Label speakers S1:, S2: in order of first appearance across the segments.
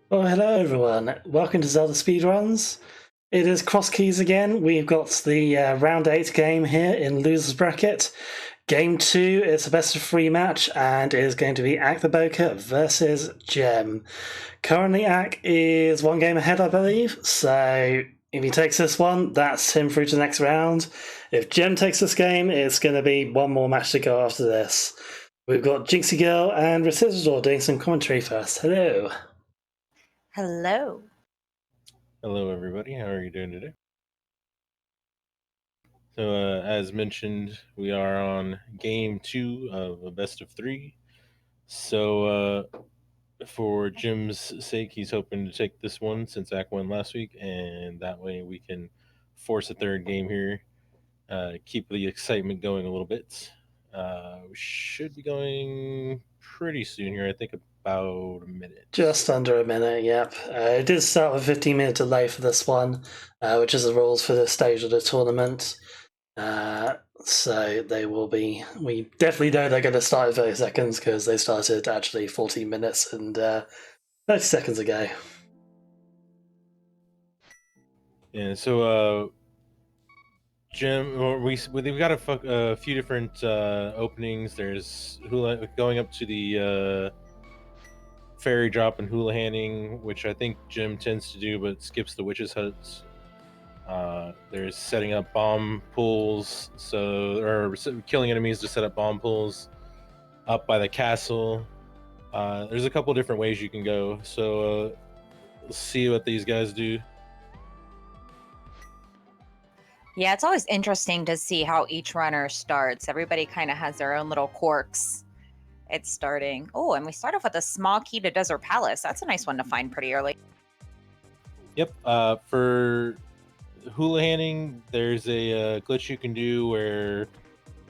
S1: Well, hello everyone. Welcome to ZeldaSpeedRuns. It is cross keys again. We've got the round 8 game here in losers bracket. Game 2 is a best of 3 match and it is going to be Acktheboker versus Gem. Currently, Ack is 1 game ahead, I believe. So if he takes this one, that's him through to the next round. If Gem takes this game, it's going to be one more match to go after this. We've got Jinxie Girl and Recitador doing some commentary first. Hello.
S2: Hello.
S3: Hello, everybody. How are you doing today? So, as mentioned, we are on game 2 of a best of 3. So, for Jim's sake, he's hoping to take this one since Ack won last week, and that way we can force a third game here, keep the excitement going a little bit. We should be going pretty soon here. I think about a minute.
S1: Just under a minute, yep. It did start with a 15-minute delay for this one, which is the rules for this stage of the tournament. So they will be. We definitely know they're going to start in 30 seconds because they started actually 14 minutes and 30 seconds ago.
S3: Yeah, so Jim, we've got a few different openings. There's going up to the fairy drop and hula handing, which I think Jim tends to do, but skips the witches' huts. There's setting up bomb pools, or killing enemies to set up bomb pools up by the castle. There's a couple different ways you can go. So let's see what these guys do.
S2: Yeah, it's always interesting to see how each runner starts. Everybody kind of has their own little quirks. It's starting. Oh, and we start off with a small key to Desert Palace. That's a nice one to find pretty early.
S3: Yep. For hula handing, there's a glitch you can do where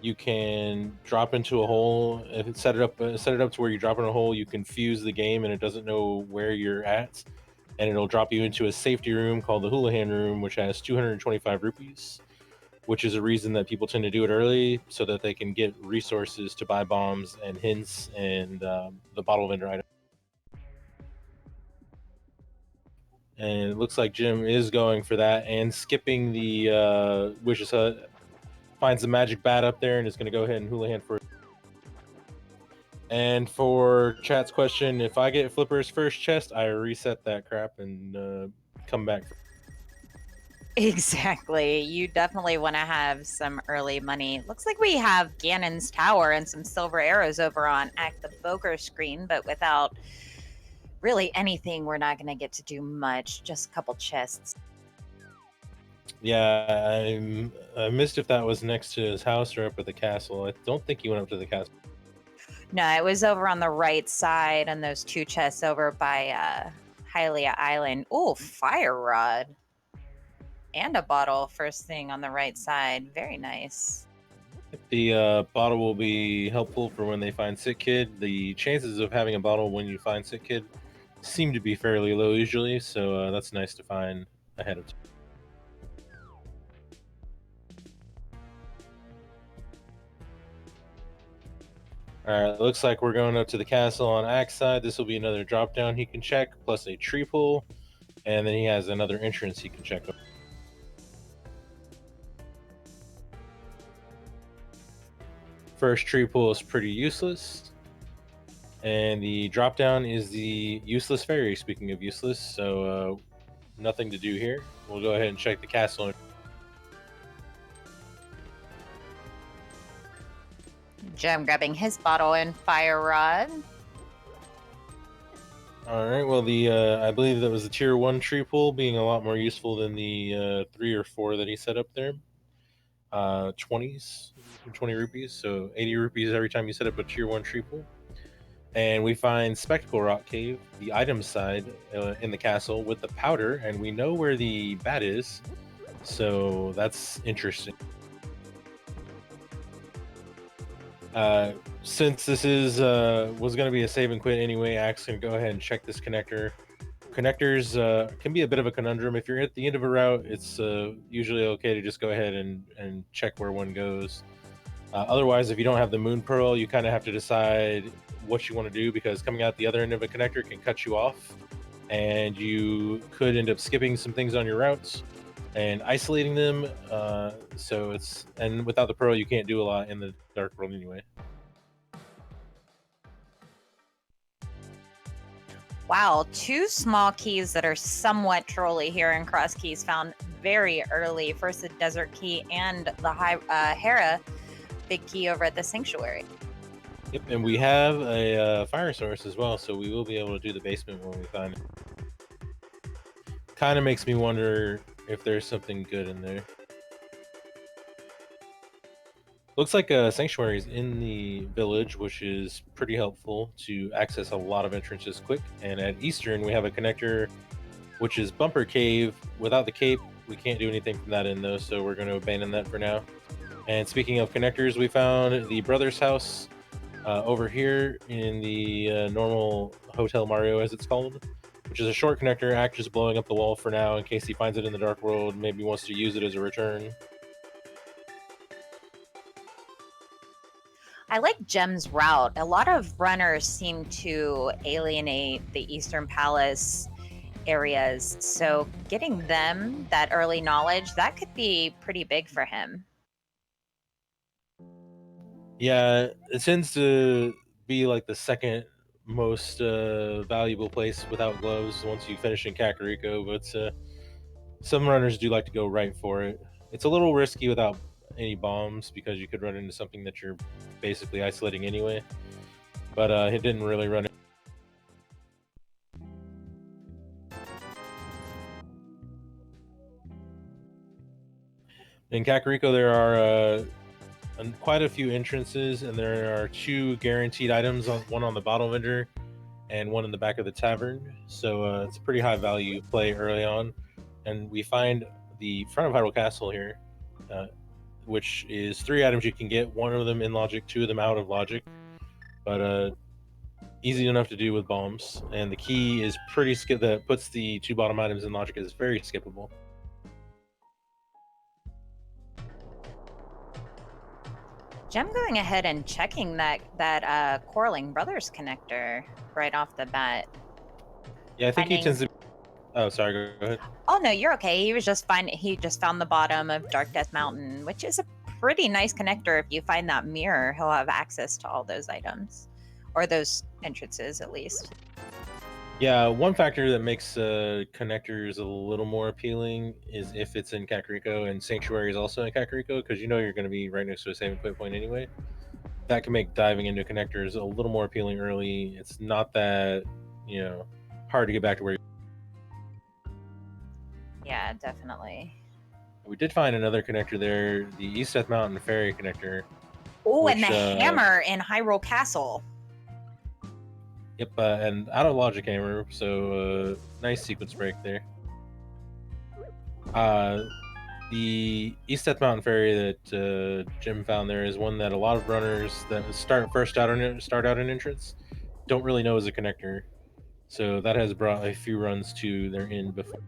S3: you can drop into a hole. If it's set it up to where you drop in a hole, you can fuse the game and it doesn't know where you're at, and it'll drop you into a safety room called the hula hand room, which has 225 rupees, which is a reason that people tend to do it early so that they can get resources to buy bombs and hints and the bottle vendor item. And it looks like Jim is going for that and skipping the Witch's Hut. Finds the magic bat up there and is going to go ahead and hula hand for it. And for chat's question, if I get Flipper's first chest, I reset that crap and come back.
S2: Exactly. You definitely want to have some early money. Looks like we have Ganon's Tower and some silver arrows over on Acktheboker screen, but without really anything, we're not going to get to do much. Just a couple chests.
S3: Yeah, I missed if that was next to his house or up at the castle. I don't think he went up to the castle.
S2: No, it was over on the right side on those 2 chests over by Hylia Island. Oh, fire rod. And a bottle first thing on the right side. Very nice.
S3: The bottle will be helpful for when they find Sick Kid. The chances of having a bottle when you find Sick Kid seem to be fairly low usually, so that's nice to find ahead of time. Alright, looks like we're going up to the castle on Axe side. This will be another drop down he can check, plus a tree pull, and then he has another entrance he can check. First tree pull is pretty useless, and the drop down is the useless fairy. Speaking of useless, so nothing to do here. We'll go ahead and check the castle.
S2: Gem grabbing his bottle and fire rod.
S3: All right. Well, I believe that was the tier 1 tree pull, being a lot more useful than the 3 or 4 that he set up there. 20s, 20 rupees, so 80 rupees every time you set up a tier 1 tree pull. And we find Spectacle Rock Cave, the item side in the castle with the powder, and we know where the bat is, so that's interesting. Since this was going to be a save and quit anyway, Axe can go ahead and check this connector. Connectors can be a bit of a conundrum. If you're at the end of a route, it's usually okay to just go ahead and check where one goes. Otherwise, if you don't have the Moon Pearl, you kind of have to decide what you want to do, because coming out the other end of a connector can cut you off. and you could end up skipping some things on your routes and isolating them. And without the pro, you can't do a lot in the dark world anyway.
S2: Wow, 2 small keys that are somewhat trolly here in Cross Keys found very early. First the Desert Key and the Hera big key over at the Sanctuary.
S3: Yep, and we have a fire source as well, so we will be able to do the basement when we find it. Kind of makes me wonder if there's something good in there. Looks like a sanctuary is in the village, which is pretty helpful to access a lot of entrances quick. And at Eastern, we have a connector, which is Bumper Cave. Without the cape, we can't do anything from that end, though, so we're going to abandon that for now. And speaking of connectors, we found the Brothers House over here in the normal Hotel Mario, as it's called, which is a short connector. Act just blowing up the wall for now in case he finds it in the Dark World, maybe wants to use it as a return.
S2: I like Gem's route. A lot of runners seem to alienate the Eastern Palace areas, so getting them that early knowledge, that could be pretty big for him.
S3: Yeah, it tends to be like the second most valuable place without gloves once you finish in Kakariko, but some runners do like to go right for it. It's a little risky without any bombs because you could run into something that you're basically isolating anyway, but it didn't really run. In Kakariko, there are quite a few entrances, and there are 2 guaranteed items, one on the bottle vendor and one in the back of the tavern. So it's a pretty high value play early on. And we find the front of Hyrule Castle here, which is 3 items you can get, 1 of them in logic, 2 of them out of logic. But easy enough to do with bombs. And the key is pretty that puts the 2 bottom items in logic is very skippable.
S2: Gem going ahead and checking that Quarreling Brothers connector right off the bat.
S3: Yeah, I think he tends to. Oh, sorry. Go ahead.
S2: Oh no, you're okay. He just found the bottom of Dark Death Mountain, which is a pretty nice connector. If you find that mirror, he'll have access to all those items, or those entrances at least.
S3: Yeah, one factor that makes connectors a little more appealing is if it's in Kakariko, and Sanctuary is also in Kakariko, because you know you're going to be right next to a saving point anyway. That can make diving into connectors a little more appealing early. It's not that, hard to get back to where you.
S2: Yeah, definitely.
S3: We did find another connector there, the East Death Mountain Ferry connector.
S2: Oh, and the hammer in Hyrule Castle.
S3: Yep, and out of logic hammer, so nice sequence break there. The East Death Mountain Ferry that Jim found there is one that a lot of runners that start out in entrance don't really know as a connector, so that has brought a few runs to their end before.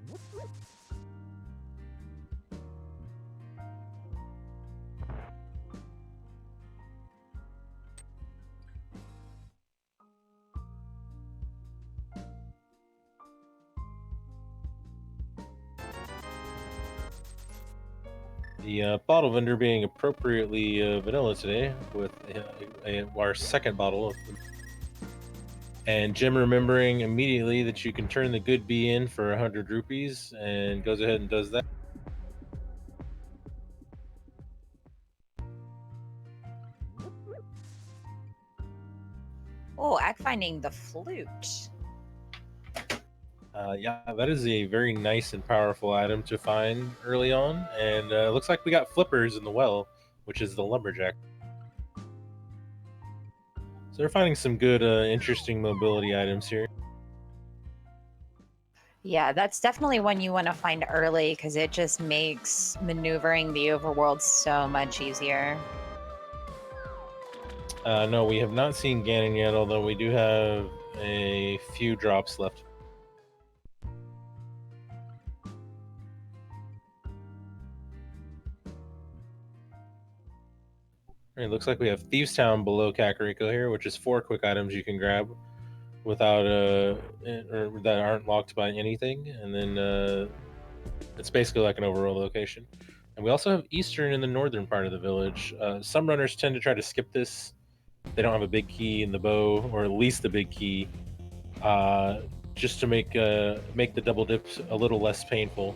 S3: The bottle vendor being appropriately vanilla today with our second bottle. And Jim remembering immediately that you can turn the good bee in for 100 rupees and goes ahead and does that.
S2: Oh, Ack finding the flute.
S3: Yeah, that is a very nice and powerful item to find early on. And it looks like we got flippers in the well, which is the lumberjack. So they're finding some good, interesting mobility items here.
S2: Yeah, that's definitely one you want to find early because it just makes maneuvering the overworld so much easier.
S3: No, we have not seen Ganon yet, although we do have a few drops left. It looks like we have Thieves Town below Kakariko here, which is 4 quick items you can grab, without or that aren't locked by anything, and then it's basically like an overall location. And we also have Eastern in the northern part of the village. Some runners tend to try to skip this. They don't have a big key in the bow, or at least a big key, just to make the double dips a little less painful.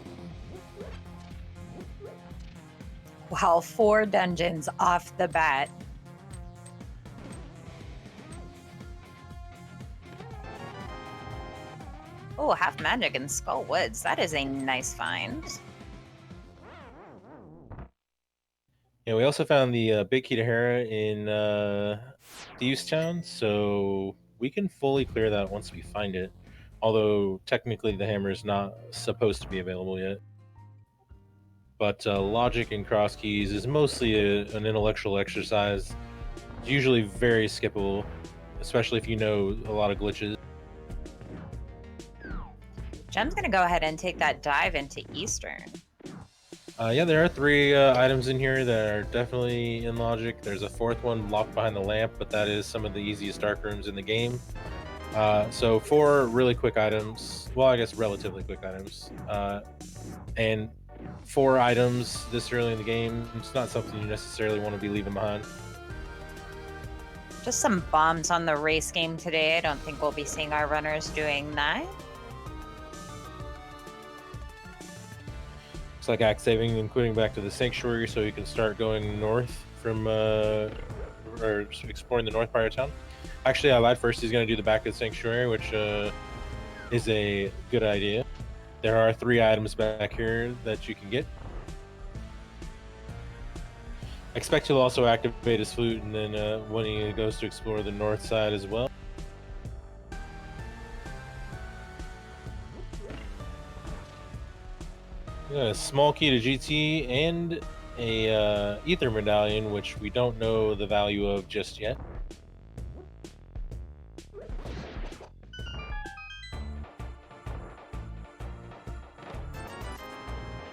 S2: Wow, 4 dungeons off the bat. Oh, half magic in Skull Woods. That is a nice find.
S3: Yeah, we also found the big key to Hera in Thieves Town, so we can fully clear that once we find it. Although technically the hammer is not supposed to be available yet. But logic in cross keys is mostly an intellectual exercise. It's usually very skippable, especially if you know a lot of glitches.
S2: Jem's gonna go ahead and take that dive into Eastern.
S3: Yeah, there are 3 items in here that are definitely in logic. There's a 4th one locked behind the lamp, but that is some of the easiest dark rooms in the game. So 4 really quick items. Well, I guess relatively quick items. And 4 items this early in the game. It's not something you necessarily want to be leaving behind.
S2: Just some bombs on the race game today. I don't think we'll be seeing our runners doing that.
S3: Looks like act saving, including back to the sanctuary, so you can start going north from or exploring the north part of town. Actually, I lied. First, he's going to do the back of the sanctuary, which is a good idea. There are 3 items back here that you can get. I expect he'll also activate his flute, and then when he goes to explore the north side as well. A small key to GT and a ether medallion, which we don't know the value of just yet.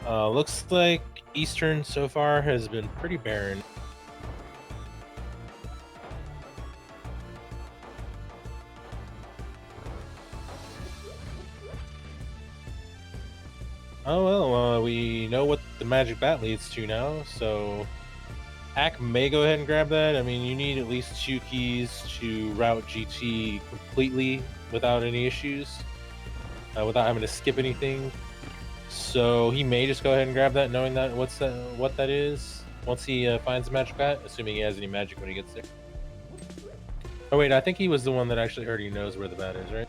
S3: Looks like Eastern so far has been pretty barren. Oh well, we know what the magic bat leads to now, so Ack may go ahead and grab that. I mean, you need at least 2 keys to route GT completely without any issues, without having to skip anything. So he may just go ahead and grab that, knowing that what that is once he finds the magic bat, assuming he has any magic when he gets there. Oh wait, I think he was the one that actually already knows where the bat is, right?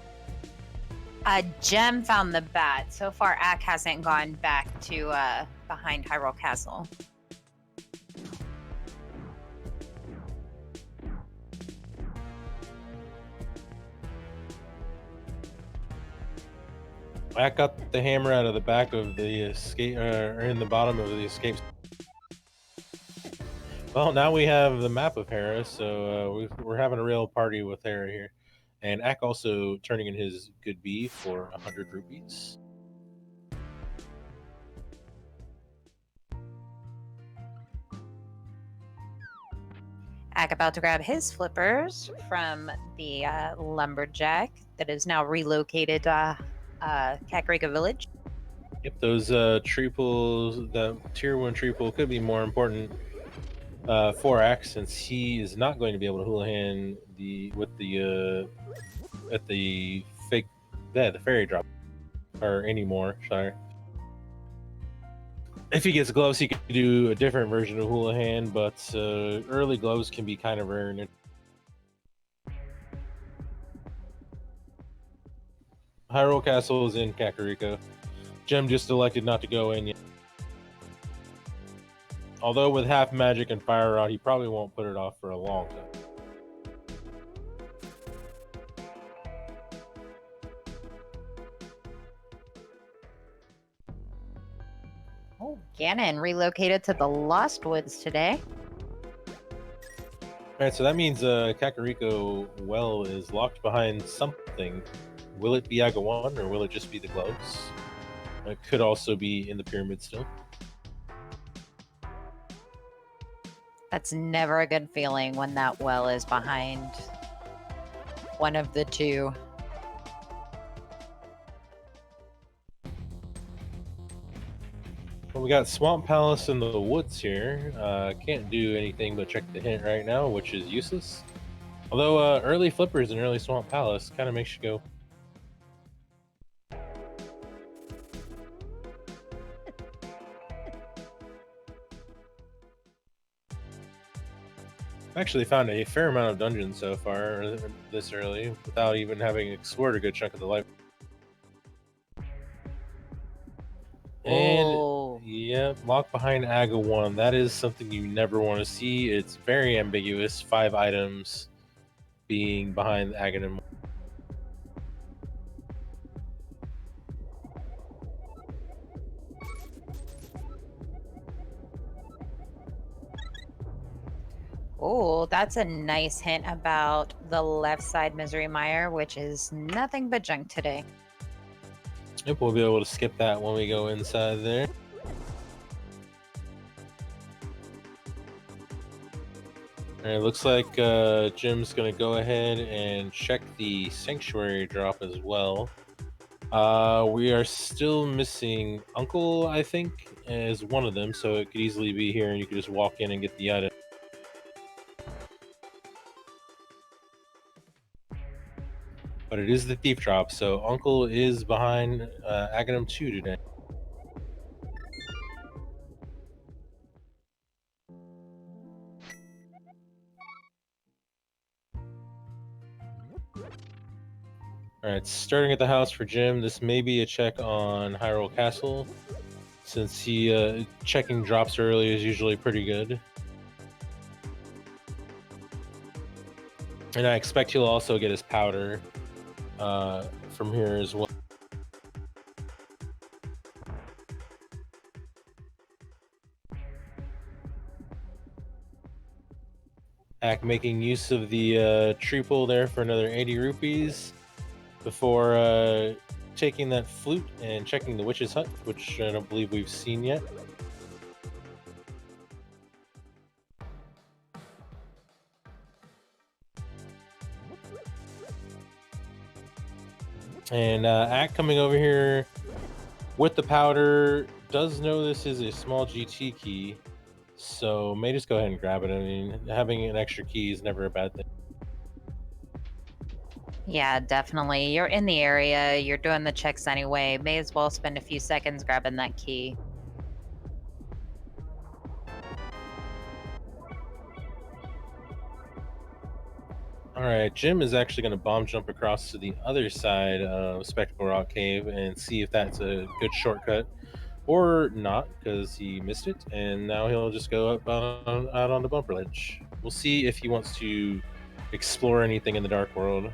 S2: Jem found the bat. So far, Ack hasn't gone back to behind Hyrule Castle.
S3: Ack got the hammer out of the back of the escape, or in the bottom of the escape. Well, now we have the map of Hera, so we're having a real party with Hera here. And Ack also turning in his good B for 100 rupees.
S2: Ack about to grab his flippers from the lumberjack that is now relocated to Kakariko Village.
S3: Yep, those tree pools, the tier 1 tree pool could be more important for Ack, since he is not going to be able to hula hand at the fake the fairy drop or anymore. Sorry. If he gets gloves, he can do a different version of hula hand, but early gloves can be kind of rare. Hyrule Castle is in Kakariko. Jem just elected not to go in yet. Although with half magic and fire rod, he probably won't put it off for a long time.
S2: Oh, Ganon relocated to the Lost Woods today.
S3: Alright, so that means Kakariko well is locked behind something. Will it be Aga 1 or will it just be the gloves? It could also be in the pyramid still.
S2: That's never a good feeling when that well is behind one of the 2.
S3: Well, we got Swamp Palace in the woods here. Can't do anything but check the hint right now, which is useless. Although early flippers and early Swamp Palace kind of makes you go. I've actually found a fair amount of dungeons so far this early without even having explored a good chunk of the life. And
S2: Oh,
S3: yeah, lock behind Aga 1. That is something you never want to see. It's very ambiguous. 5 items being behind Aga.
S2: oh, that's a nice hint about the left side Misery Mire, which is nothing but junk today.
S3: Yep, we'll be able to skip that when we go inside there. Alright, looks like Jim's gonna go ahead and check the Sanctuary drop as well. We are still missing Uncle, I think, as one of them, so it could easily be here and you could just walk in and get the item. But it is the Thief drop, so Uncle is behind Aghanim 2 today. Alright, starting at the house for Jim. This may be a check on Hyrule Castle, since he checking drops early is usually pretty good. And I expect he'll also get his powder from here as well. Ack making use of the tree pull there for another 80 rupees before taking that flute and checking the witch's hut, which I don't believe we've seen yet. And Ack coming over here with the powder does know this is a small GT key, so may just go ahead and grab it. I mean, having an extra key is never a bad thing.
S2: Yeah, definitely. You're in the area, you're doing the checks anyway. May as well spend a few seconds grabbing that key.
S3: Alright, Jim is actually going to bomb jump across to the other side of Spectacle Rock Cave and see if that's a good shortcut. Or not, because he missed it, and now he'll just go up out on the bumper ledge. We'll see if he wants to explore anything in the Dark World.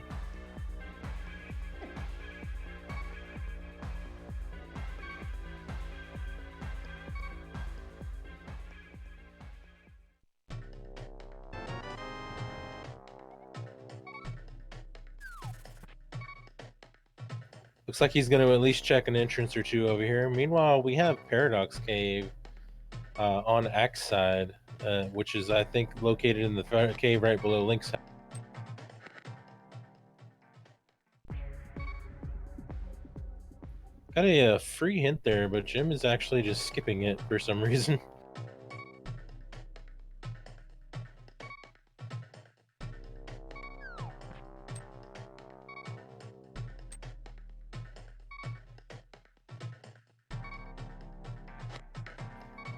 S3: Looks like he's going to at least check an entrance or two over here. Meanwhile, we have Paradox Cave on Ack's side, which is, I think, located in the cave right below Link's house. Got a free hint there, but Jim is actually just skipping it for some reason.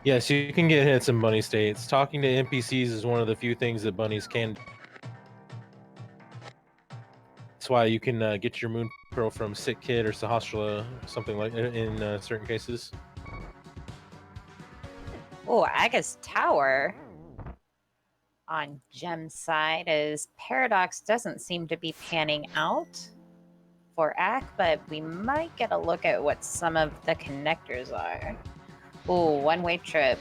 S3: Yes, you can get hits in bunny states. Talking to NPCs is one of the few things that bunnies can. That's why you can get your moon pearl from Sick Kid or Sahasrara, something like in certain cases.
S2: Oh, Aga's Tower on Gem's side is Paradox doesn't seem to be panning out for Ack, but we might get a look at what some of the connectors are. Oh, one-way trip.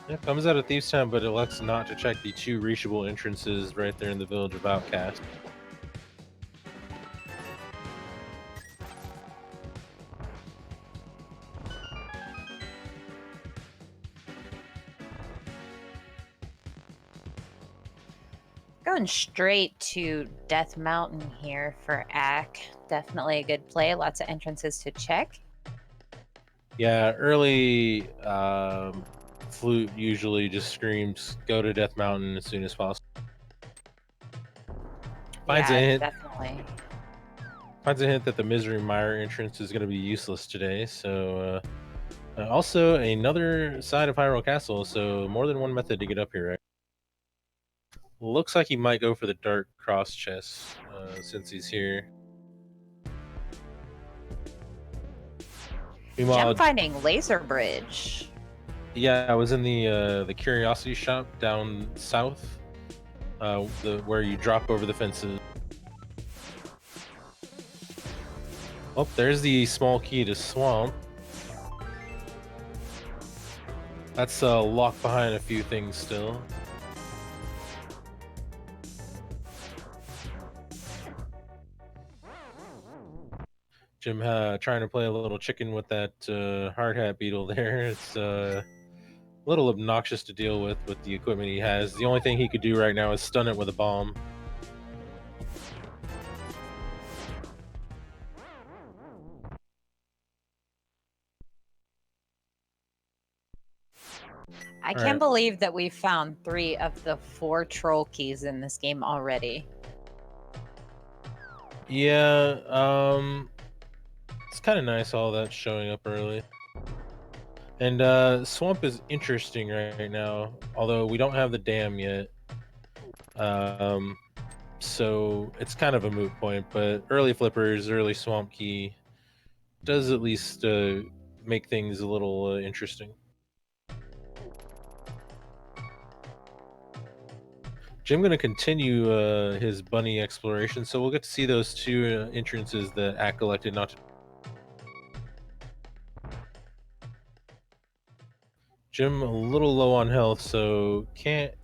S3: It comes out of Thieves' Town, but elects not to check the 2 reachable entrances right there in the village of Outcast.
S2: Going straight to Death Mountain here for Ack. Definitely a good play. Lots of entrances to check.
S3: Yeah, early flute usually just screams, "Go to Death Mountain as soon as possible." Finds a
S2: Yeah,
S3: hint.
S2: definitely.
S3: Finds a hint that the Misery Mire entrance is going to be useless today. So, also another side of Hyrule Castle. So more than one method to get up here. Right? Looks like he might go for the Dark Cross chest since he's here.
S2: Gem
S3: Meanwhile,
S2: finding laser bridge.
S3: yeah, I was in the Curiosity Shop down south, where you drop over the fences. Oh, there's the small key to Swamp. That's locked behind a few things still. Jim trying to play a little chicken with that hard hat beetle there. It's a little obnoxious to deal with the equipment he has. The only thing he could do right now is stun it with a bomb.
S2: I can't believe that we found 3 of the 4 troll keys in this game already.
S3: Yeah, it's kind of nice all that showing up early. And Swamp is interesting right now, although we don't have the dam yet. So it's kind of a moot point, but early flippers, early Swamp key does at least make things a little interesting. Jim going to continue his bunny exploration, so we'll get to see those 2 entrances that Ack elected not to. Jim a little low on health, so can't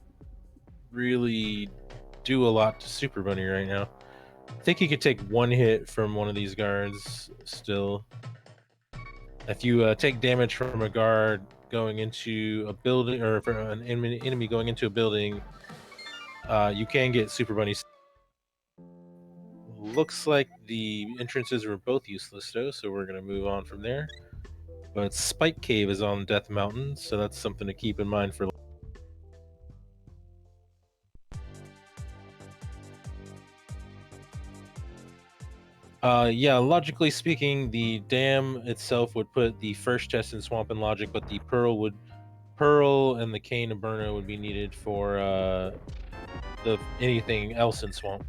S3: really do a lot to Super Bunny right now. I think he could take 1 hit from one of these guards still. If you take damage from a guard going into a building, or from an enemy going into a building, you can get Super Bunny. Looks like the entrances were both useless though, so we're going to move on from there. But Spike Cave is on Death Mountain, so that's something to keep in mind for. Yeah, logically speaking, the dam itself would put the first chest in Swamp and Logic, but the Pearl and the Cane of Burna would be needed for anything else in Swamp.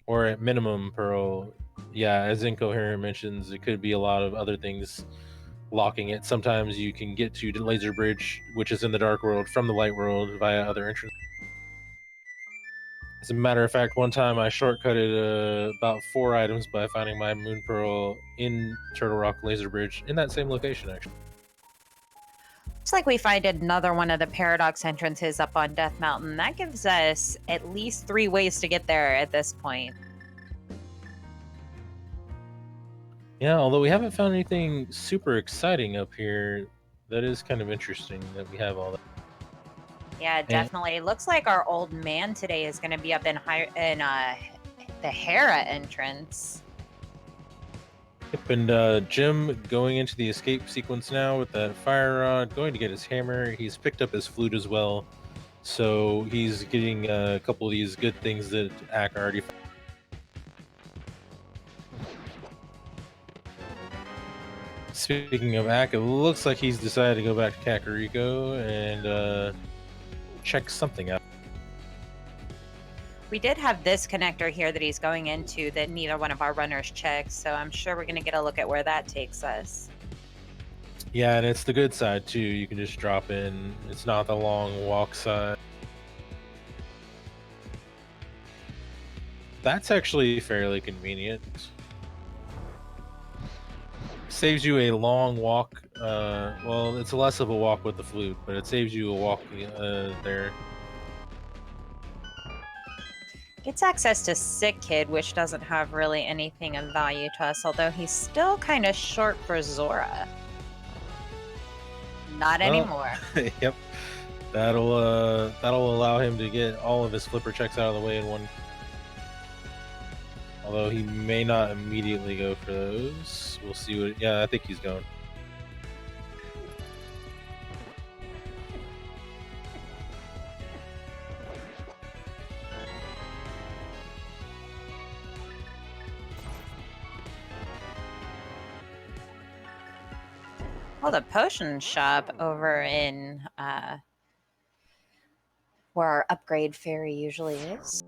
S3: Or at minimum, Pearl. Yeah, as Incoherent mentions, it could be a lot of other things locking it. Sometimes you can get to the Laser Bridge, which is in the Dark World, from the Light World via other entrances. As a matter of fact, one time I shortcutted about 4 items by finding my Moon Pearl in Turtle Rock Laser Bridge in that same location, actually.
S2: Looks like we find another one of the Paradox entrances up on Death Mountain. That gives us at least 3 ways to get there at this point.
S3: Yeah, although we haven't found anything super exciting up here, that is kind of interesting that we have all that.
S2: Yeah, definitely. It looks like our old man today is going to be up in the Hera entrance.
S3: Yep, and Jim going into the escape sequence now with that fire rod, going to get his hammer. He's picked up his flute as well, so he's getting a couple of these good things that Ack already found. Speaking of Ack, it looks like he's decided to go back to Kakariko and check something out.
S2: We did have this connector here that he's going into that neither one of our runners checked, so I'm sure we're going to get a look at where that takes us.
S3: Yeah, and it's the good side too. You can just drop in. It's not the long walk side. That's actually fairly convenient. Saves you a long walk. Well, it's less of a walk with the flute, but it saves you a walk there.
S2: Gets access to Sick Kid, which doesn't have really anything of value to us, although he's still kind of short for Zora. Not anymore.
S3: Yep. That'll allow him to get all of his flipper checks out of the way in one. Although he may not immediately go for those. We'll see what. Yeah, I think he's going.
S2: Well, the potion shop over in where our upgrade fairy usually is.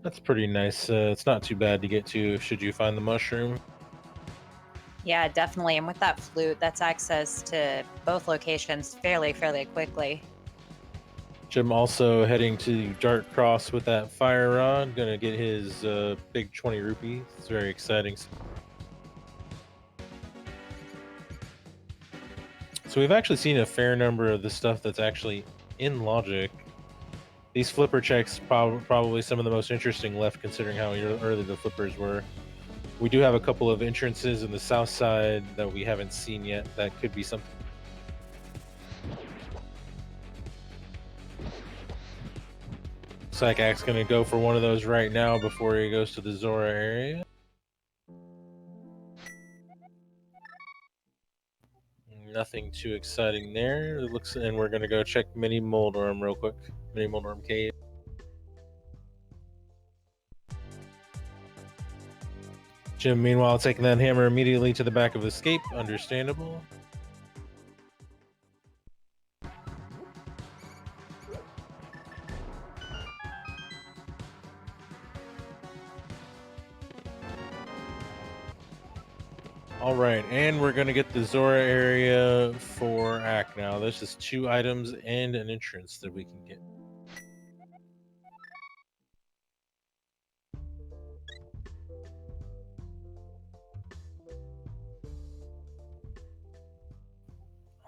S3: That's pretty nice. It's not too bad to get to should you find the mushroom.
S2: Yeah, definitely. And with that flute, that's access to both locations fairly quickly.
S3: Jim also heading to Dark Cross with that fire rod. Gonna get his big 20 rupees. It's very exciting. So we've actually seen a fair number of the stuff that's actually in Logic. These flipper checks probably some of the most interesting left, considering how early the flippers were. We do have a couple of entrances in the south side that we haven't seen yet. That could be something. Psychac's gonna go for one of those right now before he goes to the Zora area. Nothing too exciting there. It looks, and we're gonna go check Mini Moldorm real quick. Mini Moldorm Cave. Jim, meanwhile, taking that hammer immediately to the back of Escape. Understandable. All right, and we're gonna get the Zora area for Ack now. This is 2 items and an entrance that we can get.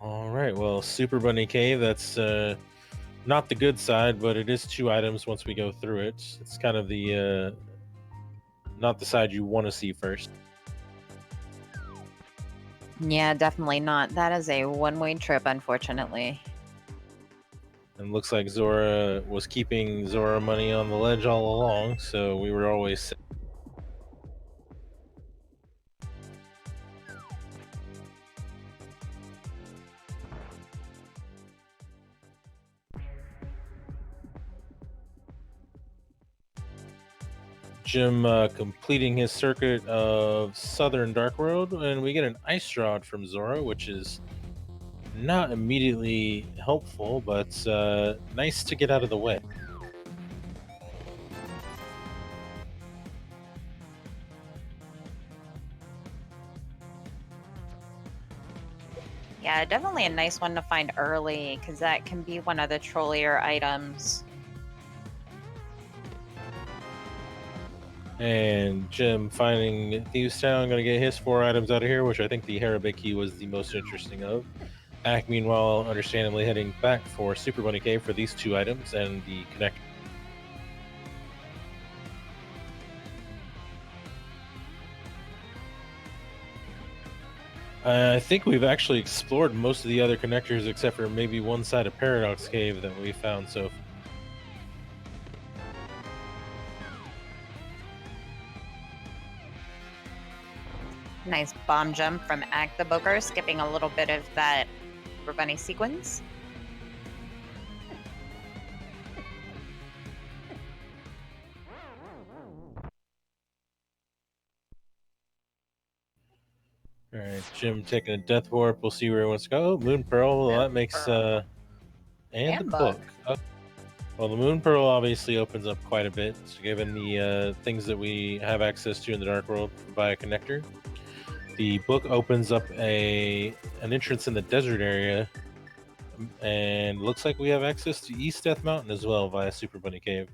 S3: All right, well, Super Bunny Cave. That's not the good side, but it is 2 items once we go through it. It's kind of the not the side you want to see first.
S2: Yeah, definitely not. That is a one-way trip, unfortunately.
S3: And looks like Zora was keeping Zora money on the ledge all along, so we were always safe. Jim completing his circuit of Southern Dark Road, and we get an Ice Rod from Zora, which is not immediately helpful, but nice to get out of the way.
S2: Yeah, definitely a nice one to find early, because that can be one of the trollier items.
S3: And Jim finding Thieves Town, going to get his 4 items out of here, which I think the Harabe key was the most interesting of. Ack, meanwhile, understandably heading back for Super Bunny Cave for these 2 items and the connector. I think we've actually explored most of the other connectors except for maybe one side of Paradox Cave that we found so far.
S2: Nice bomb jump from Acktheboker, skipping a little bit of that bunny sequence.
S3: All right, Jim taking a Death Warp. We'll see where he wants to go. Oh, Moon Pearl. Well, that makes and the book. Oh. Well, the Moon Pearl obviously opens up quite a bit, so given the things that we have access to in the Dark World via connector. The book opens up an entrance in the desert area, and looks like we have access to East Death Mountain as well via Super Bunny Cave.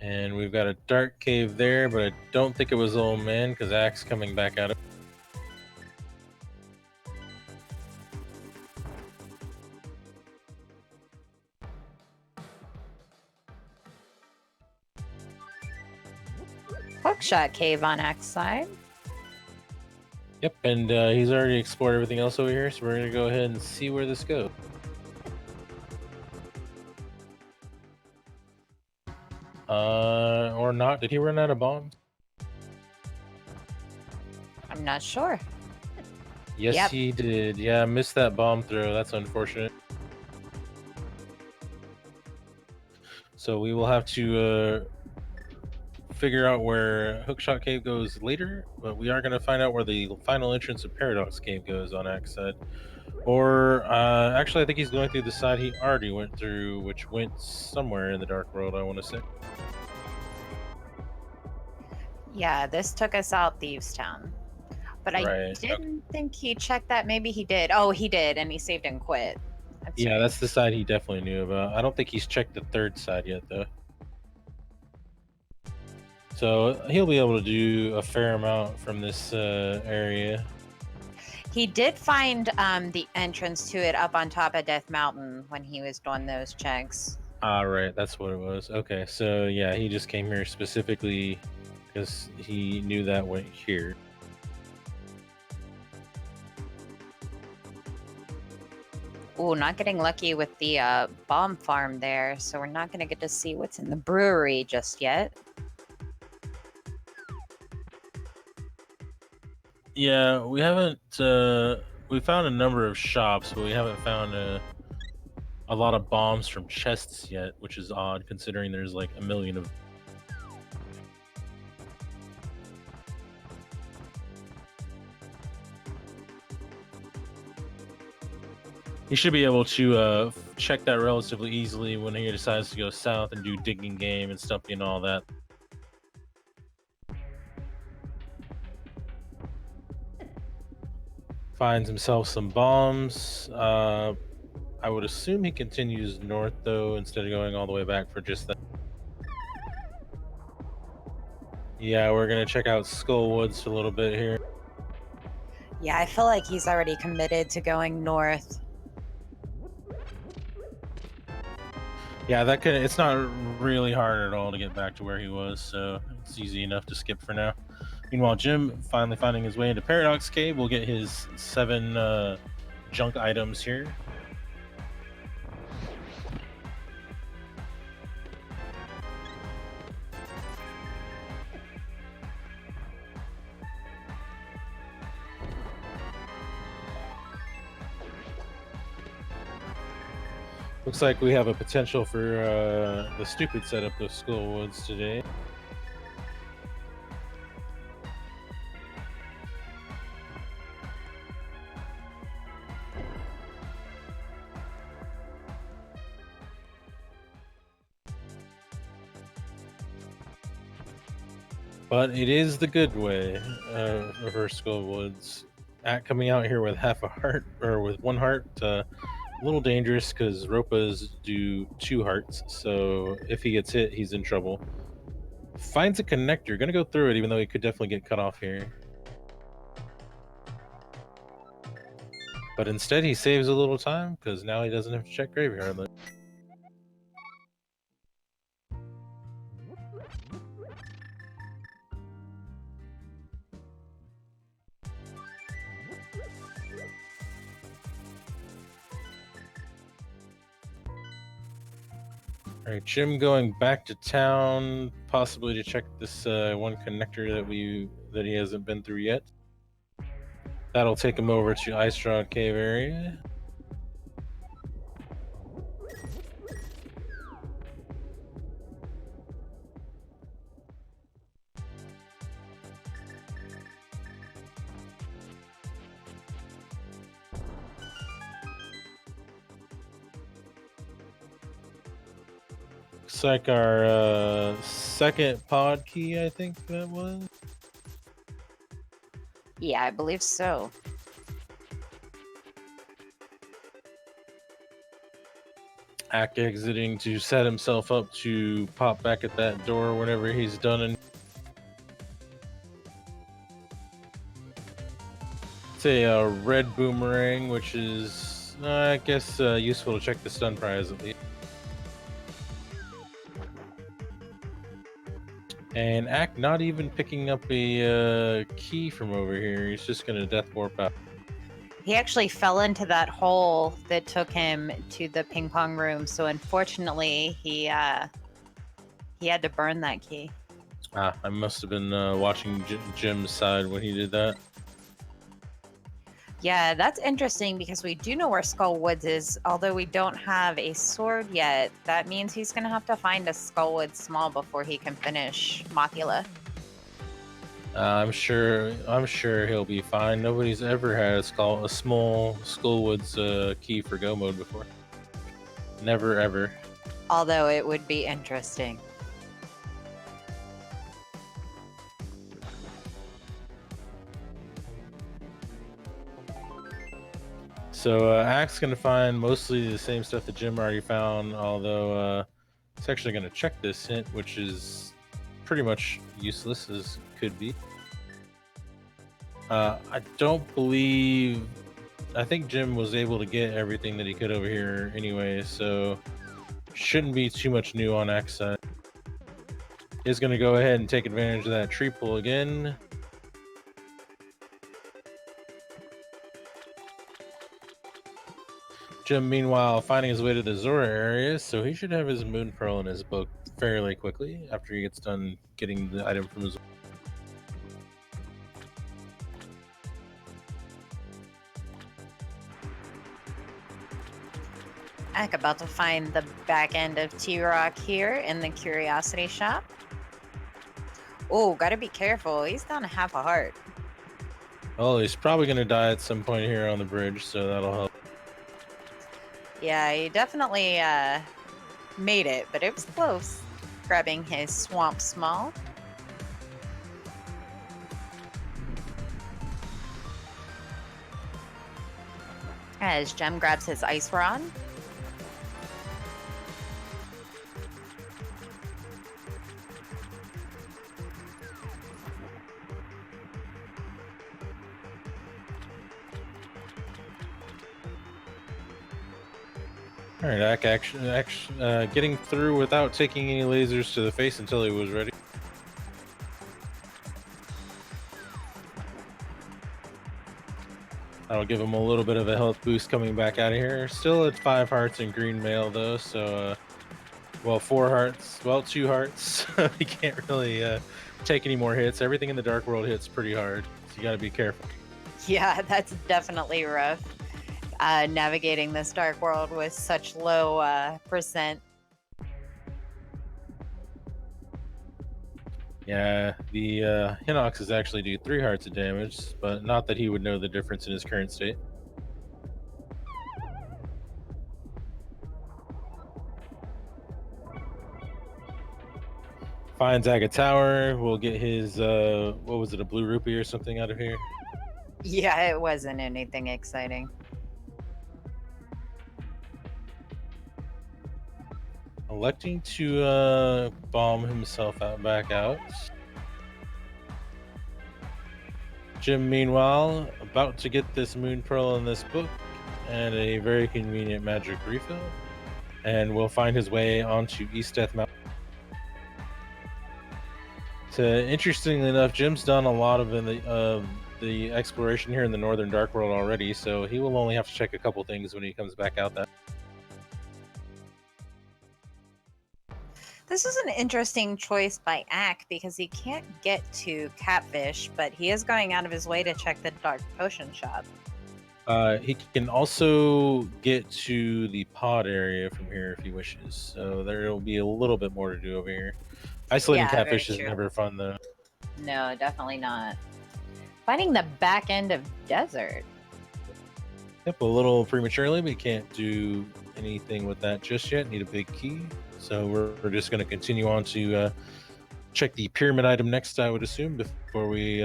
S3: And we've got a dark cave there, but I don't think it was Old Man because Axe coming back out of.
S2: Hookshot Cave on X side.
S3: Yep, and he's already explored everything else over here, so we're gonna go ahead and see where this goes. Or not. Did he run out of bombs?
S2: I'm not sure.
S3: Yes,
S2: Yep.
S3: he did. Yeah, I missed that bomb throw. That's unfortunate. So we will have to figure out where Hookshot Cave goes later, but we are going to find out where the final entrance of Paradox Cave goes on Axe side. Or, actually, I think he's going through the side he already went through, which went somewhere in the Dark World, I want to say.
S2: Yeah, this took us out Thieves Town. But I didn't think he checked that. Maybe he did. Oh, he did, and he saved and quit.
S3: Yeah, right. That's the side he definitely knew about. I don't think he's checked the third side yet, though. So he'll be able to do a fair amount from this area.
S2: He did find the entrance to it up on top of Death Mountain when he was doing those checks.
S3: Ah, right. That's what it was. Okay, so yeah, he just came here specifically because he knew that went here.
S2: Ooh, not getting lucky with the bomb farm there, so we're not going to get to see what's in the brewery just yet.
S3: Yeah, we haven't. We found a number of shops, but we haven't found a lot of bombs from chests yet, which is odd considering there's like a million of. He should be able to check that relatively easily when he decides to go south and do digging game and stuff and all that. Finds himself some bombs. I would assume he continues north though, instead of going all the way back for just that. Yeah, we're gonna check out Skull Woods a little bit here.
S2: Yeah, I feel like he's already committed to going north.
S3: Yeah, that could. It's not really hard at all to get back to where he was, so it's easy enough to skip for now. Meanwhile, Jim finally finding his way into Paradox Cave. We'll get his 7 junk items here. Looks like we have a potential for the stupid setup of Skull Woods today. But it is the good way for Skull Woods. Coming out here with half a heart, or with 1 heart, a little dangerous because Ropas do 2 hearts, so if he gets hit, he's in trouble. Finds a connector, gonna go through it even though he could definitely get cut off here. But instead he saves a little time because now he doesn't have to check graveyard. All right, Jim going back to town, possibly to check this 1 connector that he hasn't been through yet. That'll take him over to Ice Draw Cave area. Looks like our 2nd pod key, I think that was.
S2: Yeah, I believe so.
S3: Ack exiting to set himself up to pop back at that door whenever he's done. It's a red boomerang, which is, I guess, useful to check the stun prize at least. And Ack not even picking up a key from over here. He's just gonna death warp out.
S2: He actually fell into that hole that took him to the ping pong room. So unfortunately, he had to burn that key.
S3: I must have been watching Jim's side when he did that.
S2: Yeah, that's interesting because we do know where Skull Woods is, although we don't have a sword yet. That means he's going to have to find a Skull Woods small before he can finish Mothula.
S3: I'm sure he'll be fine. Nobody's ever had a small Skullwoods key for go mode before. Never ever.
S2: Although it would be interesting.
S3: So Ack's gonna find mostly the same stuff that Jim already found, although it's actually gonna check this hint, which is pretty much useless as could be. I think Jim was able to get everything that he could over here anyway, so shouldn't be too much new on Ack's side. He's gonna go ahead and take advantage of that tree pull again. Jim, meanwhile, finding his way to the Zora area, so he should have his Moon Pearl in his book fairly quickly after he gets done getting the item from his.
S2: Ack about to find the back end of T-Rock here in the Curiosity Shop. Oh, gotta be careful. He's down to half a heart.
S3: Well, he's probably gonna die at some point here on the bridge, so that'll help.
S2: Yeah, he definitely made it, but it was close. Grabbing his Swamp Small. As Jem grabs his Ice Rod.
S3: All right, Ack actually getting through without taking any lasers to the face until he was ready. That'll give him a little bit of a health boost coming back out of here. Still at 5 hearts in green mail though, so well, 4 hearts, well, 2 hearts. He can't really take any more hits. Everything in the Dark World hits pretty hard, so you got to be careful.
S2: Yeah, that's definitely rough. Navigating this Dark World with such low percent.
S3: Yeah, the Hinoxes actually do 3 hearts of damage, but not that he would know the difference in his current state. Finds Aga Tower. We'll get his, what was it, a blue rupee or something out of here?
S2: Yeah, it wasn't anything exciting.
S3: Electing to bomb himself back out. Jim, meanwhile, about to get this Moon Pearl in this book and a very convenient magic refill, and will find his way onto East Death Mountain. So, interestingly enough, Jim's done a lot of the exploration here in the Northern Dark World already, so he will only have to check a couple things when he comes back out.
S2: This is an interesting choice by Ack because he can't get to Catfish, but he is going out of his way to check the Dark Potion Shop.
S3: He can also get to the pod area from here if he wishes, so there will be a little bit more to do over here. Isolating Catfish is never fun, though.
S2: No, definitely not. Finding the back end of Desert.
S3: Yep, a little prematurely, but can't do anything with that just yet. Need a big key. So we're just going to continue on to check the pyramid item next, I would assume, before we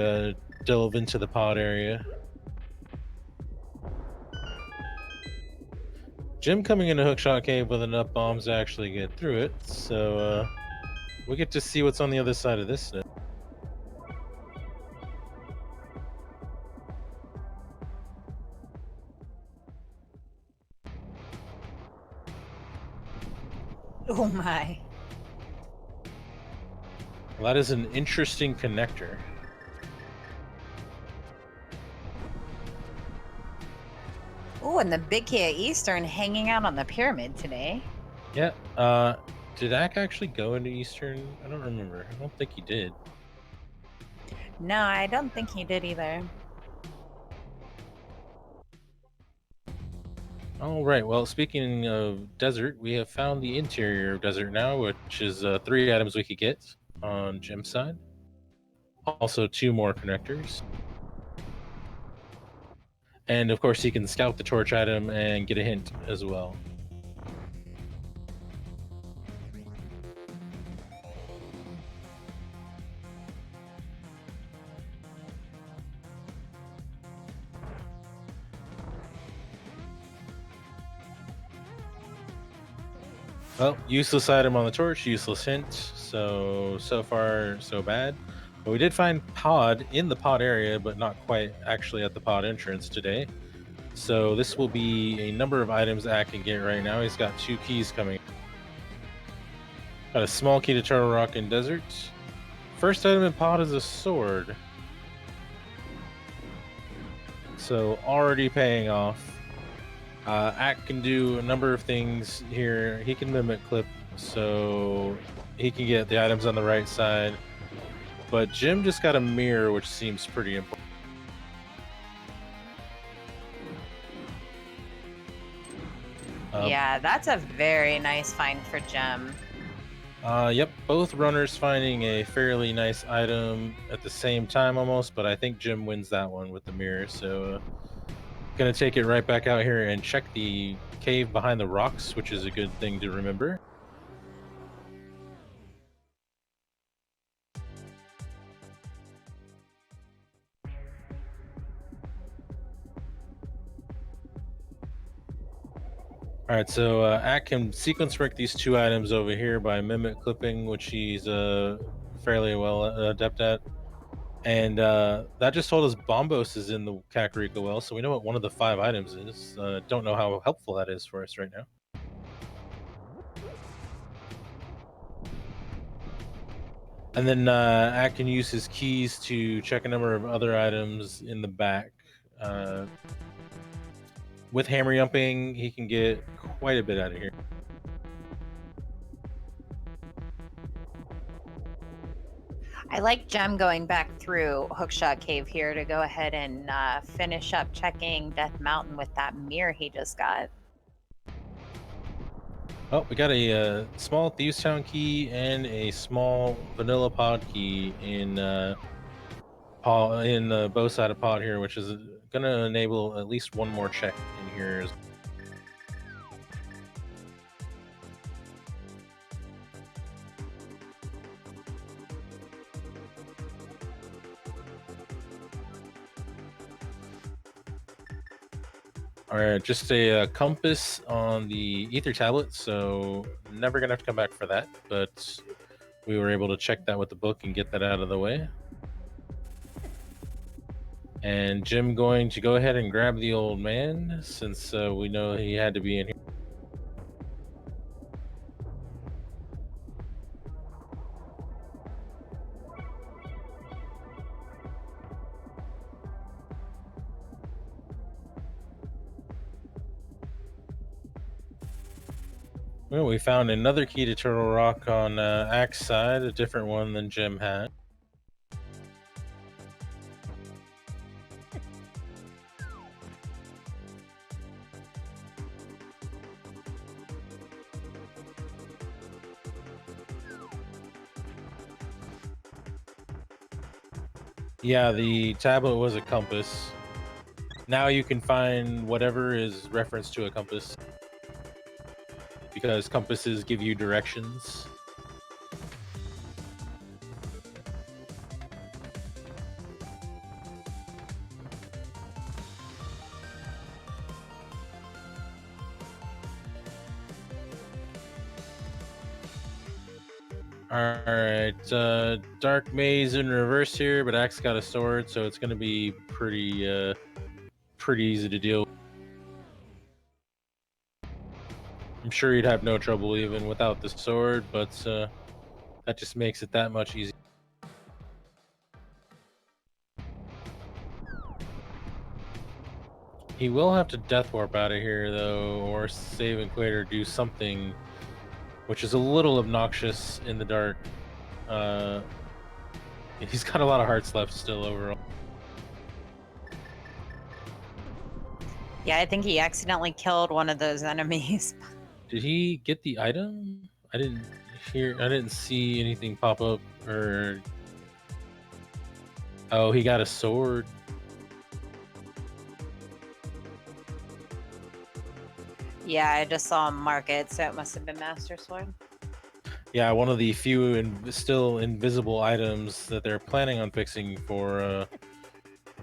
S3: delve into the pod area. Jim coming into Hookshot Cave with enough bombs to actually get through it. So we get to see what's on the other side of this.
S2: Oh my.
S3: Well, that is an interesting connector.
S2: Oh, and the big Kia Eastern hanging out on the pyramid today.
S3: Yeah. Did Ack actually go into Eastern? I don't remember. I don't think he did.
S2: No, I don't think he did either.
S3: All right. Well, speaking of desert, we have found the interior of desert now, which is 3 items we could get on Jim's side. Also 2 more connectors. And of course, he can scout the torch item and get a hint as well. Well, useless item on the torch, useless hint. So far, so bad. But we did find pod in the pod area, but not quite actually at the pod entrance today. So this will be a number of items Ack can get right now. He's got 2 keys coming. Got a small key to Turtle Rock and Desert. First item in pod is a sword. So already paying off. Ack can do a number of things here. He can mimic clip, so he can get the items on the right side. But Jim just got a mirror, which seems pretty important.
S2: Yeah, that's a very nice find for Jim.
S3: Yep, both runners finding a fairly nice item at the same time almost, but I think Jim wins that one with the mirror. So gonna take it right back out here and check the cave behind the rocks, which is a good thing to remember. All right, so Ack can sequence break these 2 items over here by mimic clipping, which he's fairly well adept at. And that just told us Bombos is in the Kakariko well, so we know what one of the 5 items is. Don't know how helpful that is for us right now. And then Ack can use his keys to check a number of other items in the back. With hammer jumping, he can get quite a bit out of here.
S2: I like Jem going back through Hookshot Cave here to go ahead and finish up checking Death Mountain with that mirror he just got.
S3: Oh, we got a small Thieves Town key and a small Vanilla Pod key in the bow side of pod here, which is going to enable at least one more check in here. All right, just a compass on the ether tablet, so never gonna have to come back for that, but we were able to check that with the book and get that out of the way. And Jim going to go ahead and grab the old man, since we know he had to be in here. Well, we found another key to Turtle Rock on Ack's side, a different one than Jim had. Yeah, the tablet was a compass. Now you can find whatever is referenced to a compass, because compasses give you directions. Alright, Dark Maze in reverse here, but Axe got a sword, so it's going to be pretty easy to deal with. I'm sure you'd have no trouble even without the sword, but that just makes it that much easier. He will have to death warp out of here though, or save and quit or do something, which is a little obnoxious in the dark. He's got a lot of hearts left still overall.
S2: Yeah, I think he accidentally killed one of those enemies.
S3: Did he get the item? I didn't see anything pop up or... Oh, he got a sword.
S2: Yeah, I just saw him mark it, so it must have been Master Sword.
S3: Yeah, one of the few still invisible items that they're planning on fixing for,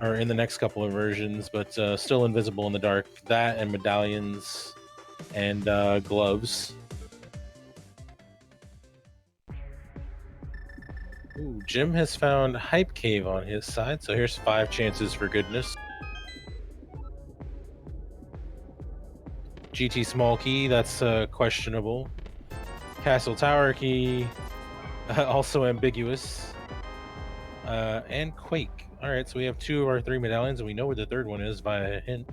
S3: or in the next couple of versions, but still invisible in the dark. That and medallions and gloves. Ooh, Jim has found Hype Cave on his side, so here's 5 chances for goodness. GT Small Key, that's questionable. Castle Tower Key, also ambiguous. And Quake. Alright, so we have 2 of our 3 medallions, and we know where the third one is via a hint.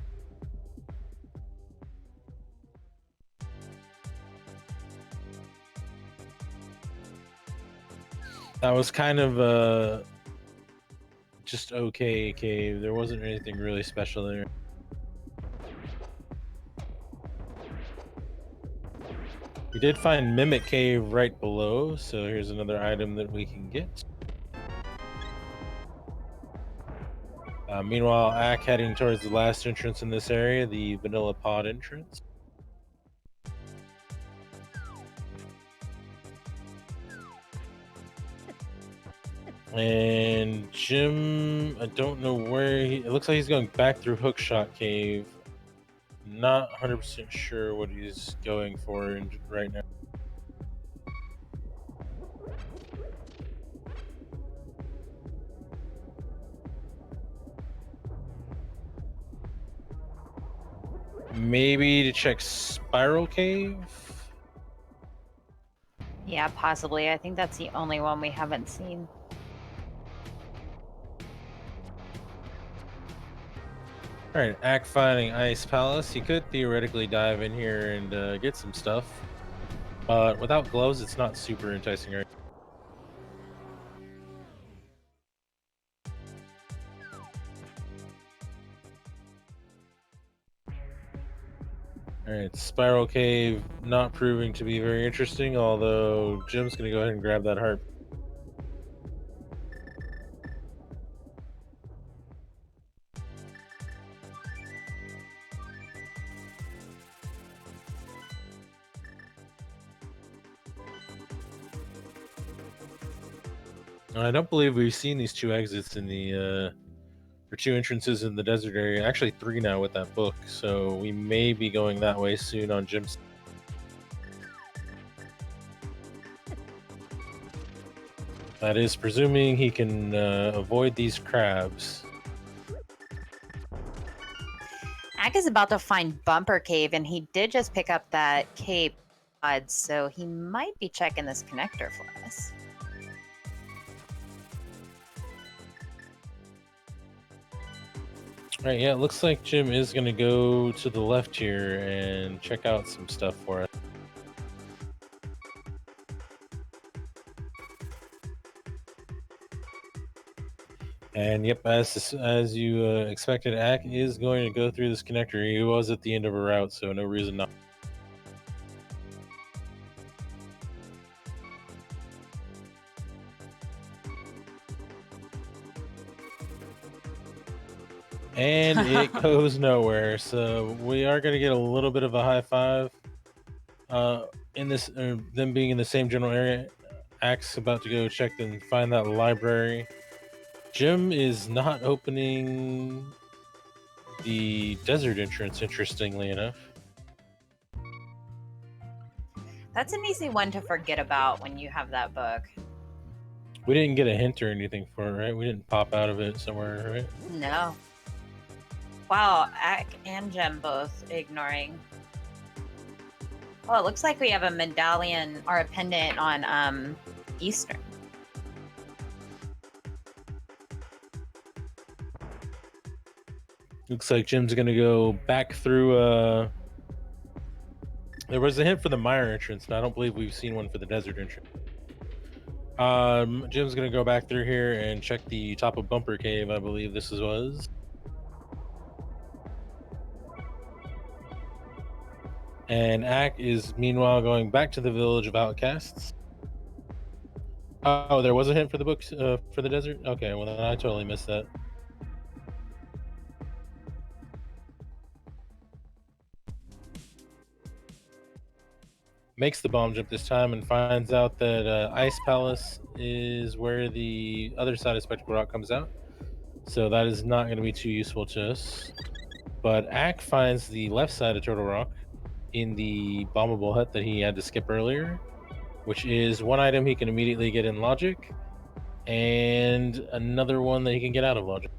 S3: That was kind of just okay cave. There wasn't anything really special there. We did find Mimic Cave right below, so here's another item that we can get. Meanwhile, Ack heading towards the last entrance in this area, the Vanilla Pod entrance. And Jim, I don't know where it looks like he's going back through Hookshot Cave. Not 100% sure what he's going for right now. Maybe to check Spiral Cave?
S2: Yeah, possibly. I think that's the only one we haven't seen.
S3: Alright, Ack finding Ice Palace. He could theoretically dive in here and get some stuff. But without gloves, it's not super enticing, right? Alright, Spiral Cave not proving to be very interesting, although Jim's gonna go ahead and grab that heart. I don't believe we've seen these 2 exits in the or 2 entrances in the desert area. Actually 3 now with that book, so we may be going that way soon on Jim's. That is presuming he can avoid these crabs.
S2: Ack is about to find Bumper Cave, and he did just pick up that cave pod, so he might be checking this connector for us.
S3: Right, yeah, it looks like Jim is going to go to the left here and check out some stuff for us. And yep, as you expected, Ack is going to go through this connector. He was at the end of a route, so no reason not. And it goes nowhere, so we are going to get a little bit of a high five. In this, them being in the same general area, Ack's about to go check and find that library. Jim is not opening the desert entrance, interestingly enough.
S2: That's an easy one to forget about when you have that book.
S3: We didn't get a hint or anything for it, right? We didn't pop out of it somewhere, right?
S2: No. Wow, Ack and Jim both ignoring. Well, it looks like we have a medallion or a pendant on Eastern.
S3: Looks like Jim's gonna go back through. There was a hint for the mire entrance, but I don't believe we've seen one for the desert entrance. Jim's gonna go back through here and check the top of Bumper Cave. I believe this was. And Ack is meanwhile going back to the village of outcasts. Oh, there was a hint for the books for the desert. Okay, well then I totally missed that. Makes the bomb jump this time and finds out that Ice Palace is where the other side of Spectacle Rock comes out. So that is not going to be too useful to us. But Ack finds the left side of Turtle Rock in the bombable hut that he had to skip earlier, which is one item he can immediately get in Logic, and another one that he can get out of Logic.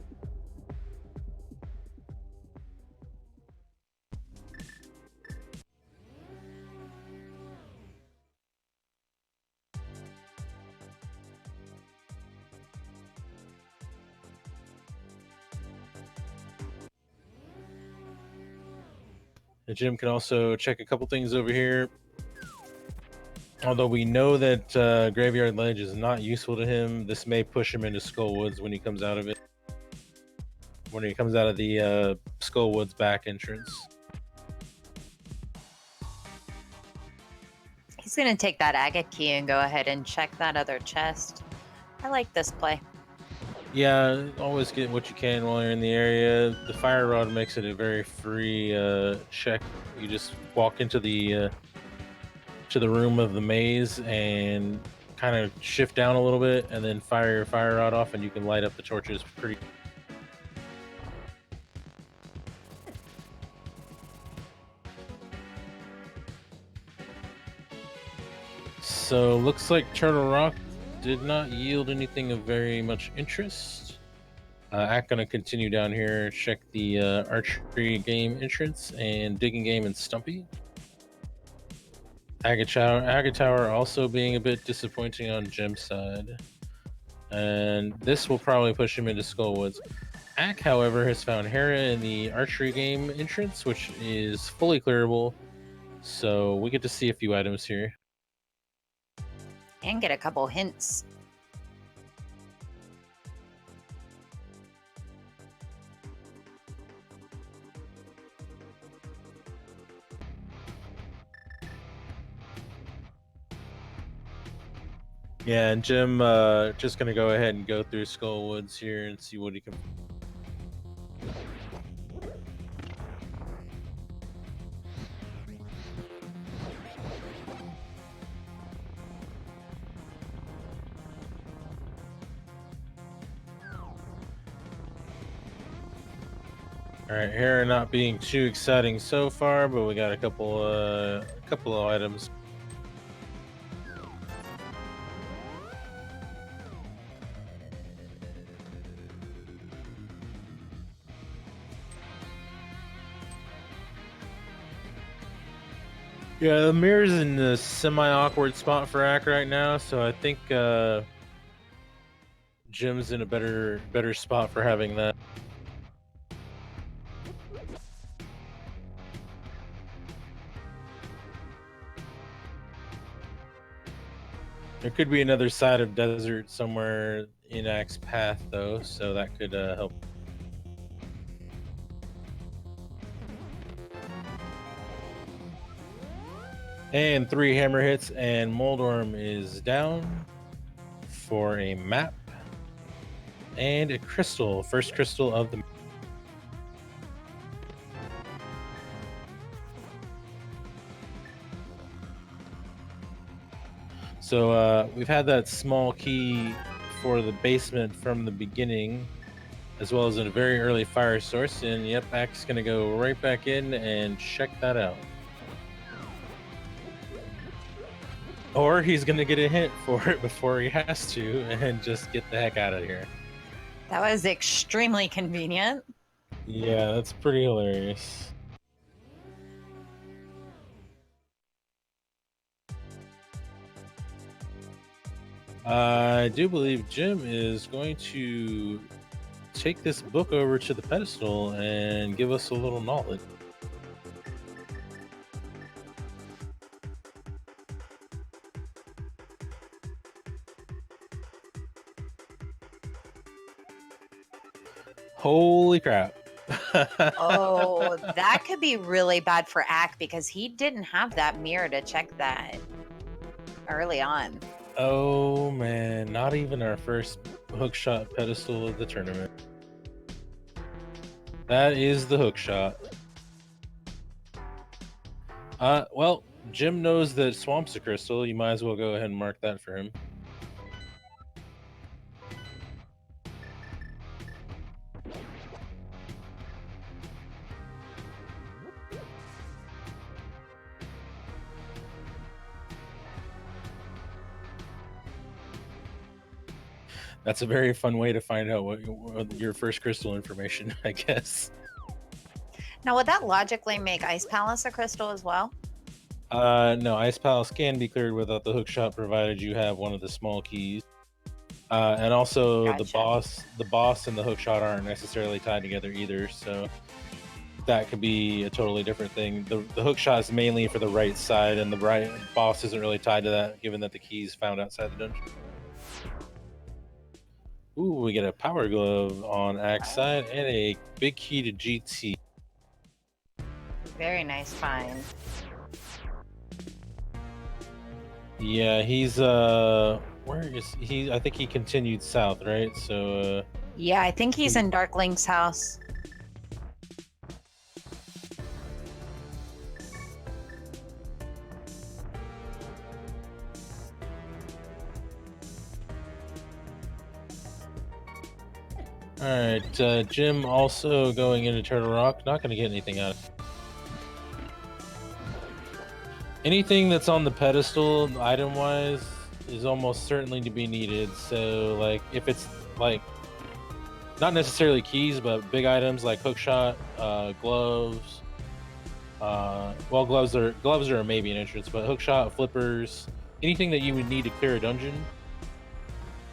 S3: And Jim can also check a couple things over here. Although we know that Graveyard Ledge is not useful to him, this may push him into Skull Woods when he comes out of it. When he comes out of the Skull Woods back entrance.
S2: He's going to take that agate key and go ahead and check that other chest. I like this play.
S3: Yeah, always get what you can while you're in the area. The fire rod makes it a very free check. You just walk into the room of the maze and kind of shift down a little bit, and then fire your fire rod off, and you can light up the torches pretty. So looks like Turtle Rock did not yield anything of very much interest. Ack gonna continue down here, check the archery game entrance and digging game and Stumpy. Agate Tower also being a bit disappointing on Jim's side. And this will probably push him into Skullwoods. Ack, however, has found Hera in the archery game entrance, which is fully clearable. So we get to see a few items here.
S2: And get a couple hints.
S3: Yeah, and Jim just gonna go ahead and go through Skullwoods here and see what he can. All right, Hera not being too exciting so far, but we got a couple of items. Yeah, the mirror's in a semi-awkward spot for Ack right now, so I think Jim's in a better spot for having that. There could be another side of desert somewhere in Ack's path, though, so that could help. And 3 hammer hits, and Moldorm is down for a map and a crystal. First crystal of the. So we've had that small key for the basement from the beginning, as well as a very early fire source. And yep, Ack's gonna go right back in and check that out. Or he's gonna get a hint for it before he has to and just get the heck out of here.
S2: That was extremely convenient.
S3: Yeah, that's pretty hilarious. I do believe Jim is going to take this book over to the pedestal and give us a little knowledge. Holy crap.
S2: Oh, that could be really bad for Ack because he didn't have that mirror to check that early on.
S3: Oh man, not even our first hookshot pedestal of the tournament. That is the hookshot. Well, Jim knows that Swamp's a crystal. You might as well go ahead and mark that for him. That's a very fun way to find out what your first crystal information, I guess.
S2: Now, would that logically make Ice Palace a crystal as well?
S3: No, Ice Palace can be cleared without the hookshot, provided you have one of the small keys. And also,
S2: Gotcha.
S3: the boss and the hookshot aren't necessarily tied together either, so that could be a totally different thing. The hookshot is mainly for the right side, and the boss isn't really tied to that, given that the key's found outside the dungeon. Ooh, we get a power glove on Axe side and a big key to GT.
S2: Very nice find.
S3: Yeah, he's where is he? I think he continued south, right? So
S2: Yeah, I think he's in Darkling's house.
S3: all right, Jim also going into Turtle Rock, not going to get anything out of it. Anything that's on the pedestal item wise is almost certainly to be needed. So like if it's like not necessarily keys, but big items like hookshot, gloves, well, gloves are maybe an entrance, but hookshot, flippers, anything that you would need to clear a dungeon.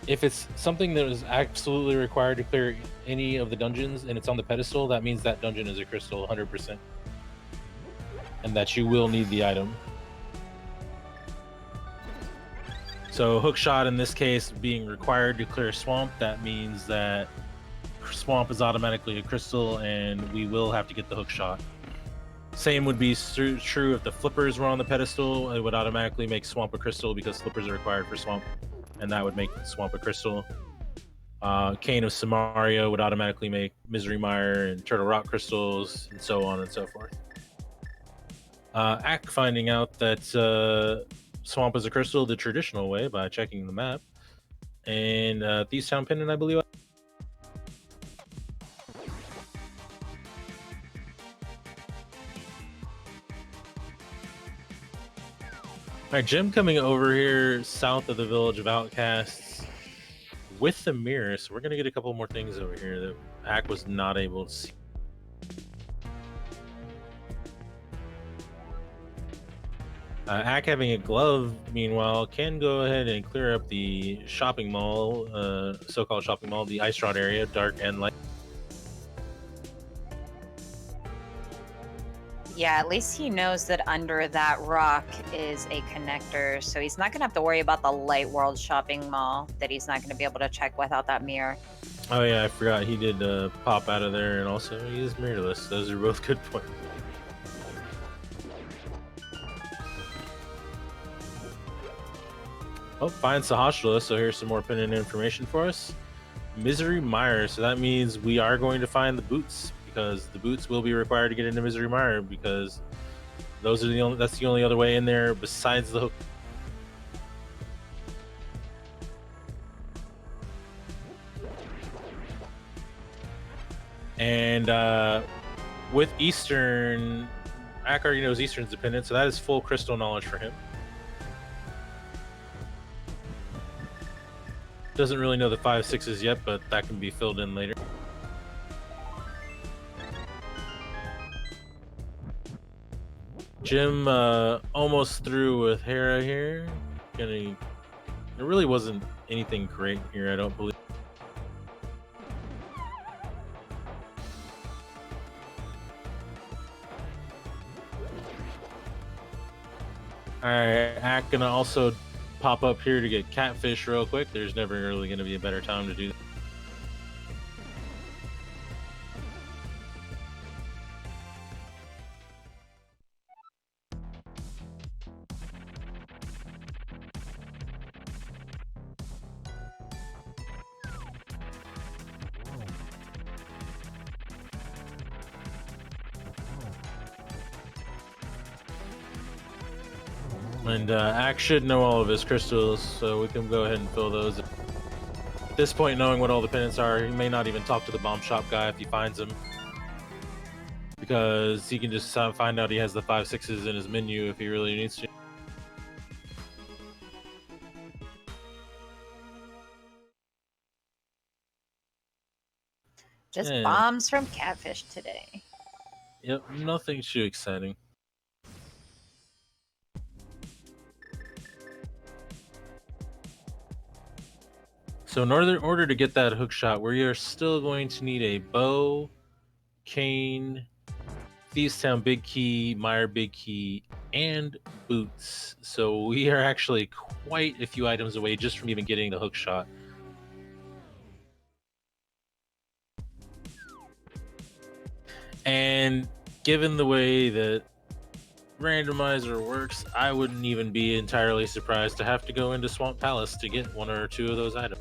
S3: If it's something that is absolutely required to clear any of the dungeons and it's on the pedestal, that means that dungeon is a crystal 100%, and that you will need the item. So hookshot in this case being required to clear swamp, that means that swamp is automatically a crystal and we will have to get the hookshot. Same would be true if the flippers were on the pedestal. It would automatically make swamp a crystal because flippers are required for swamp, and that would make swamp a crystal. Cane of Samaria would automatically make Misery Mire and Turtle Rock crystals, and so on and so forth. Ack finding out that swamp is a crystal the traditional way by checking the map, and Thieves Town Pendant, I believe. All right, Jim coming over here south of the village of Outcasts with the mirror, so we're gonna get a couple more things over here that Ack was not able to see. Ack having a glove, meanwhile, can go ahead and clear up the shopping mall, so-called shopping mall, the Ice Rod area, dark and light.
S2: Yeah, at least he knows that under that rock is a connector, so he's not going to have to worry about the Light World shopping mall that he's not going to be able to check without that mirror.
S3: Oh yeah, I forgot he did pop out of there, and also he is mirrorless. Those are both good points. Oh, finds the Hostula, so here's some more pendant information for us. Misery Mire, so that means we are going to find the boots, because the boots will be required to get into Misery Mire, because those are that's the only other way in there besides the hook. And with Eastern, Ack already knows Eastern's dependent, so that is full crystal knowledge for him. Doesn't really know the 5/6s yet, but that can be filled in later. Jim almost through with Hera here. There really wasn't anything great here, I don't believe. All right, Ack gonna also pop up here to get catfish real quick. There's never really gonna be a better time to do that. And Ack should know all of his crystals, so we can go ahead and fill those. At this point, knowing what all the pendants are, he may not even talk to the bomb shop guy if he finds him, because he can just find out he has the 5/6s in his menu if he really needs to.
S2: Just
S3: Yeah.
S2: bombs from catfish today.
S3: Yep, nothing too exciting. So in order to get that hook shot, we are still going to need a bow, cane, Thievestown Big Key, Meyer Big Key, and boots. So we are actually quite a few items away just from even getting the hook shot. And given the way that randomizer works, I wouldn't even be entirely surprised to have to go into Swamp Palace to get one or two of those items.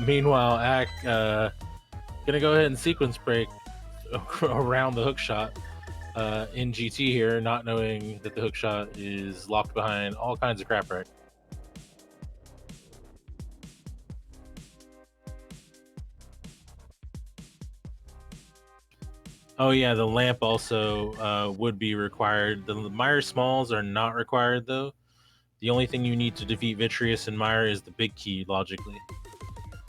S3: Meanwhile, Ack gonna go ahead and sequence break around the hook shot in GT here, not knowing that the hook shot is locked behind all kinds of crap right. Oh yeah, the lamp also would be required. The Meyer Smalls are not required though. The only thing you need to defeat Vitreous and Meyer is the big key, logically.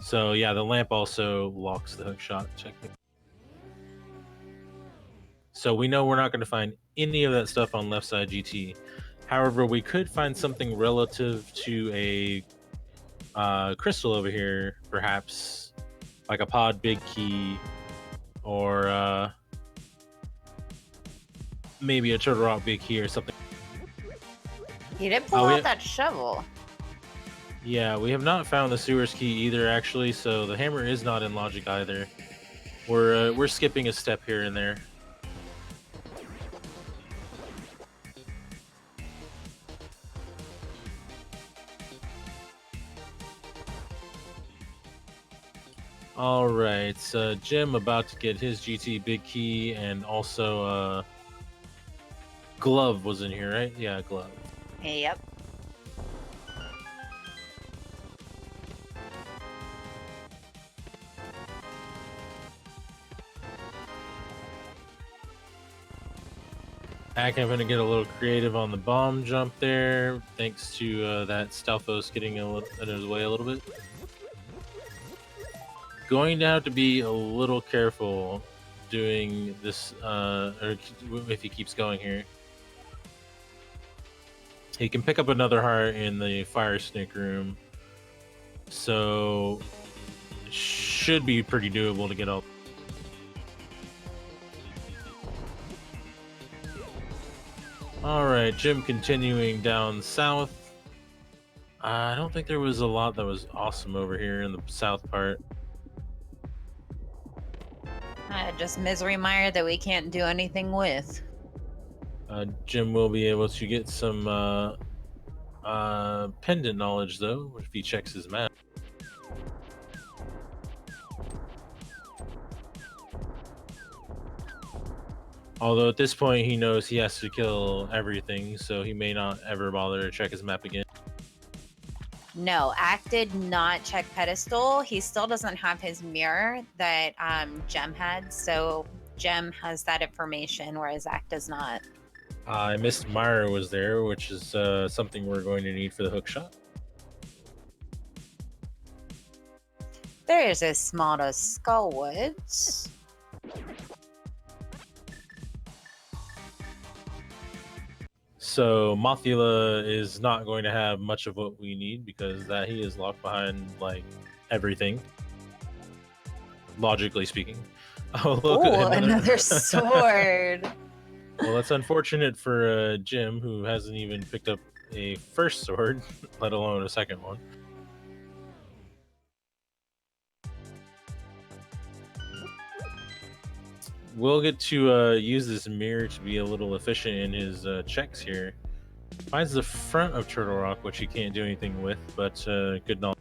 S3: So yeah, the lamp also locks the hook shot. Check it. So we know we're not going to find any of that stuff on left side GT. However, we could find something relative to a crystal over here, perhaps like a pod big key, or maybe a turtle rock big key or something.
S2: You did pull out that shovel.
S3: Yeah, we have not found the sewers key either, actually. So the hammer is not in logic either. We're skipping a step here and there. All right, Jim about to get his GT big key, and also Glove was in here, right? Yeah, Glove.
S2: Yep.
S3: Ack having to get a little creative on the bomb jump there, thanks to that Stalfos getting in his way a little bit. Going to have to be a little careful doing this, or if he keeps going here. He can pick up another heart in the fire snake room, so should be pretty doable to get all. All right, Jim continuing down south. I don't think there was a lot that was awesome over here in the south part.
S2: Just Misery Mire that we can't do anything with.
S3: Jim will be able to get some pendant knowledge, though, if he checks his map. Although at this point he knows he has to kill everything, so he may not ever bother to check his map again.
S2: No, Ack did not check pedestal. He still doesn't have his mirror that Gem had, so Gem has that information, whereas Ack does not.
S3: I missed Meyer was there, which is something we're going to need for the hook shot.
S2: There is a small to Skullwoods.
S3: So Mothula is not going to have much of what we need because that he is locked behind like everything. logically speaking. Oh, look,
S2: Oh, another sword.
S3: Well, that's unfortunate for Jim, who hasn't even picked up a first sword, let alone a second one. We'll get to use this mirror to be a little efficient in his checks here. Finds the front of Turtle Rock, which he can't do anything with, but good knowledge.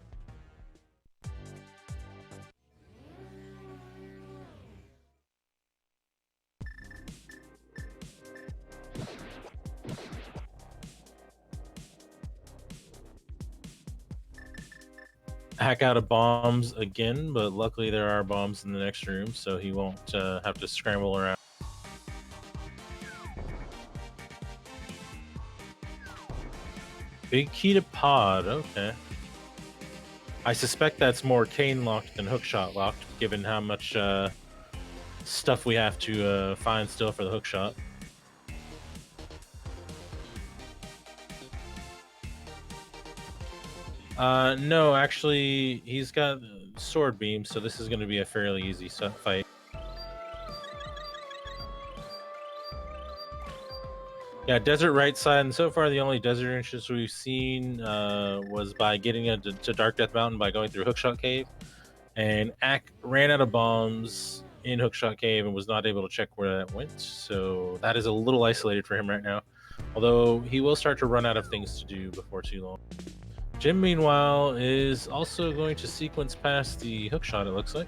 S3: Hack out of bombs again, but luckily there are bombs in the next room, so he won't have to scramble around. Big key to pod, okay. I suspect that's more cane locked than hookshot locked, given how much stuff we have to find still for the hookshot. No, actually, he's got sword beam, so this is going to be a fairly easy fight. Yeah, desert right side, and so far the only desert entrance we've seen was by getting to Dark Death Mountain by going through Hookshot Cave, and Ack ran out of bombs in Hookshot Cave and was not able to check where that went, so that is a little isolated for him right now, although he will start to run out of things to do before too long. Jim, meanwhile, is also going to sequence past the hookshot, it looks like.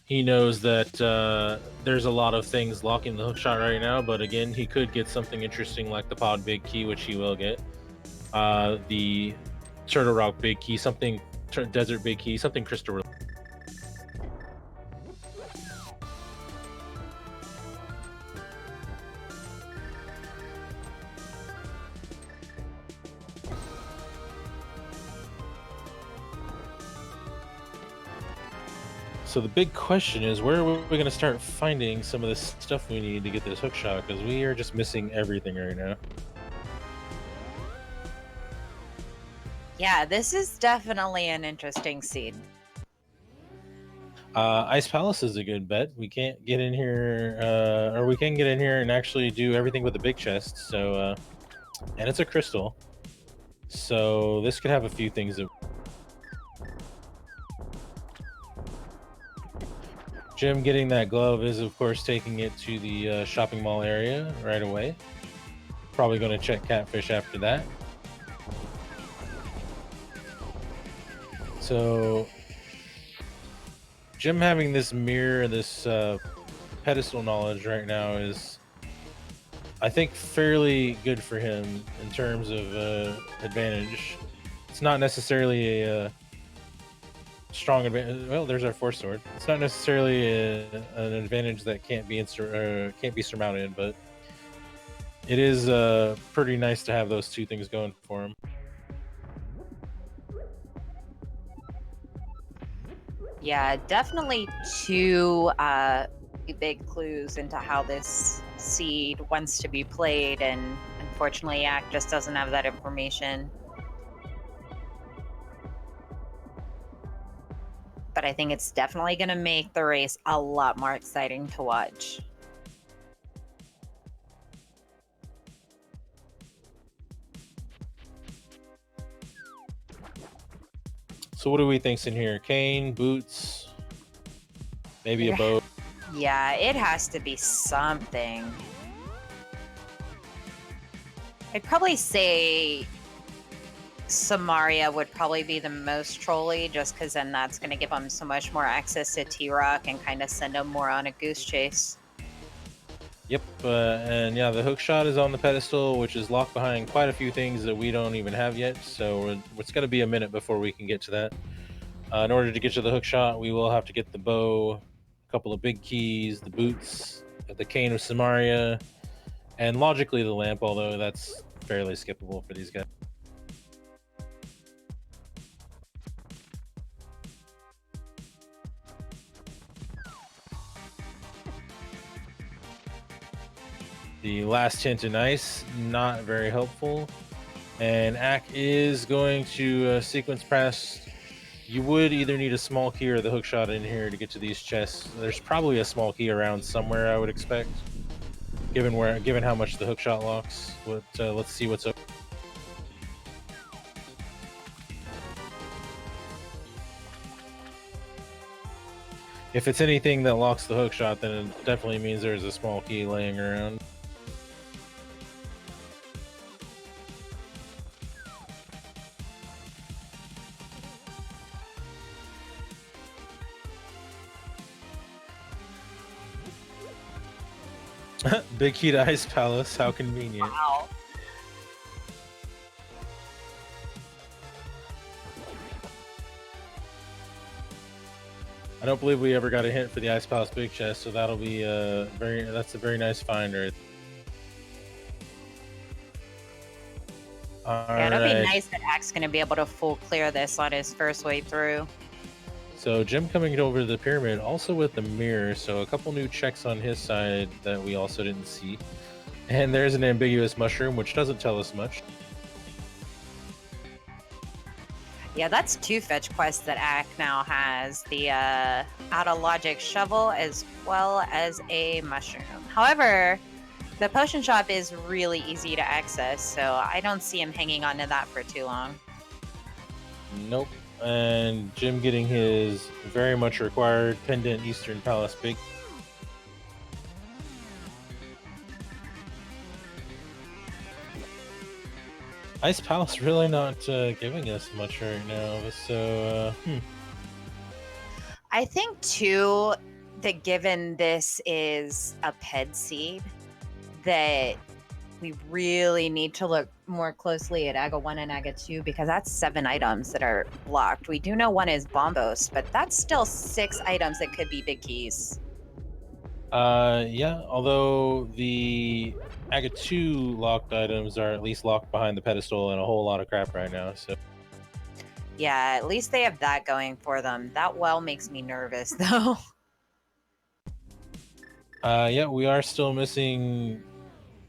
S3: He knows that there's a lot of things locking the hookshot right now, but again, he could get something interesting like the pod big key, which he will get. The Turtle Rock big key, something desert big key, something crystal. So the big question is, where are we going to start finding some of this stuff we need to get this hookshot? Because we are just missing everything right now.
S2: Yeah, this is definitely an interesting seed.
S3: Ice Palace is a good bet. We can't get in here, or we can get in here and actually do everything with the big chest. So, and it's a crystal. So this could have a few things that... Jim getting that glove is, of course, taking it to the shopping mall area right away. Probably going to check Catfish after that. So, Jim having this mirror, this pedestal knowledge right now is, I think, fairly good for him in terms of advantage. It's not necessarily a strong advantage. Well, there's our fourth sword. It's not necessarily an advantage that can't be surmounted, but it is pretty nice to have those two things going for him.
S2: Yeah, definitely two big clues into how this seed wants to be played, and unfortunately, Ack just doesn't have that information. But I think it's definitely going to make the race a lot more exciting to watch.
S3: So what do we think's in here? Cane, boots, maybe a bow.
S2: Yeah, it has to be something. I'd probably say Samaria would probably be the most trolly, just because then that's going to give them so much more access to T-Rock and kind of send them more on a goose chase.
S3: Yep, and yeah, the hookshot is on the pedestal, which is locked behind quite a few things that we don't even have yet, so it's going to be a minute before we can get to that. In order to get to the hookshot, we will have to get the bow, a couple of big keys, the boots, the cane of Samaria, and logically the lamp, although that's fairly skippable for these guys. The last hint in ice, not very helpful. And Ack is going to sequence past. You would either need a small key or the hookshot in here to get to these chests. There's probably a small key around somewhere, I would expect, given how much the hookshot locks. Let's see what's up. If it's anything that locks the hookshot, then it definitely means there's a small key laying around. Big key to Ice Palace, how convenient.
S2: Wow.
S3: I don't believe we ever got a hint for the Ice Palace big chest, so that'll be that's a very nice find right.
S2: Yeah, it'll be nice that Ack's gonna be able to full clear this on his first way through.
S3: So Jim coming over the pyramid, also with the mirror, so a couple new checks on his side that we also didn't see. And there's an ambiguous mushroom, which doesn't tell us much.
S2: Yeah, that's 2 fetch quests that Ack now has. The out of logic shovel as well as a mushroom. However, the potion shop is really easy to access, so I don't see him hanging on to that for too long.
S3: Nope. And Jim getting his very much required pendant Eastern Palace big. Ice Palace really not giving us much right now, so
S2: I think too that given this is a ped seed, that we really need to look more closely at Aga 1 and Aga 2 because that's 7 items that are blocked. We do know one is Bombos, but that's still 6 items that could be big keys.
S3: Yeah, although the Aga 2 locked items are at least locked behind the pedestal and a whole lot of crap right now, so.
S2: Yeah, at least they have that going for them. That well makes me nervous, though.
S3: Yeah, we are still missing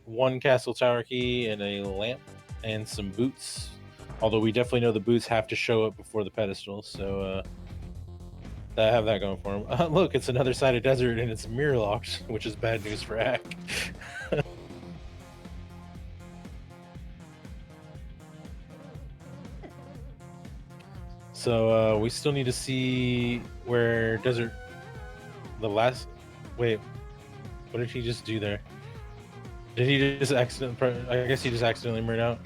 S3: 1 castle tower key and a lamp and some boots. Although we definitely know the boots have to show up before the pedestal, so I have that going for them. Look, it's another side of desert and it's mirror locked, which is bad news for Ack. So we still need to see where desert. Wait, what did he just do there? Did he just I guess he just accidentally mirrored out.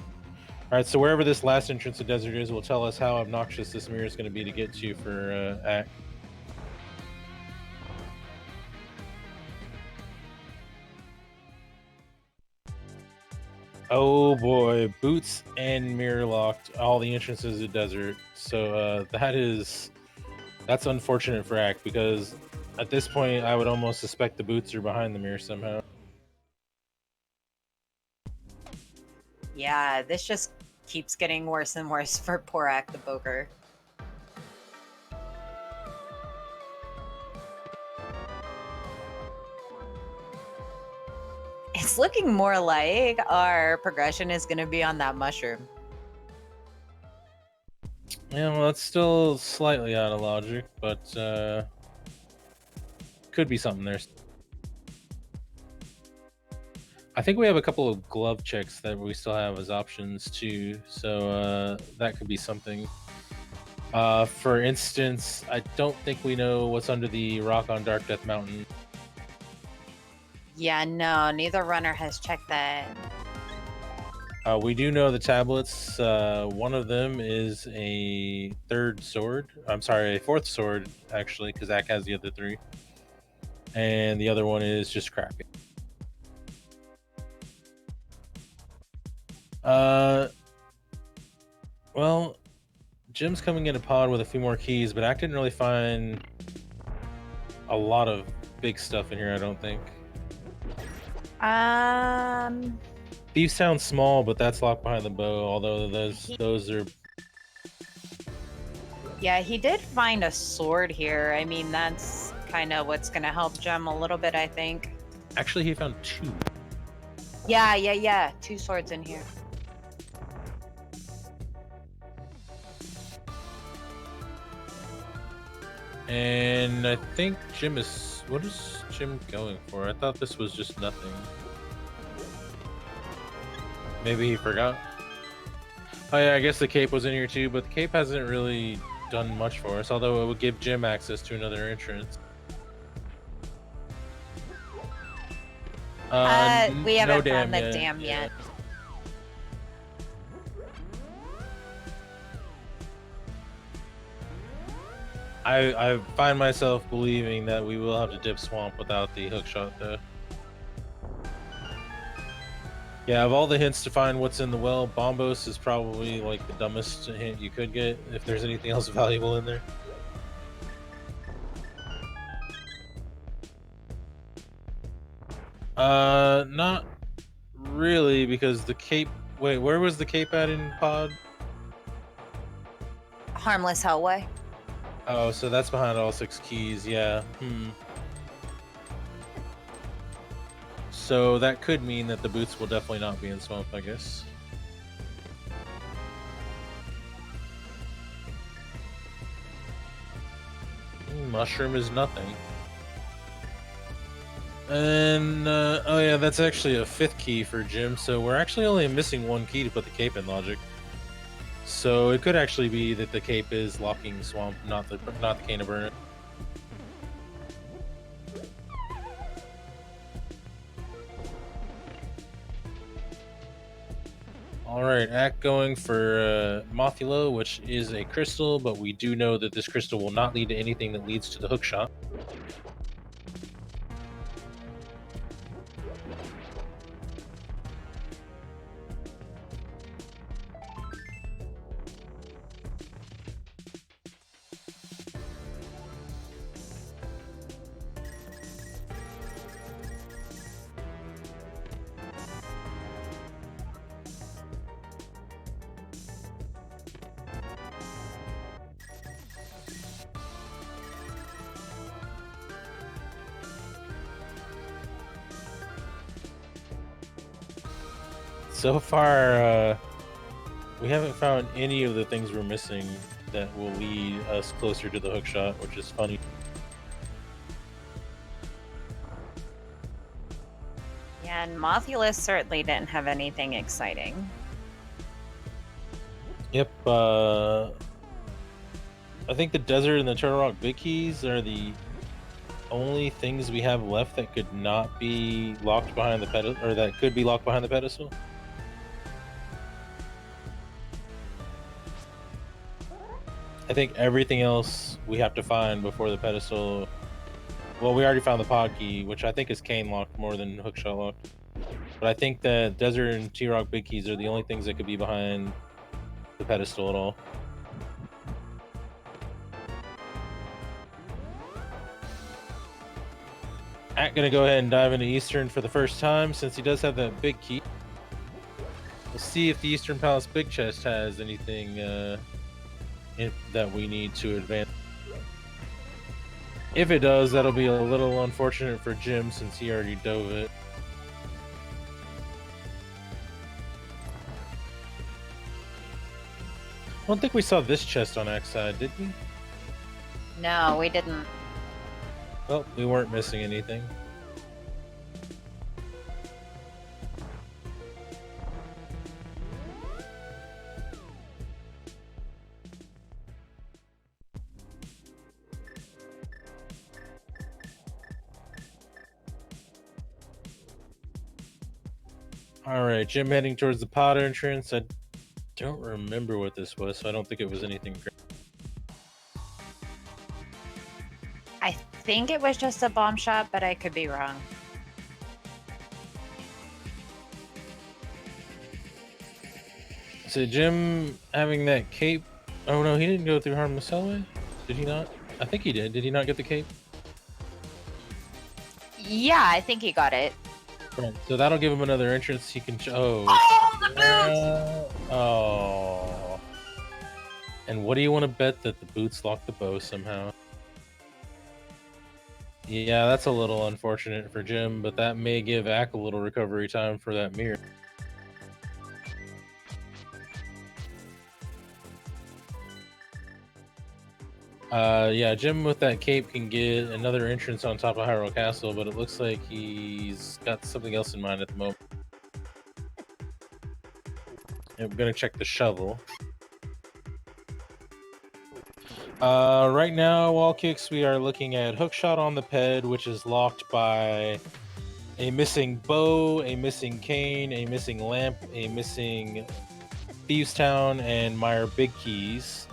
S3: All right, so wherever this last entrance to desert is will tell us how obnoxious this mirror is going to be to get to for Ack. Oh boy, boots and mirror locked all the entrances to desert. So that's unfortunate for Ack because at this point I would almost suspect the boots are behind the mirror somehow.
S2: Yeah, this just keeps getting worse and worse for poor Acktheboker. It's looking more like our progression is going to be on that mushroom.
S3: Yeah, well, it's still slightly out of logic, but could be something there. I think we have a couple of glove checks that we still have as options too, so that could be something. For instance, I don't think we know what's under the rock on Dark Death Mountain.
S2: Yeah, no, neither runner has checked that.
S3: We do know the tablets. One of them is a 4th sword, actually, because Ack has the other 3. And the other one is just crappy. Well, Jim's coming in a pod with a few more keys, but Ack didn't really find a lot of big stuff in here, I don't think. Thieves sound small, but that's locked behind the bow, although those are...
S2: Yeah, he did find a sword here. I mean, that's kind of what's going to help Jem a little bit, I think.
S3: Actually, he found 2.
S2: Yeah. 2 swords in here.
S3: And I think Jim is... What is Jim going for? I thought this was just nothing. Maybe he forgot. Oh yeah, I guess the cape was in here too, but the cape hasn't really done much for us, although it would give Jim access to another entrance.
S2: We haven't
S3: no
S2: found the
S3: yet.
S2: dam yet.
S3: I find myself believing that we will have to dip swamp without the hookshot though. Yeah, of all the hints to find what's in the well, Bombos is probably like the dumbest hint you could get if there's anything else valuable in there. Not really, because the cape... Wait, where was the cape at in pod?
S2: Harmless Hellway.
S3: Oh, so that's behind all 6 keys, yeah. So that could mean that the boots will definitely not be in swamp, I guess. Mushroom is nothing. And, oh yeah, that's actually a 5th key for Jim, so we're actually only missing 1 key to put the cape in logic. So it could actually be that the cape is locking swamp, not the cane of burn. Alright, Ack going for Mothula, which is a crystal, but we do know that this crystal will not lead to anything that leads to the hookshot. So far, we haven't found any of the things we're missing that will lead us closer to the hookshot, which is funny.
S2: Yeah, and Mothulus certainly didn't have anything exciting.
S3: Yep, I think the desert and the Turtle Rock Big Keys are the only things we have left that could not be locked behind the pedestal, or that could be locked behind the pedestal. I think everything else we have to find before the pedestal. Well, we already found the pod key, which I think is cane locked more than hookshot locked. But I think the desert and T-Rock Big Keys are the only things that could be behind the pedestal at all. Ack gonna go ahead and dive into Eastern for the first time since he does have that big key. We'll see if the Eastern Palace Big Chest has anything that we need to advance. If it does, that'll be a little unfortunate for Jim since he already dove it. I don't think we saw this chest on Ack's side, did we?
S2: No, we didn't.
S3: Well, we weren't missing anything. Alright, Jim heading towards the pod entrance. I don't remember what this was, so I don't think it was anything great.
S2: I think it was just a bomb shot, but I could be wrong.
S3: So Jim having that cape... Oh no, he didn't go through Harmless Hellway? Did he not? I think he did. Did he not get the cape?
S2: Yeah, I think he got it.
S3: Right, so that'll give him another entrance. He can... Oh,
S2: the boots!
S3: Oh. And what do you want to bet that the boots lock the bow somehow? Yeah, that's a little unfortunate for Jim, but that may give Ack a little recovery time for that mirror. Yeah, Jim with that cape can get another entrance on top of Hyrule Castle, but it looks like he's got something else in mind at the moment. I'm gonna check the shovel. Right now, wall kicks, we are looking at hookshot on the ped, which is locked by a missing bow, a missing cane, a missing lamp, a missing Thieves Town, and Meyer Big Keys.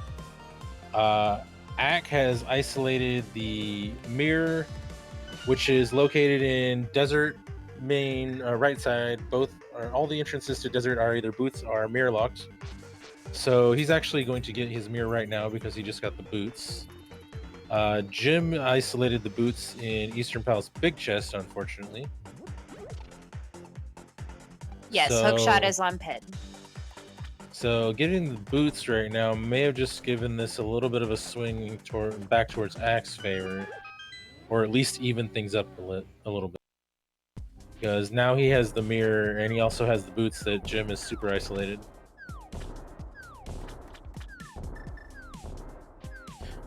S3: Ack has isolated the mirror, which is located in Desert main right side. All the entrances to Desert are either boots or mirror locked. So he's actually going to get his mirror right now because he just got the boots. Jim isolated the boots in Eastern Palace Big Chest, unfortunately.
S2: Yes,
S3: So-
S2: hookshot is on ped.
S3: So getting the boots right now may have just given this a little bit of a swing back towards Axe favor, or at least even things up a little bit. Because now he has the mirror and he also has the boots that Jim is super isolated.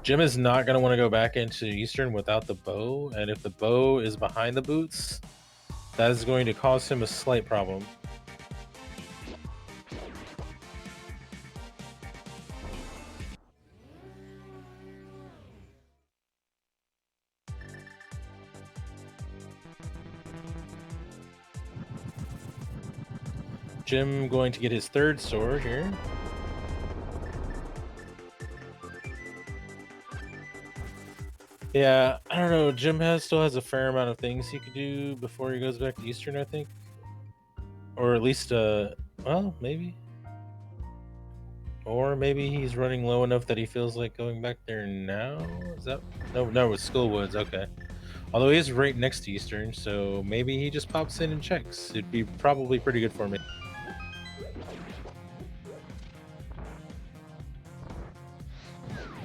S3: Jim is not going to want to go back into Eastern without the bow, and if the bow is behind the boots, that is going to cause him a slight problem. Jim going to get his third sword here. Yeah, I don't know. Jim still has a fair amount of things he could do before he goes back to Eastern, I think. Or at least, well, maybe. Or maybe he's running low enough that he feels like going back there now? Is that... No, it's Skullwoods, okay. Although he is right next to Eastern, so maybe he just pops in and checks. It'd be probably pretty good for me.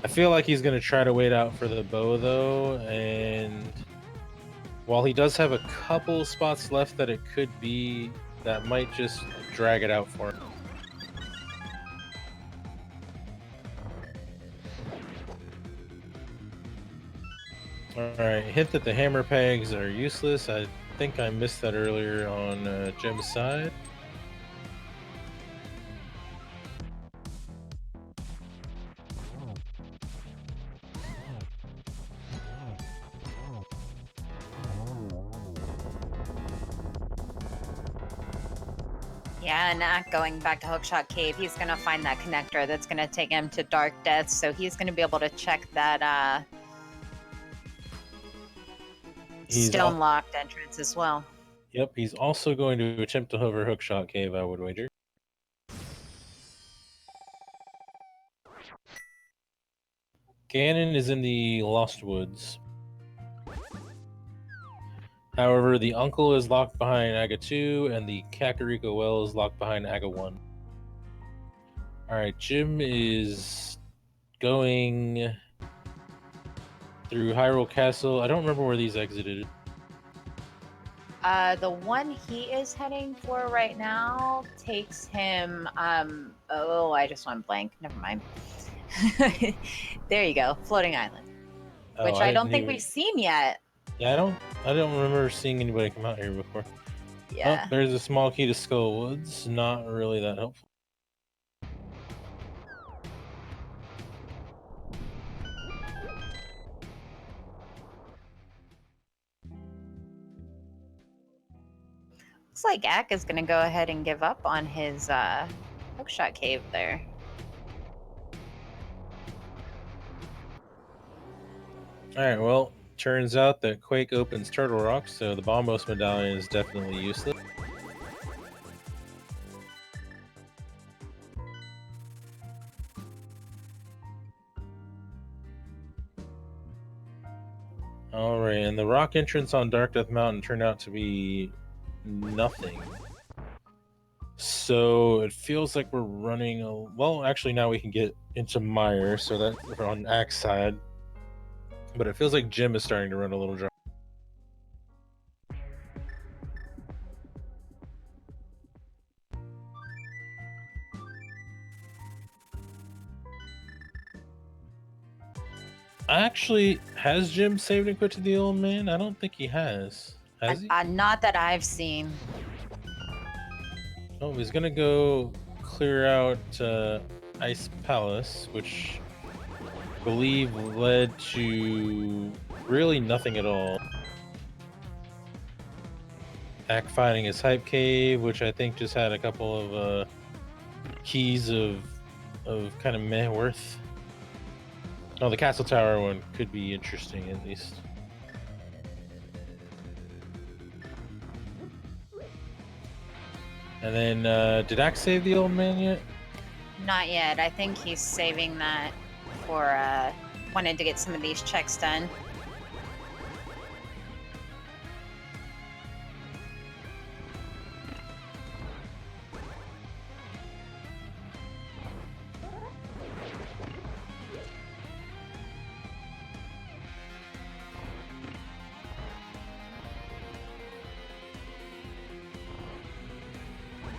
S3: I feel like he's going to try to wait out for the bow, though, and while he does have a couple spots left that it could be, that might just drag it out for him. Alright, hint that the hammer pegs are useless. I think I missed that earlier on Jim's side.
S2: Yeah, and going back to Hookshot Cave, he's going to find that connector that's going to take him to Dark Death, so he's going to be able to check that stone-locked entrance as well.
S3: Yep, he's also going to attempt to hover Hookshot Cave, I would wager. Ganon is in the Lost Woods. However, the Uncle is locked behind Aga 2, and the Kakariko Well is locked behind Aga 1. Alright, Jim is going through Hyrule Castle. I don't remember where these exited.
S2: The one he is heading for right now takes him, oh, I just went blank. Never mind. There you go, Floating Island. Which I don't think we've seen yet.
S3: Yeah, I don't remember seeing anybody come out here before.
S2: Yeah.
S3: Oh, there's a small key to Skullwoods. Not really that helpful.
S2: Looks like Ack is going to go ahead and give up on his Hookshot Cave there.
S3: Alright, well, turns out that Quake opens Turtle Rock, so the Bombos Medallion is definitely useless. Alright, and the rock entrance on Dark Death Mountain turned out to be nothing. So it feels like we're running well, actually now we can get into Mire, so that we're on Axe side. But it feels like Jim is starting to run a little dry. Actually, has Jim saved and quit to the old man? I don't think he has. Has he?
S2: Not that I've seen.
S3: Oh, he's gonna go clear out Ice Palace, which I believe led to really nothing at all. Ack finding his hype cave, which I think just had a couple of keys of kind of meh worth. Oh, the castle tower one could be interesting at least. And then, did Axe save the old man yet?
S2: Not yet. I think he's saving that for wanted to get some of these checks done.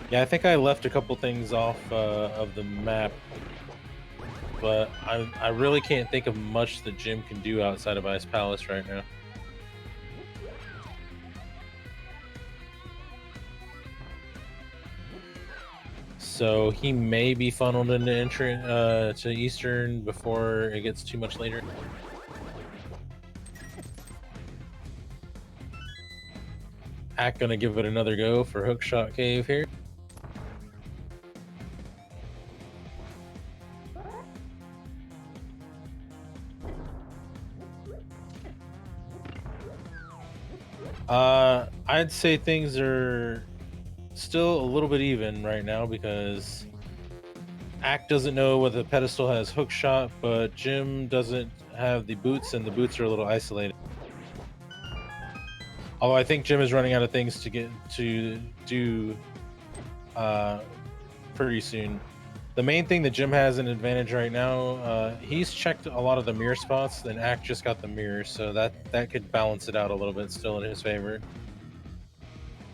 S3: Yeah, I think I left a couple things off of the map, but I really can't think of much that Jim can do outside of Ice Palace right now. So he may be funneled into to Eastern before it gets too much later. Ack gonna give it another go for Hookshot Cave here. I'd say things are still a little bit even right now because Ack doesn't know whether the pedestal has hook shot, but Jim doesn't have the boots, and the boots are a little isolated. Although I think Jim is running out of things to get to do pretty soon. The main thing that Jim has an advantage right now, he's checked a lot of the mirror spots, and Ack just got the mirror, so that could balance it out a little bit still in his favor.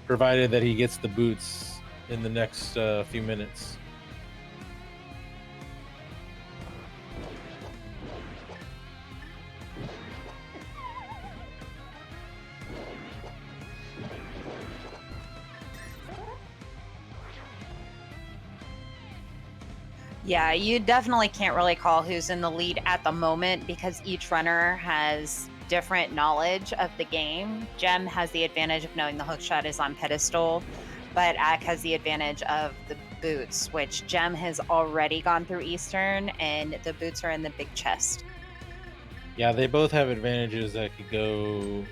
S3: Provided that he gets the boots in the next few minutes.
S2: Yeah, you definitely can't really call who's in the lead at the moment because each runner has different knowledge of the game. Jem has the advantage of knowing the hookshot is on pedestal, but Ack has the advantage of the boots, which Jem has already gone through Eastern, and the boots are in the big chest.
S3: Yeah, they both have advantages that could go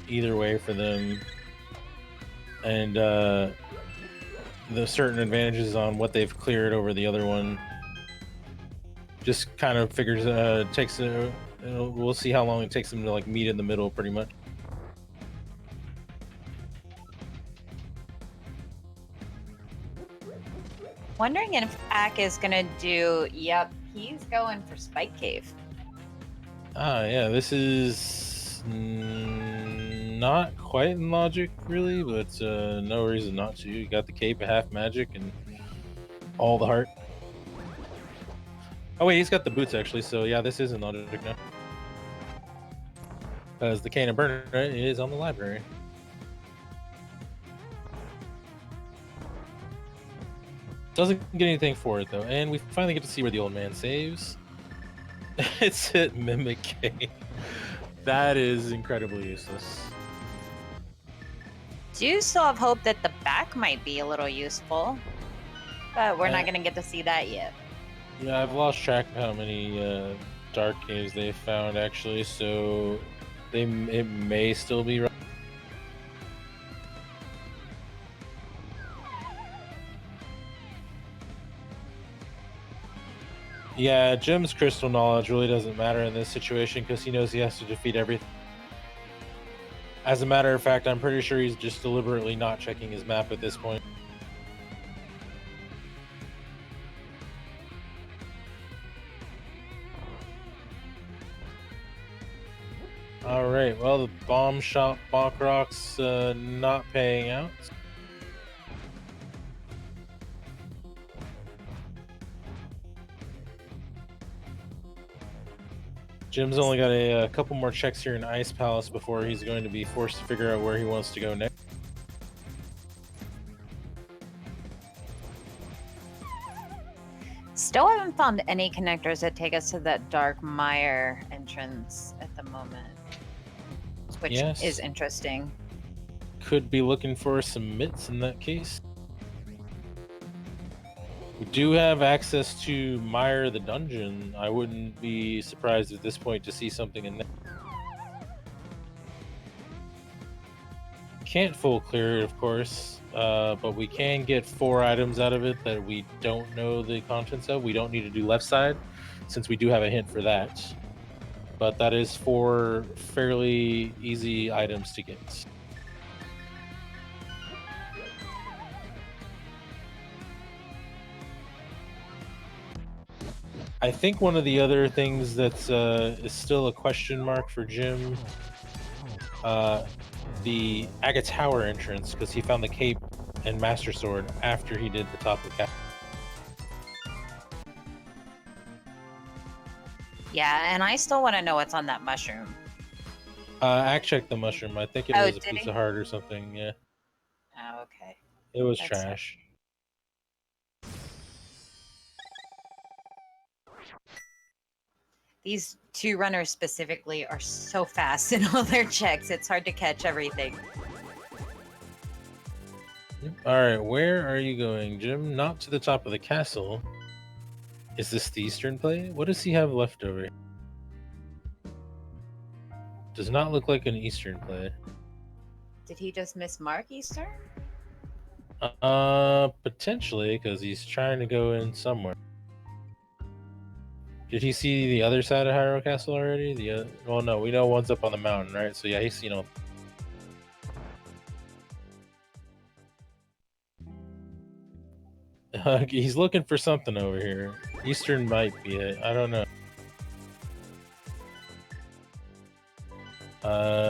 S3: either way for them. And the certain advantages on what they've cleared over the other one just kind of figures takes we'll see how long it takes them to like meet in the middle pretty much.
S2: Wondering if Ack is gonna do, yep, he's going for Spike Cave.
S3: Yeah, this is not quite in logic really, but no reason not to. You got the cape, a half magic, and all the heart. Oh wait, he's got the boots actually, so yeah, this is in logic now. Because the cannon burner is on the library. Doesn't get anything for it though, and we finally get to see where the old man saves. It's at Mimic Cave. That is incredibly useless.
S2: Do still have hope that the back might be a little useful, but we're not going to get to see that yet.
S3: Yeah, I've lost track of how many dark caves they've found actually, so it may still be right. Yeah, Jim's crystal knowledge really doesn't matter in this situation because he knows he has to defeat everything. As a matter of fact, I'm pretty sure he's just deliberately not checking his map at this point. All right, well, the bomb shot Bachrock's not paying out. Jim's only got a couple more checks here in Ice Palace before he's going to be forced to figure out where he wants to go next.
S2: Still haven't found any connectors that take us to that dark mire entrance at the moment, which is interesting.
S3: Could be looking for some mitts in that case. We do have access to Mire the dungeon. I wouldn't be surprised at this point to see something in there. Can't full clear it, of course, but we can get 4 items out of it that we don't know the contents of. We don't need to do left side, since we do have a hint for that. But that is 4 fairly easy items to get. I think one of the other things that's is still a question mark for Jim, the Agate Tower entrance, because he found the cape and Master Sword after he did the top of the castle.
S2: Yeah, and I still want to know what's on that mushroom.
S3: Ack checked the mushroom. I think it was a piece of heart or something. Yeah.
S2: Oh, okay.
S3: It was trash.
S2: These 2 runners specifically are so fast in all their checks. It's hard to catch everything.
S3: All right, where are you going, Jim? Not to the top of the castle. Is this the eastern play? What does he have left over? Does not look like an eastern play.
S2: Did he just miss Mark Eastern?
S3: Potentially, because he's trying to go in somewhere. Did he see the other side of Hyrule Castle already? Well, no, we know one's up on the mountain, right? So yeah, he's seen all. He's looking for something over here. Eastern might be it. I don't know.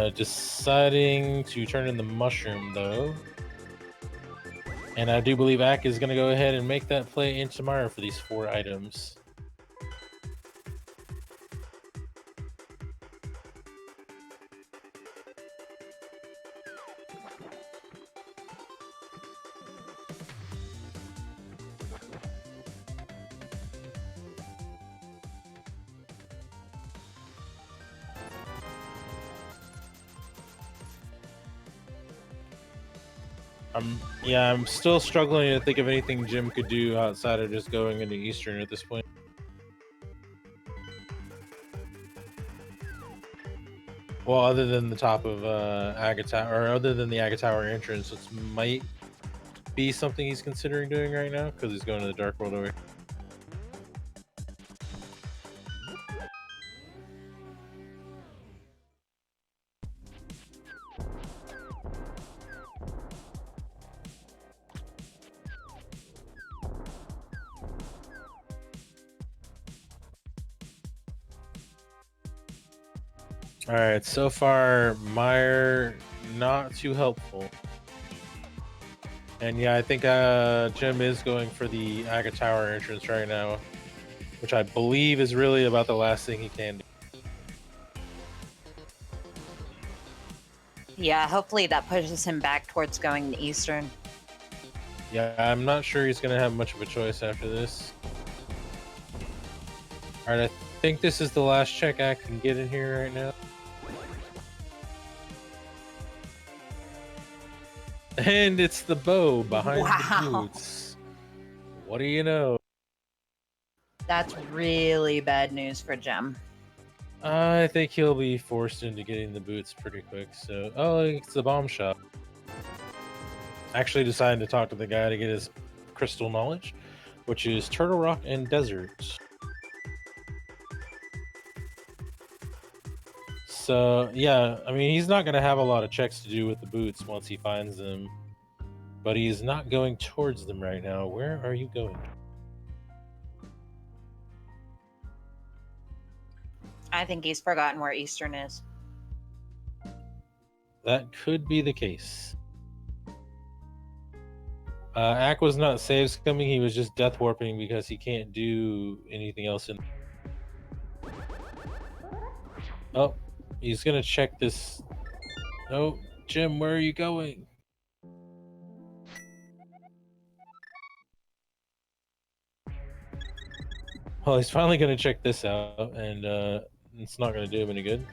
S3: Deciding to turn in the mushroom, though. And I do believe Ack is going to go ahead and make that play in tomorrow for these 4 items. I'm still struggling to think of anything Jim could do outside of just going into Eastern at this point. Well, other than the top of Agate Tower, or other than the Agate Tower entrance, which might be something he's considering doing right now because he's going to the Dark World over here. All right, so far, Mire not too helpful. And yeah, I think Jim is going for the Agate Tower entrance right now, which I believe is really about the last thing he can do.
S2: Yeah, hopefully that pushes him back towards going to Eastern.
S3: Yeah, I'm not sure he's going to have much of a choice after this. All right, I think this is the last check I can get in here right now. And it's the bow behind the boots. What do you know?
S2: That's really bad news for Jim.
S3: I think he'll be forced into getting the boots pretty quick. So, oh, it's the bomb shop. Actually decided to talk to the guy to get his crystal knowledge, which is Turtle Rock and Desert. So, yeah, I mean, he's not going to have a lot of checks to do with the boots once he finds them. But he's not going towards them right now. Where are you going?
S2: I think he's forgotten where Eastern is.
S3: That could be the case. Ack was not save scumming, he was just death warping because he can't do anything else in. Oh, he's gonna check this. No, Jim, where are you going? Well, he's finally gonna check this out, and it's not gonna do him any good.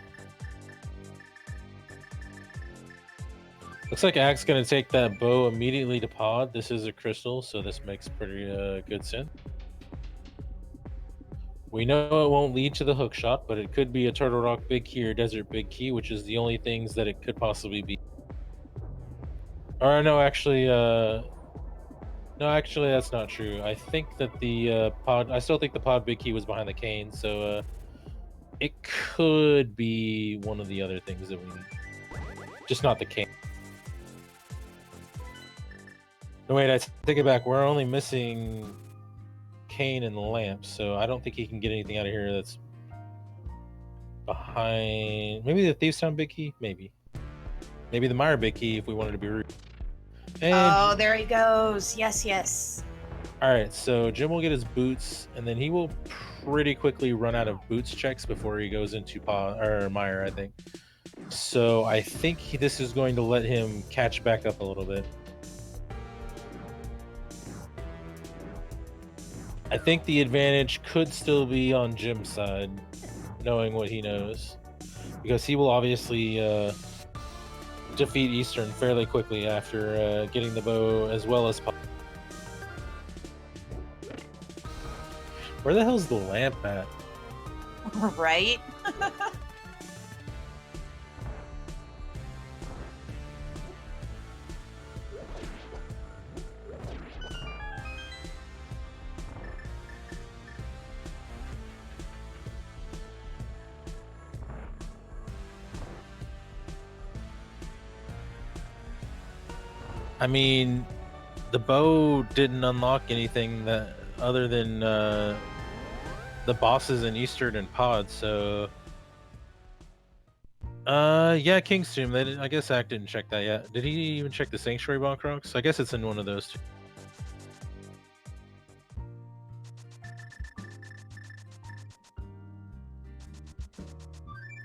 S3: Looks like Axe gonna take that bow immediately to pod. This is a crystal, so this makes pretty good sense. We know it won't lead to the hook shot, but it could be a Turtle Rock Big Key or Desert Big Key, which is the only things that it could possibly be. Or no, actually, that's not true. I think that the pod. I still think the pod Big Key was behind the cane, so it could be one of the other things that we need, just not the cane. No, wait, I take it back. We're only missing cane and the lamp, so I don't think he can get anything out of here that's behind. Maybe the Thieves Town Big Key? Maybe the Meyer Big Key if we wanted to be rude. And
S2: oh, there he goes. Yes, yes.
S3: Alright, so Jim will get his boots, and then he will pretty quickly run out of boots checks before he goes into Meyer, I think. So I think this is going to let him catch back up a little bit. I think the advantage could still be on Jim's side, knowing what he knows. Because he will obviously defeat Eastern fairly quickly after getting the bow as well as possible. Where the hell's the lamp at?
S2: Right?
S3: I mean, the bow didn't unlock anything that other than the bosses in Eastern and Pod, so yeah, King's Tomb. I guess Ack didn't check that yet. Did he even check the Sanctuary Bonk Rocks? I guess it's in one of those two.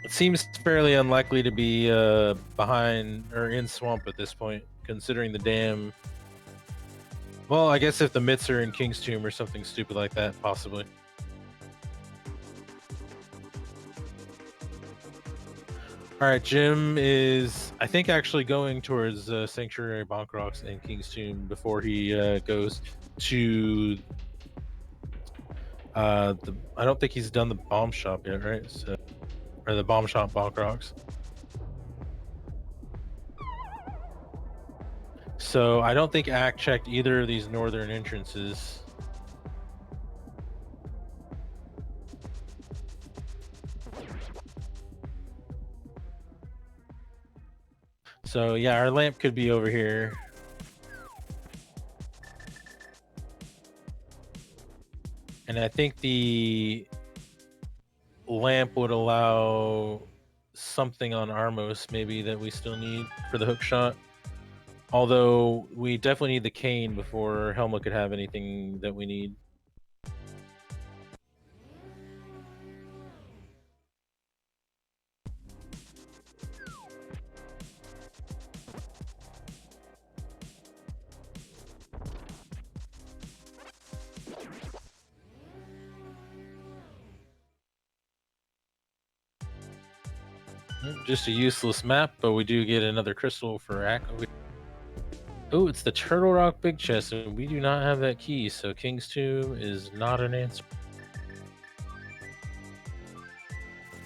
S3: It seems fairly unlikely to be behind or in Swamp at this point, considering the dam. Well, I guess if the Mitts are in King's Tomb or something stupid like that, possibly. Alright, Jim is, I think, actually going towards Sanctuary Bonk Rocks and King's Tomb before he goes to I don't think he's done the bomb shop yet, right? So, or the bomb shop Bonk Rocks. So I don't think Ack checked either of these northern entrances. So yeah, our lamp could be over here. And I think the lamp would allow something on Armos maybe that we still need for the hook shot. Although we definitely need the cane before Helma could have anything that we need. Just a useless map, but we do get another crystal for Ack. Oh, it's the Turtle Rock Big Chest, and we do not have that key, so King's Tomb is not an answer.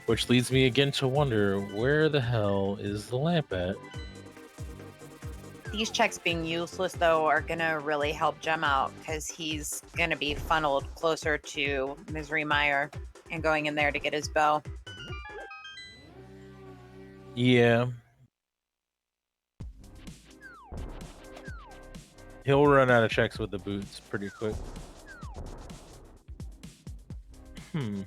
S3: Which leads me again to wonder, where the hell is the lamp at?
S2: These checks being useless, though, are going to really help Jem out because he's going to be funneled closer to Misery Meyer and going in there to get his bow.
S3: Yeah. He'll run out of checks with the boots pretty quick.
S2: I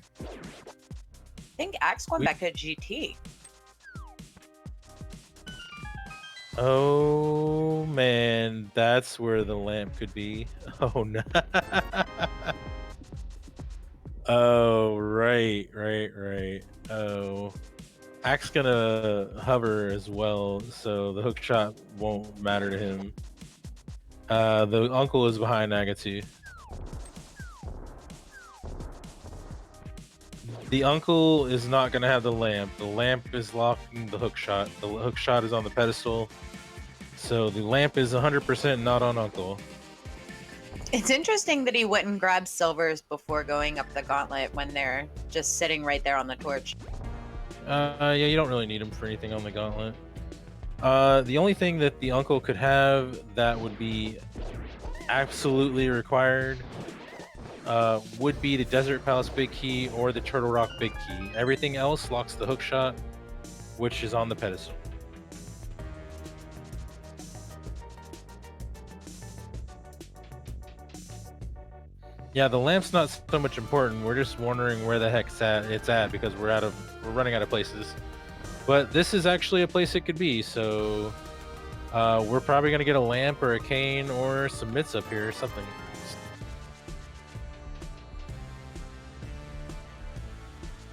S2: think Axe going back to GT.
S3: Oh man, that's where the lamp could be. Oh no. Oh, right. Oh. Ack's gonna hover as well, so the hook shot won't matter to him. The uncle is behind Agatu. The uncle is not gonna have the lamp. The lamp is locking the hook shot. The hook shot is on the pedestal, so the lamp is 100% not on uncle.
S2: It's interesting that he wouldn't grab silvers before going up the gauntlet when they're just sitting right there on the torch.
S3: Yeah, you don't really need him for anything on the gauntlet. The only thing that the uncle could have that would be absolutely required would be the Desert Palace Big Key or the Turtle Rock Big Key. Everything else locks the hook shot, which is on the pedestal. Yeah, the lamp's not so much important. We're just wondering where the heck it's at because we're running out of places. But this is actually a place it could be, so we're probably gonna get a lamp or a cane or some mitts up here or something.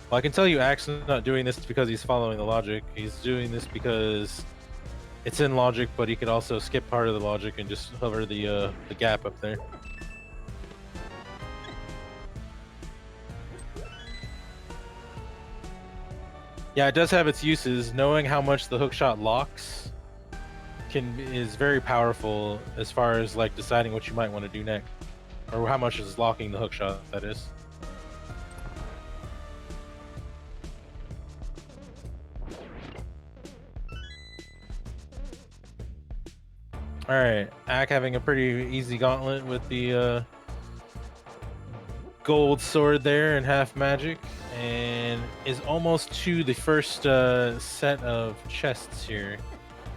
S3: Well, I can tell you Ack's not doing this because he's following the logic. He's doing this because it's in logic, but he could also skip part of the logic and just hover the gap up there. Yeah, it does have its uses. Knowing how much the hookshot locks is very powerful as far as like deciding what you might want to do next, or how much is locking the hookshot, that is. All right, Ack having a pretty easy gauntlet with the gold sword there and half magic, and is almost to the first set of chests here.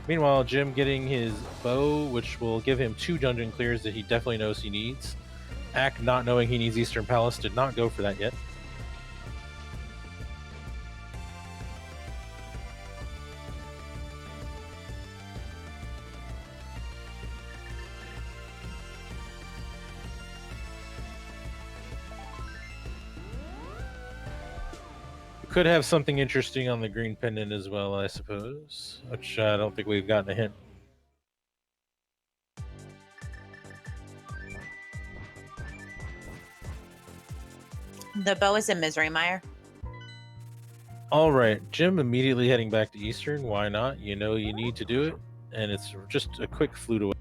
S3: Meanwhile, Jim getting his bow, which will give him 2 dungeon clears that he definitely knows he needs. Ack, not knowing he needs Eastern Palace, did not go for that yet. Could have something interesting on the green pendant as well, I suppose, which I don't think we've gotten a hint.
S2: The bow is in Misery Mire.
S3: All right, Jim immediately heading back to Eastern. Why not? You know you need to do it, and it's just a quick flute away.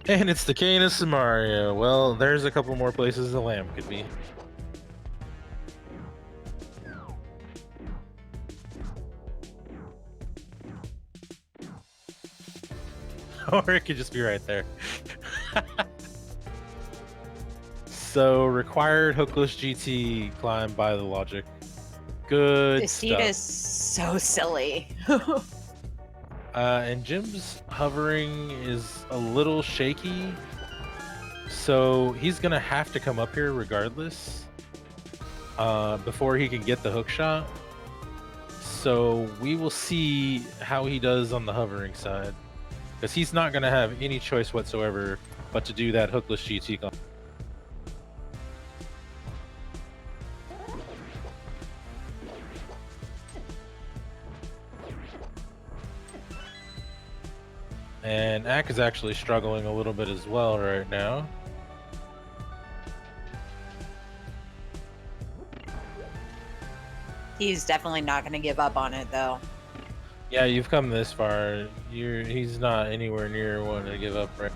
S3: And it's the Cane of Samaria. Well, there's a couple more places the lamp could be. Or it could just be right there. So, required hookless GT climb by the logic. Good
S2: This
S3: stuff.
S2: seat is so silly.
S3: And Jim's hovering is a little shaky, so he's gonna have to come up here regardless before he can get the hook shot. So we will see how he does on the hovering side, because he's not gonna have any choice whatsoever but to do that hookless GT climb. And Ack is actually struggling a little bit as well right now.
S2: He's definitely not going to give up on it, though.
S3: Yeah, you've come this far. He's not anywhere near wanting to give up right.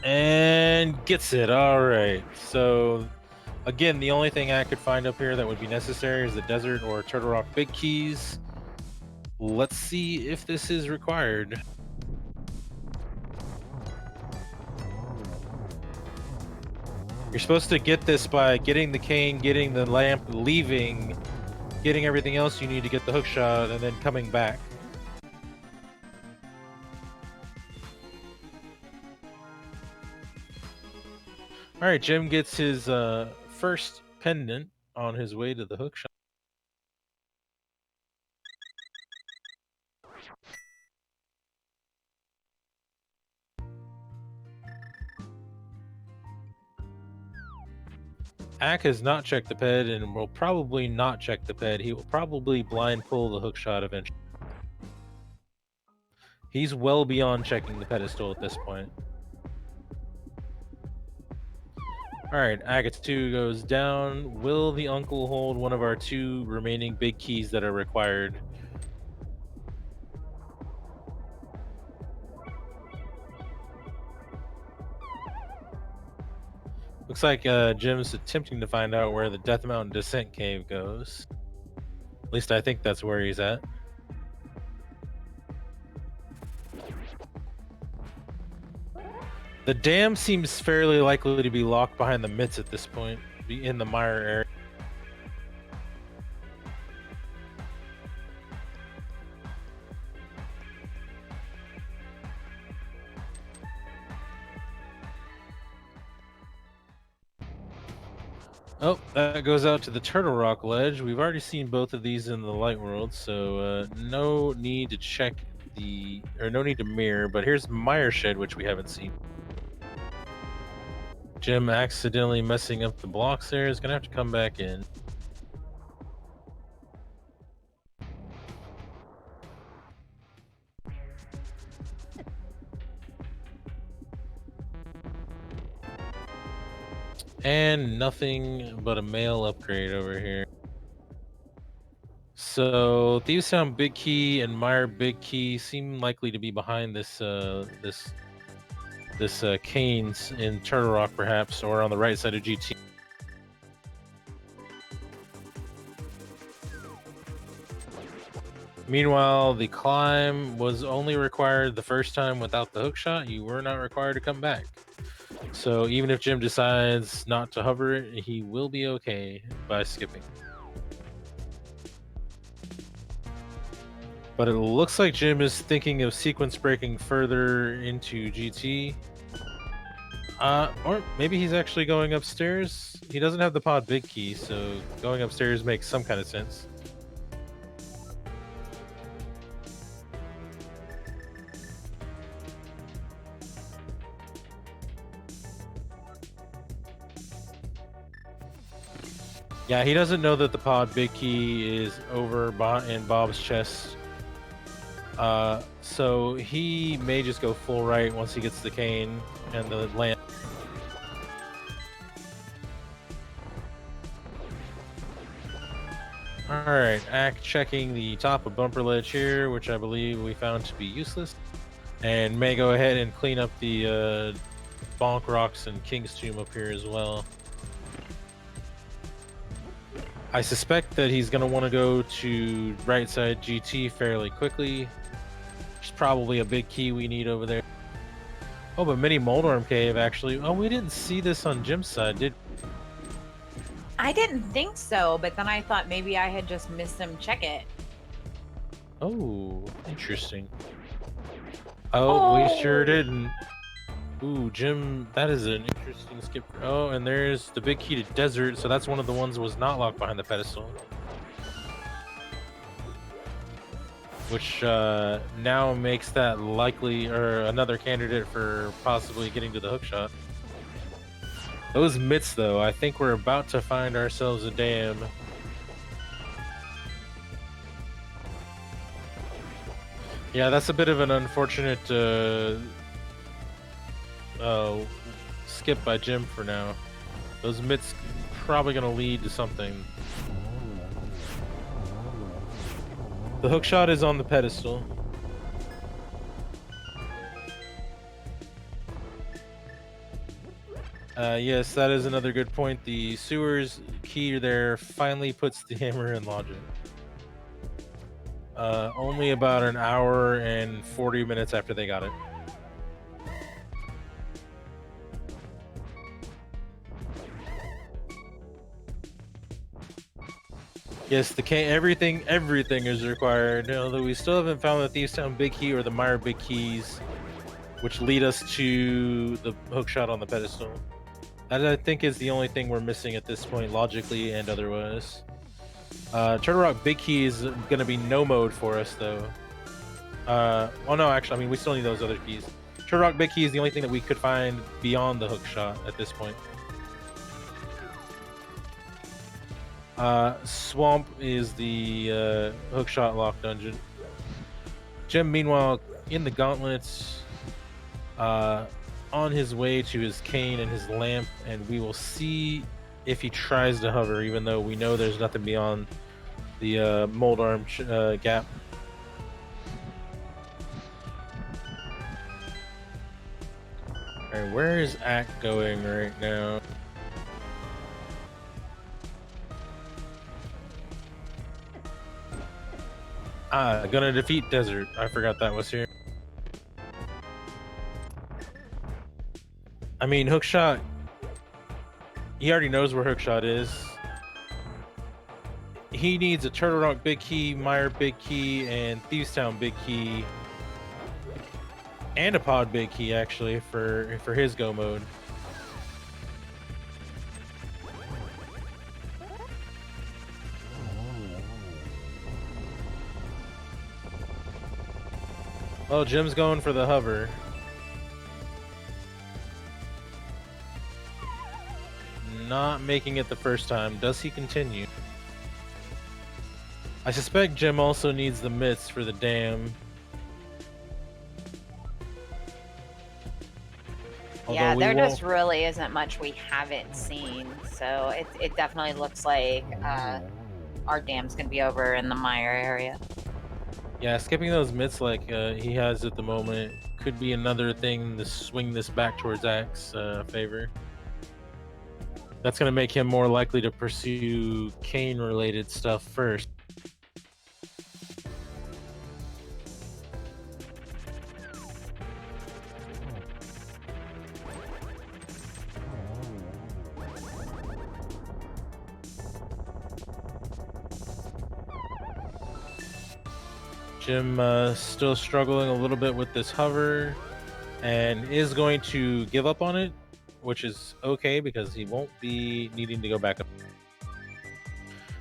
S3: And gets it. All right. So, again, the only thing I could find up here that would be necessary is the Desert or Turtle Rock Big Keys. Let's see if this is required. You're supposed to get this by getting the cane, getting the lamp, leaving, getting everything else you need to get the hook shot, and then coming back. All right, Jim gets his first pendant on his way to the hook shot. Ack has not checked the ped and will probably not check the ped. He will probably blind pull the hook shot eventually. He's well beyond checking the pedestal at this point. Alright, Agate 2 goes down. Will the uncle hold one of our 2 remaining big keys that are required? Looks like Jim's attempting to find out where the Death Mountain Descent Cave goes. At least I think that's where he's at. The dam seems fairly likely to be locked behind the mitts at this point, be in the mire area. Oh, that goes out to the Turtle Rock ledge. We've already seen both of these in the light world, so no need to check no need to mirror, but here's Mire Shed, which we haven't seen. Jim accidentally messing up the blocks there is gonna have to come back in. And nothing but a mail upgrade over here. So Thieves Town Big Key and Mire Big Key seem likely to be behind this Canes in Turtle Rock, perhaps, or on the right side of GT. Meanwhile, the climb was only required the first time without the hookshot. You were not required to come back. So even if Jim decides not to hover it, he will be okay by skipping. But it looks like Jim is thinking of sequence breaking further into GT. Or maybe he's actually going upstairs. He doesn't have the pod big key, so going upstairs makes some kind of sense. Yeah, he doesn't know that the pod big key is over in Bob's chest. So he may just go full right once he gets the cane and the lamp. Alright, Ack checking the top of bumper ledge here, which I believe we found to be useless. And may go ahead and clean up the bonk rocks and King's Tomb up here as well. I suspect that he's going to want to go to right side GT fairly quickly. There's probably a big key we need over there. Oh, but mini Moldorm Cave, actually. Oh, we didn't see this on Jim's side, did we?
S2: I didn't think so, but then I thought maybe I had just missed him check it.
S3: Oh, interesting. Oh, we sure didn't. Ooh, Jim, that is an interesting skip. Oh, and there's the big key to desert, so that's one of the ones that was not locked behind the pedestal. Which now makes that likely, or another candidate for possibly getting to the hookshot. Those mitts, though, I think we're about to find ourselves a dam. Yeah, that's a bit of an unfortunate skip by Jim for now. Those mitts probably going to lead to something. The hookshot is on the pedestal. Yes, that is another good point. The sewers key there finally puts the hammer in logic. Only about an hour and 40 minutes after they got it. Yes, everything is required. Although we still haven't found the Thieves Town Big Key or the Mire Big Keys, which lead us to the hookshot on the pedestal. That I think is the only thing we're missing at this point, logically and otherwise. Turtle Rock Big Key is going to be no mode for us, though. Well, no, actually, I mean, we still need those other keys. Turtle Rock Big Key is the only thing that we could find beyond the hookshot at this point. Swamp is the hookshot lock dungeon. Jim, meanwhile, in the gauntlets, on his way to his cane and his lamp, and we will see if he tries to hover, even though we know there's nothing beyond the mold arm gap. Alright, where is Ack going right now? Gonna defeat Desert. I forgot that was here. I mean, Hookshot, he already knows where Hookshot is. He needs a Turtle Rock Big Key, Mire Big Key, and Thieves Town Big Key, and a Pod Big Key actually for his go mode. Oh, Jim's going for the hover. Not making it the first time. Does he continue? I suspect Jim also needs the mitts for the dam.
S2: Yeah, there just really isn't much we haven't seen, so it definitely looks like our dam's gonna be over in the Mire area.
S3: Yeah, skipping those mitts like he has at the moment could be another thing to swing this back towards Ack's favor. That's going to make him more likely to pursue cane-related stuff first. Jim still struggling a little bit with this hover and is going to give up on it, which is okay because he won't be needing to go back up.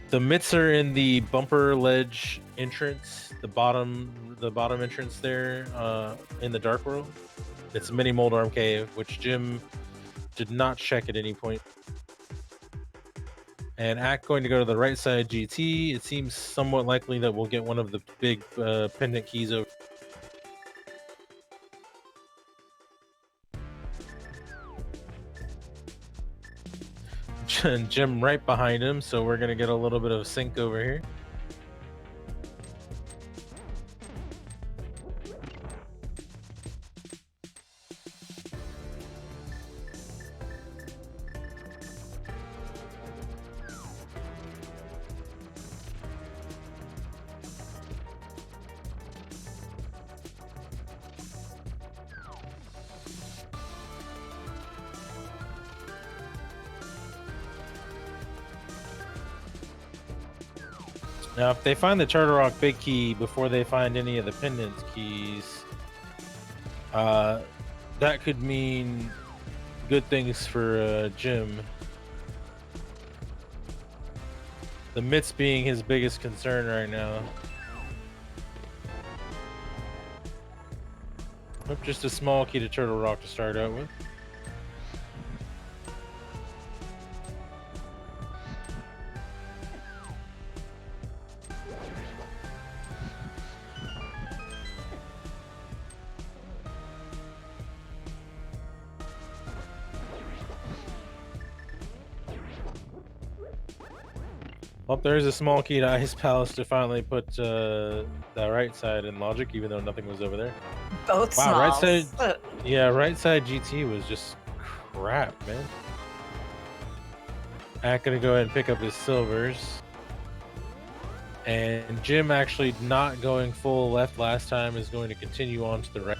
S3: The mitts are in the bumper ledge entrance, the bottom entrance there in the Dark World. It's a mini mold arm cave, which Jim did not check at any point. And Ack going to go to the right side GT. It seems somewhat likely that we'll get one of the big pendant keys over. Jim right behind him, so we're gonna get a little bit of sync over here. Now, if they find the Turtle Rock Big Key before they find any of the pendant keys, that could mean good things for Jim. The mitts being his biggest concern right now. Oh, just a small key to Turtle Rock to start out with. Well, there's a small key to Ice Palace to finally put the right side in logic, even though nothing was over there.
S2: Both
S3: wow, right
S2: smalls.
S3: side, yeah, right side GT was just crap, man. Ack gonna go ahead and pick up his silvers. And Jim actually not going full left last time is going to continue on to the right.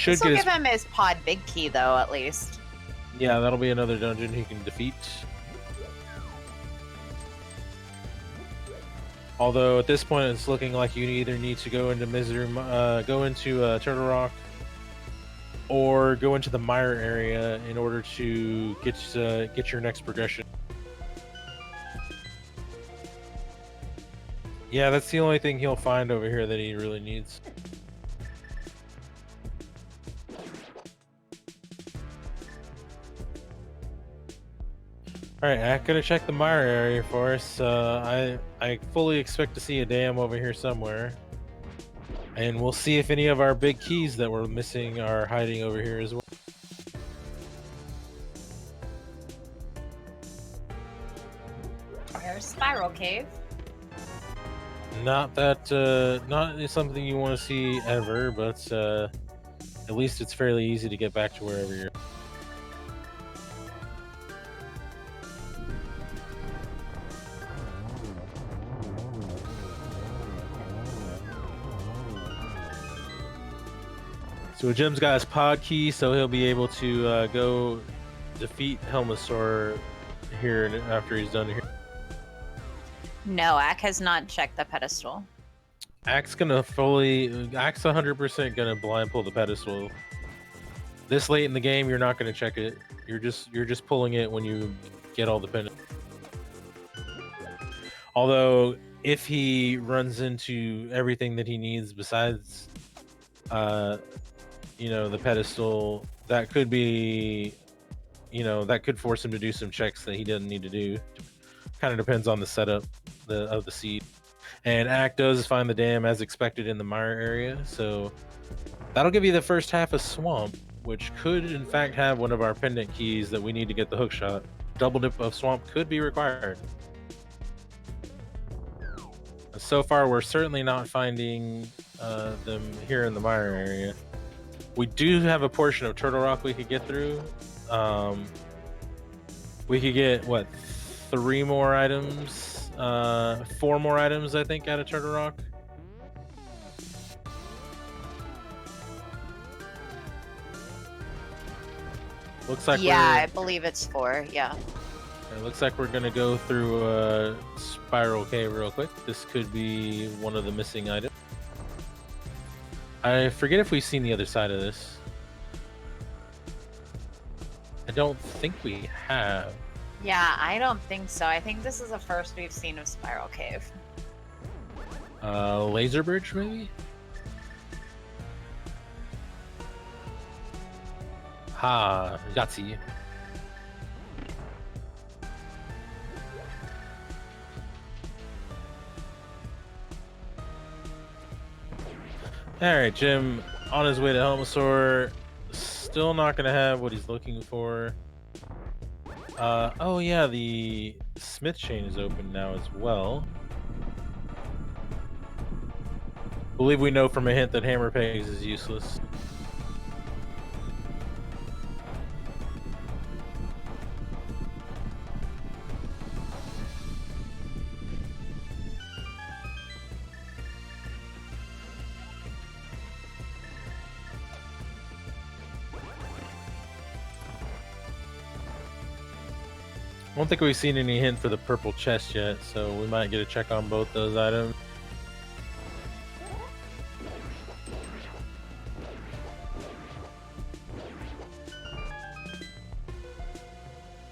S2: This will give him his pod big key, though, at least.
S3: Yeah, that'll be another dungeon he can defeat. Although at this point it's looking like you either need to go into Turtle Rock, or go into the Mire area in order to get your next progression. Yeah, that's the only thing he'll find over here that he really needs. All right, I'm gonna check the mire area for us. I fully expect to see a dam over here somewhere, and we'll see if any of our big keys that we're missing are hiding over here as well.
S2: There's Spiral Cave.
S3: Not something you want to see ever, but at least it's fairly easy to get back to wherever you're. So Jim's got his pod key, so he'll be able to go defeat Helmasaur here after he's done here.
S2: No, Ack has not checked the pedestal.
S3: Ack's 100% gonna blind pull the pedestal. This late in the game, you're not gonna check it. You're just pulling it when you get all the pin. Although, if he runs into everything that he needs besides, the pedestal, that could be, that could force him to do some checks that he doesn't need to do. Kind of depends on the setup of the seed. And Ack does find the dam as expected in the mire area, so that'll give you the first half of Swamp, which could in fact have one of our pendant keys that we need to get the hook shot. Double dip of Swamp could be required. So far, we're certainly not finding them here in the mire area. We do have a portion of Turtle Rock we could get through. We could get, what, 3 more items? 4 more items, I think, out of Turtle Rock. Looks like
S2: I believe it's 4, yeah.
S3: It looks like we're gonna go through Spiral Cave real quick. This could be one of the missing items. I forget if we've seen the other side of this. I don't think we have.
S2: Yeah, I don't think so. I think this is the first we've seen of Spiral Cave.
S3: Laser Bridge, maybe? Ha, Yahtzee. Alright, Jim, on his way to Helmasaur, still not going to have what he's looking for. Oh yeah, the Smith chain is open now as well. I believe we know from a hint that Hammer Pegs is useless. I don't think we've seen any hint for the purple chest yet, so we might get a check on both those items.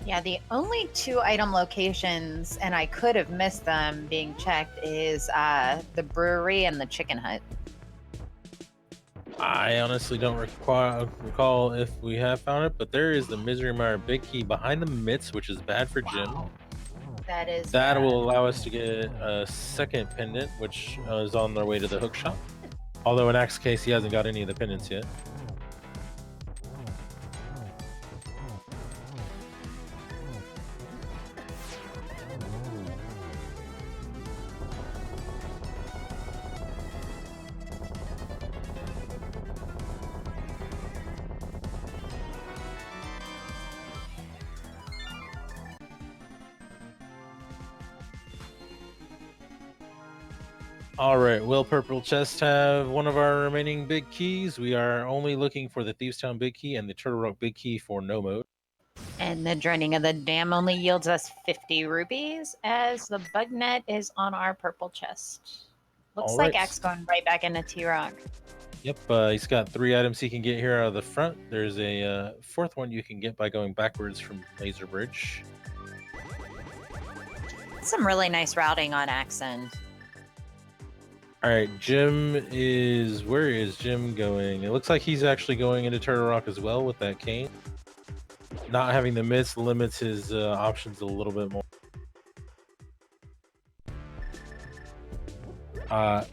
S2: Yeah, the only 2 item locations, and I could have missed them being checked, is the brewery and the chicken hut.
S3: I honestly don't recall if we have found it, but there is the Misery Mire Big Key behind the mitts, which is bad for Jim. That will allow us to get a second pendant, which is on their way to the hook shop. Although in Ack's case, he hasn't got any of the pendants yet. All right, will Purple Chest have one of our remaining big keys? We are only looking for the Thieves Town Big Key and the Turtle Rock Big Key for no mode.
S2: And the draining of the dam only yields us 50 rupees, as the bug net is on our purple chest. Looks
S3: All
S2: like
S3: right.
S2: Ack's going right back into T-Rock.
S3: Yep, he's got 3 items he can get here out of the front. There's a 4th one you can get by going backwards from Laser Bridge.
S2: Some really nice routing on Ack's end.
S3: All right, Jim is... Where is Jim going? It looks like he's actually going into Turtle Rock as well with that cane. not having the mitts limits his options a little bit more.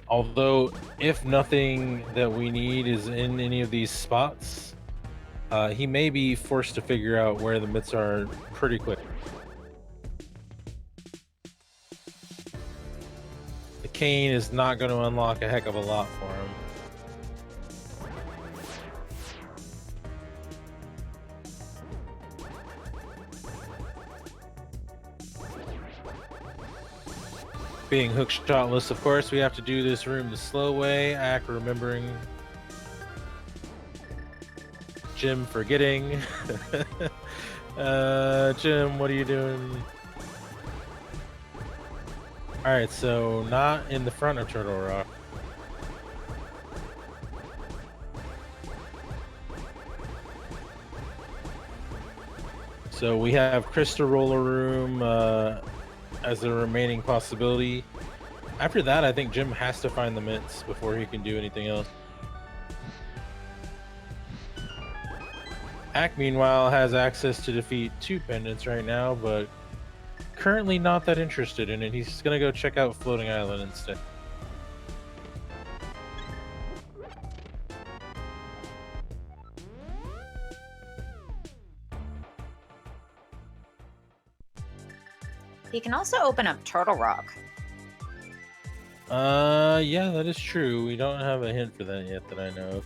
S3: Although, if nothing that we need is in any of these spots, he may be forced to figure out where the mitts are pretty quick. The cane is not going to unlock a heck of a lot for him. Being hook shotless, of course, we have to do this room the slow way. Ack remembering, Jim forgetting. Jim, what are you doing? Alright, so not in the front of Turtle Rock. So we have Crystal Roller Room as a remaining possibility. After that, I think Jim has to find the mitts before he can do anything else. Ack, meanwhile, has access to defeat 2 pendants right now, but currently not that interested in it. He's gonna go check out Floating Island instead.
S2: He can also open up Turtle Rock.
S3: Yeah, that is true. We don't have a hint for that yet that I know of.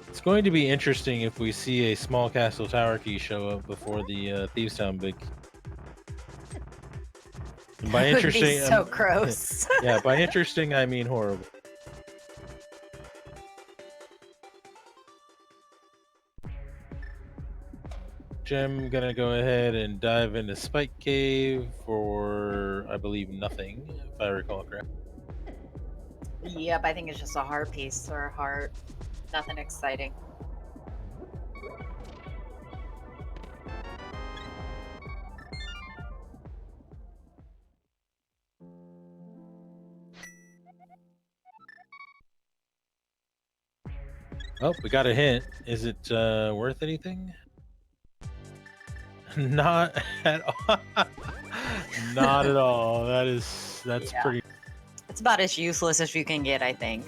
S3: It's going to be interesting if we see a small castle tower key show up before the Thieves Town big. And by interesting,
S2: Would be so gross.
S3: Yeah, by interesting I mean horrible. Jim gonna go ahead and dive into Spike Cave for, I believe, nothing, if I recall correctly.
S2: Yep, I think it's just a heart piece or a heart. Nothing exciting.
S3: Oh, we got a hint. Is it worth anything? Not at all. Not at all. That's
S2: Yeah.
S3: pretty.
S2: It's about as useless as you can get, I think.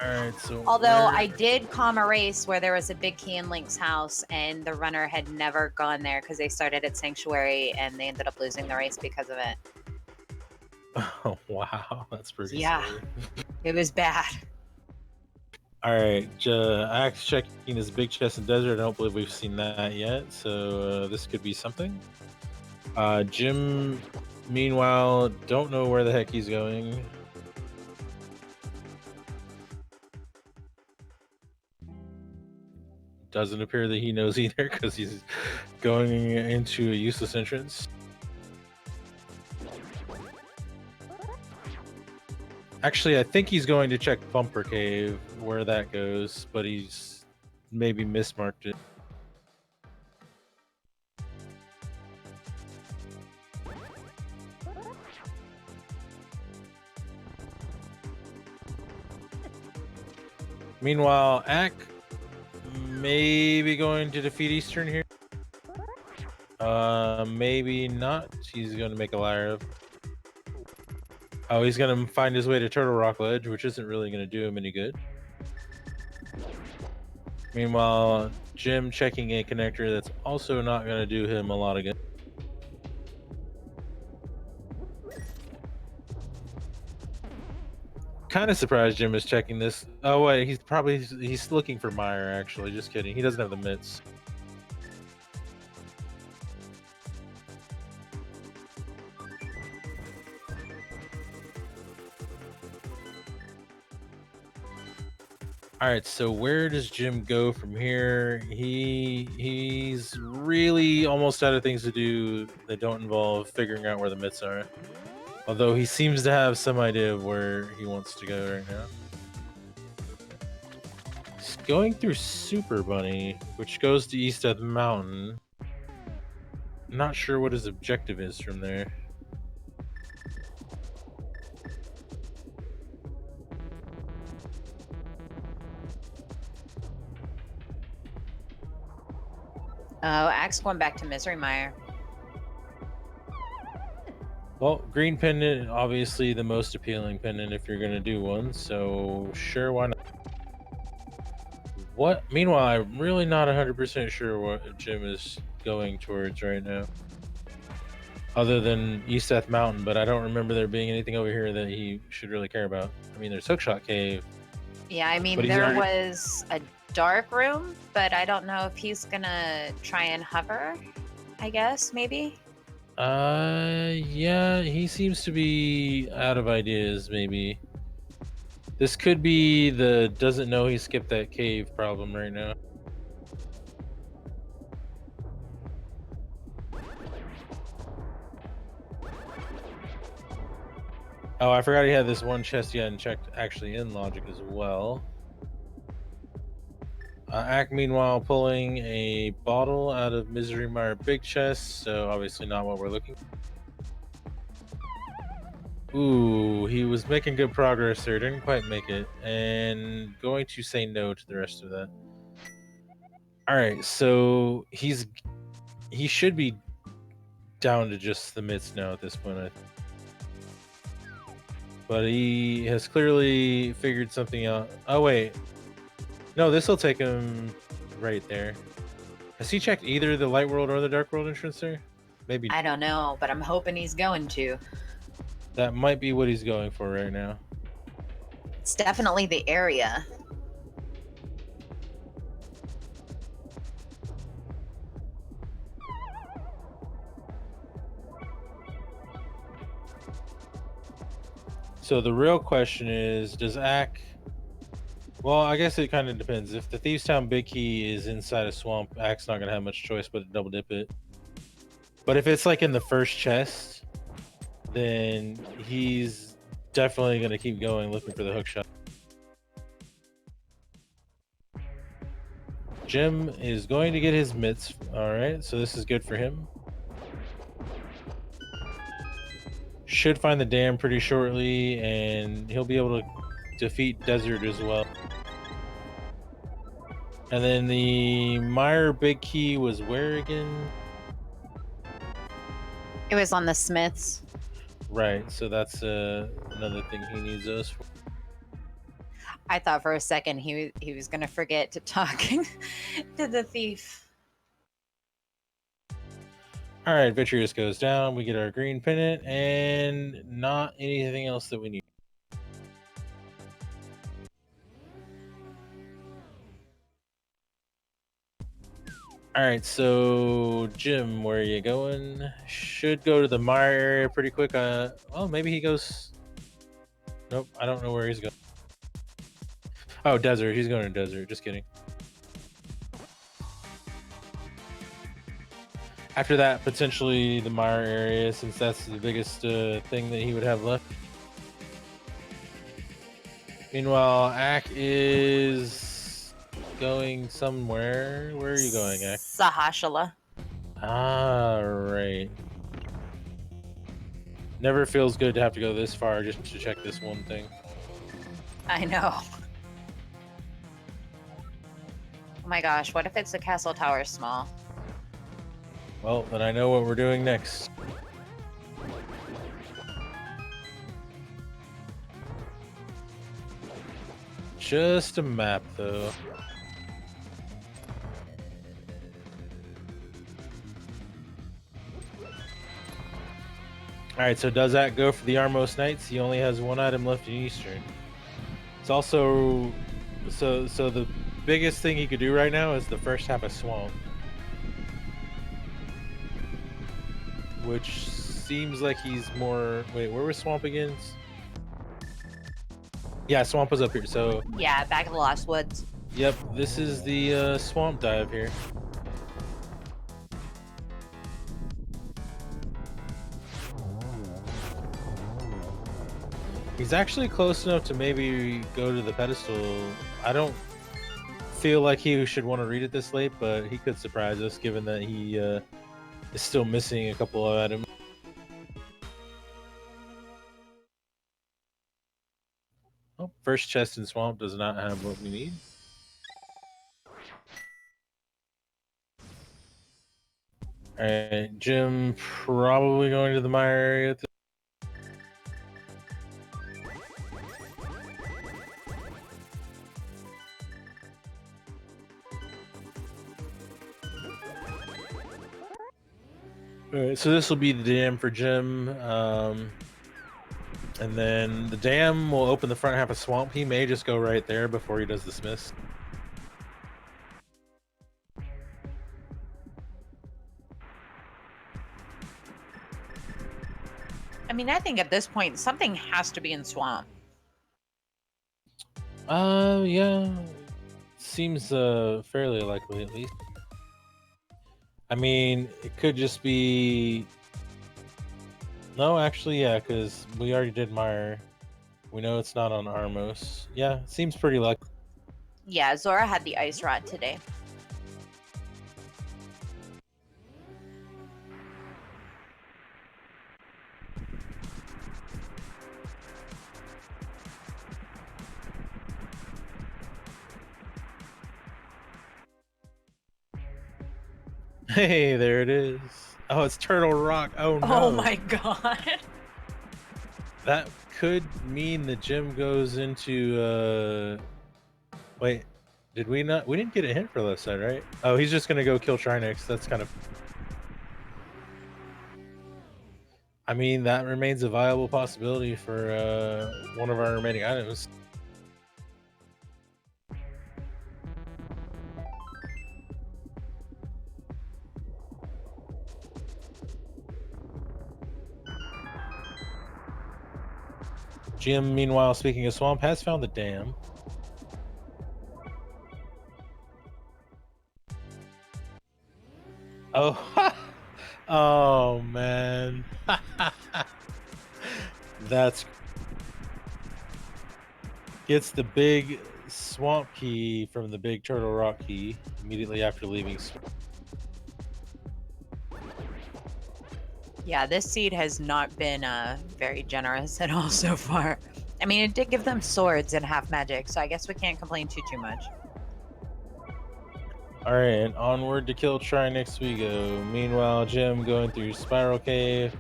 S3: All right. So
S2: Although I did calm a race where there was a big key in Link's house, and the runner had never gone there because they started at Sanctuary, and they ended up losing the race because of it.
S3: Oh wow, that's pretty.
S2: Yeah.
S3: silly.
S2: It was bad.
S3: All right, Axe checking this big chest in desert. I don't believe we've seen that yet, so this could be something. Jim, meanwhile, don't know where the heck he's going. Doesn't appear that he knows either because he's going into a useless entrance. Actually, I think he's going to check Bumper Cave, where that goes, but he's maybe mismarked it. Meanwhile, Ack may be going to defeat Eastern here. Maybe not. He's going to make a liar of. Oh, he's going to find his way to Turtle Rock Ledge, which isn't really going to do him any good. Meanwhile, Jim checking a connector that's also not going to do him a lot of good. Kind of surprised Jim is checking this. Oh wait, he's looking for Meyer actually. Just kidding. He doesn't have the mitts. All right, so where does Jim go from here? He's really almost out of things to do that don't involve figuring out where the mitts are. Although he seems to have some idea of where he wants to go right now. He's going through Super Bunny, which goes to East Death Mountain. Not sure what his objective is from there.
S2: Oh, Axe going back to Misery Mire.
S3: Well, green pendant, obviously the most appealing pendant if you're gonna do one, so sure, why not? What? Meanwhile, I'm really not 100% sure what Jim is going towards right now. Other than East Death Mountain, but I don't remember there being anything over here that he should really care about. I mean, there's Hookshot Cave.
S2: Yeah, I mean,
S3: But he's
S2: there
S3: already-
S2: was a dark room, but I don't know if he's gonna try and hover, I guess, maybe?
S3: Yeah, he seems to be out of ideas, maybe. This could be the doesn't know he skipped that cave problem right now. Oh, I forgot he had this one chest he hadn't checked actually in logic as well. Ack, meanwhile, pulling a bottle out of Misery Mire big chest, so obviously not what we're looking for. Ooh, he was making good progress there, didn't quite make it, and going to say no to the rest of that. Alright, so he should be down to just the mitts now at this point, I think. But he has clearly figured something out. Oh, wait. No, this will take him right there. Has he checked either the Light World or the Dark World entrance there? Maybe.
S2: I don't know, but I'm hoping he's going to.
S3: That might be what he's going for right now.
S2: It's definitely the area.
S3: So the real question is, does Ack... Well, I guess it kind of depends. If the Thieves Town Big Key is inside a swamp, Ack's not going to have much choice but to double dip it. But if it's like in the first chest, then he's definitely going to keep going looking for the hook shot. Jim is going to get his mitts. All right, so this is good for him. Should find the dam pretty shortly, and he'll be able to defeat Desert as well. And then the Mire Big Key was where again?
S2: It was on the Smiths.
S3: Right, so that's another thing he needs us for.
S2: I thought for a second he was gonna forget to talk to the thief.
S3: All right, Vitreous goes down. We get our green pennant and not anything else that we need. All right, so Jim, where are you going? Should go to the Mire area pretty quick. Oh, maybe he goes. Nope, I don't know where he's going. Oh, Desert. He's going to Desert. Just kidding. After that, potentially the Mire area, since that's the biggest thing that he would have left. Meanwhile, Ack is going somewhere. Where are you going, Ack?
S2: Sahashala.
S3: Ah, right. Never feels good to have to go this far just to check this one thing.
S2: I know. Oh my gosh, what if it's the castle tower small?
S3: Well, then I know what we're doing next. Just a map, though. Alright, so does that go for the Armos Knights? He only has one item left in Eastern. It's also... So the biggest thing he could do right now is the first half of Swamp. Which seems like he's more... Wait, where was Swamp again? Yeah, Swamp was up here, so...
S2: Yeah, back in the Lost Woods.
S3: Yep, this is the Swamp Dive here. He's actually close enough to maybe go to the pedestal. I don't feel like he should want to read it this late, but he could surprise us given that he is still missing a couple of items. Oh, first chest in Swamp does not have what we need. All right, Jim probably going to the mire area. All right, so this will be the dam for Jim. And then the dam will open the front half of Swamp. He may just go right there before he does the Smiths.
S2: I mean, I think at this point, something has to be in Swamp.
S3: Yeah. Seems fairly likely, at least. I mean, it could just be... No, actually, yeah, because we already did Mire. We know it's not on Armos. Yeah, seems pretty likely.
S2: Yeah, Zora had the ice rod today.
S3: Hey, there it is. Oh, it's Turtle Rock. Oh, no.
S2: Oh my god.
S3: That could mean the Jim goes into, Wait, did we not? We didn't get a hint for left side, right? Oh, he's just gonna go kill Trinix. That's kind of... I mean, that remains a viable possibility for one of our remaining items. Jim, meanwhile, speaking of Swamp, has found the dam. Oh, oh man. That's... Gets the big Swamp key from the big Turtle Rock key immediately after leaving Swamp.
S2: Yeah, this seed has not been very generous at all so far. I mean, it did give them swords and half magic, so I guess we can't complain too much.
S3: All right, and onward to kill Trinix we go. Meanwhile, Jim going through Spiral Cave.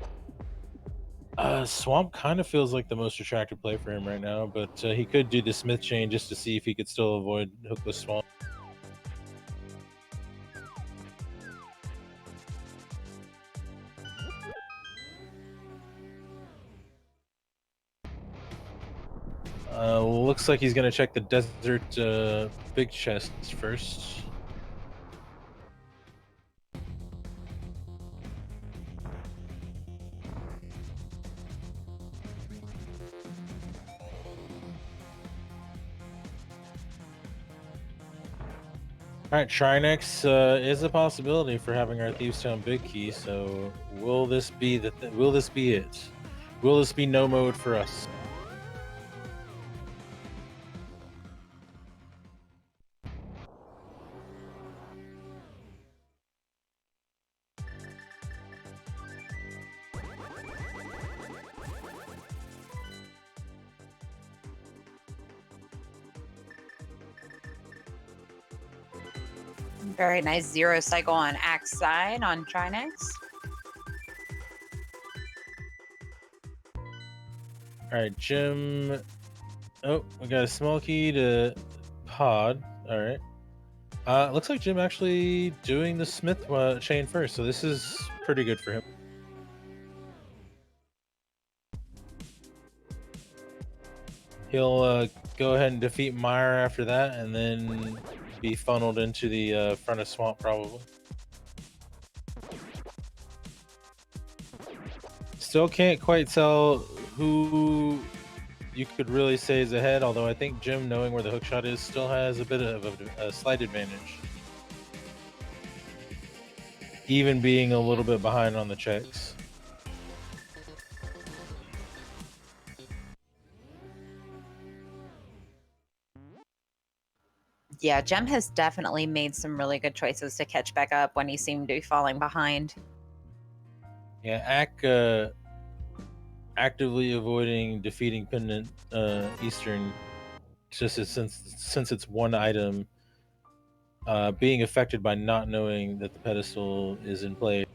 S3: Swamp kind of feels like the most attractive play for him right now, but he could do the Smith Chain just to see if he could still avoid Hookless Swamp. Looks like he's gonna check the desert big chest first. Alright, Trinix is a possibility for having our Thieves Town big key, so will this be will this be it? Will this be no mode for us?
S2: Very nice 0 cycle on Axe side on Trinix.
S3: Alright, Jim. Oh, we got a small key to Pod. Alright. Looks like Jim actually doing the Smith chain first, so this is pretty good for him. He'll go ahead and defeat Mire after that, and then be funneled into the front of Swamp probably. Still can't quite tell who you could really say is ahead, although I think Jim, knowing where the hookshot is, still has a bit of a slight advantage. Even being a little bit behind on the checks.
S2: Yeah, Jem has definitely made some really good choices to catch back up when he seemed to be falling behind.
S3: Yeah, actively avoiding defeating Pendant Eastern, just since it's one item, being affected by not knowing that the pedestal is in play.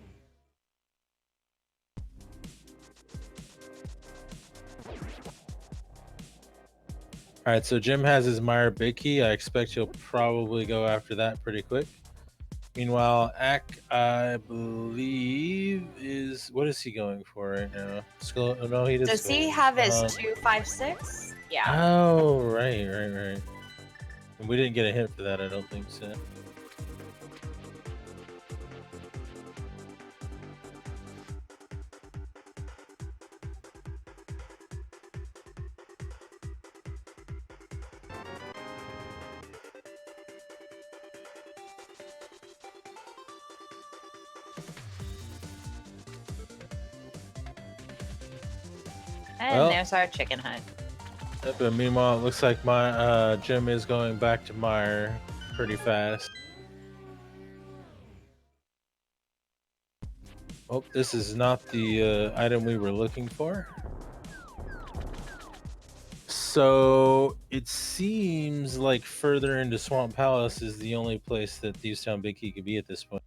S3: All right, so Jim has his Meyer Big Key. I expect he'll probably go after that pretty quick. Meanwhile, Ack, I believe is what is he going for right now? Skull? Oh, no, he did.
S2: Does
S3: skull.
S2: he have his 256? Yeah.
S3: Oh, right. We didn't get a hint for that. I don't think so.
S2: And
S3: Well,
S2: there's our chicken hut.
S3: but meanwhile, it looks like my Jim is going back to Meyer pretty fast. Oh, this is not the item we were looking for. So it seems like further into Swamp Palace is the only place that Thieves Town Big Key could be at this point.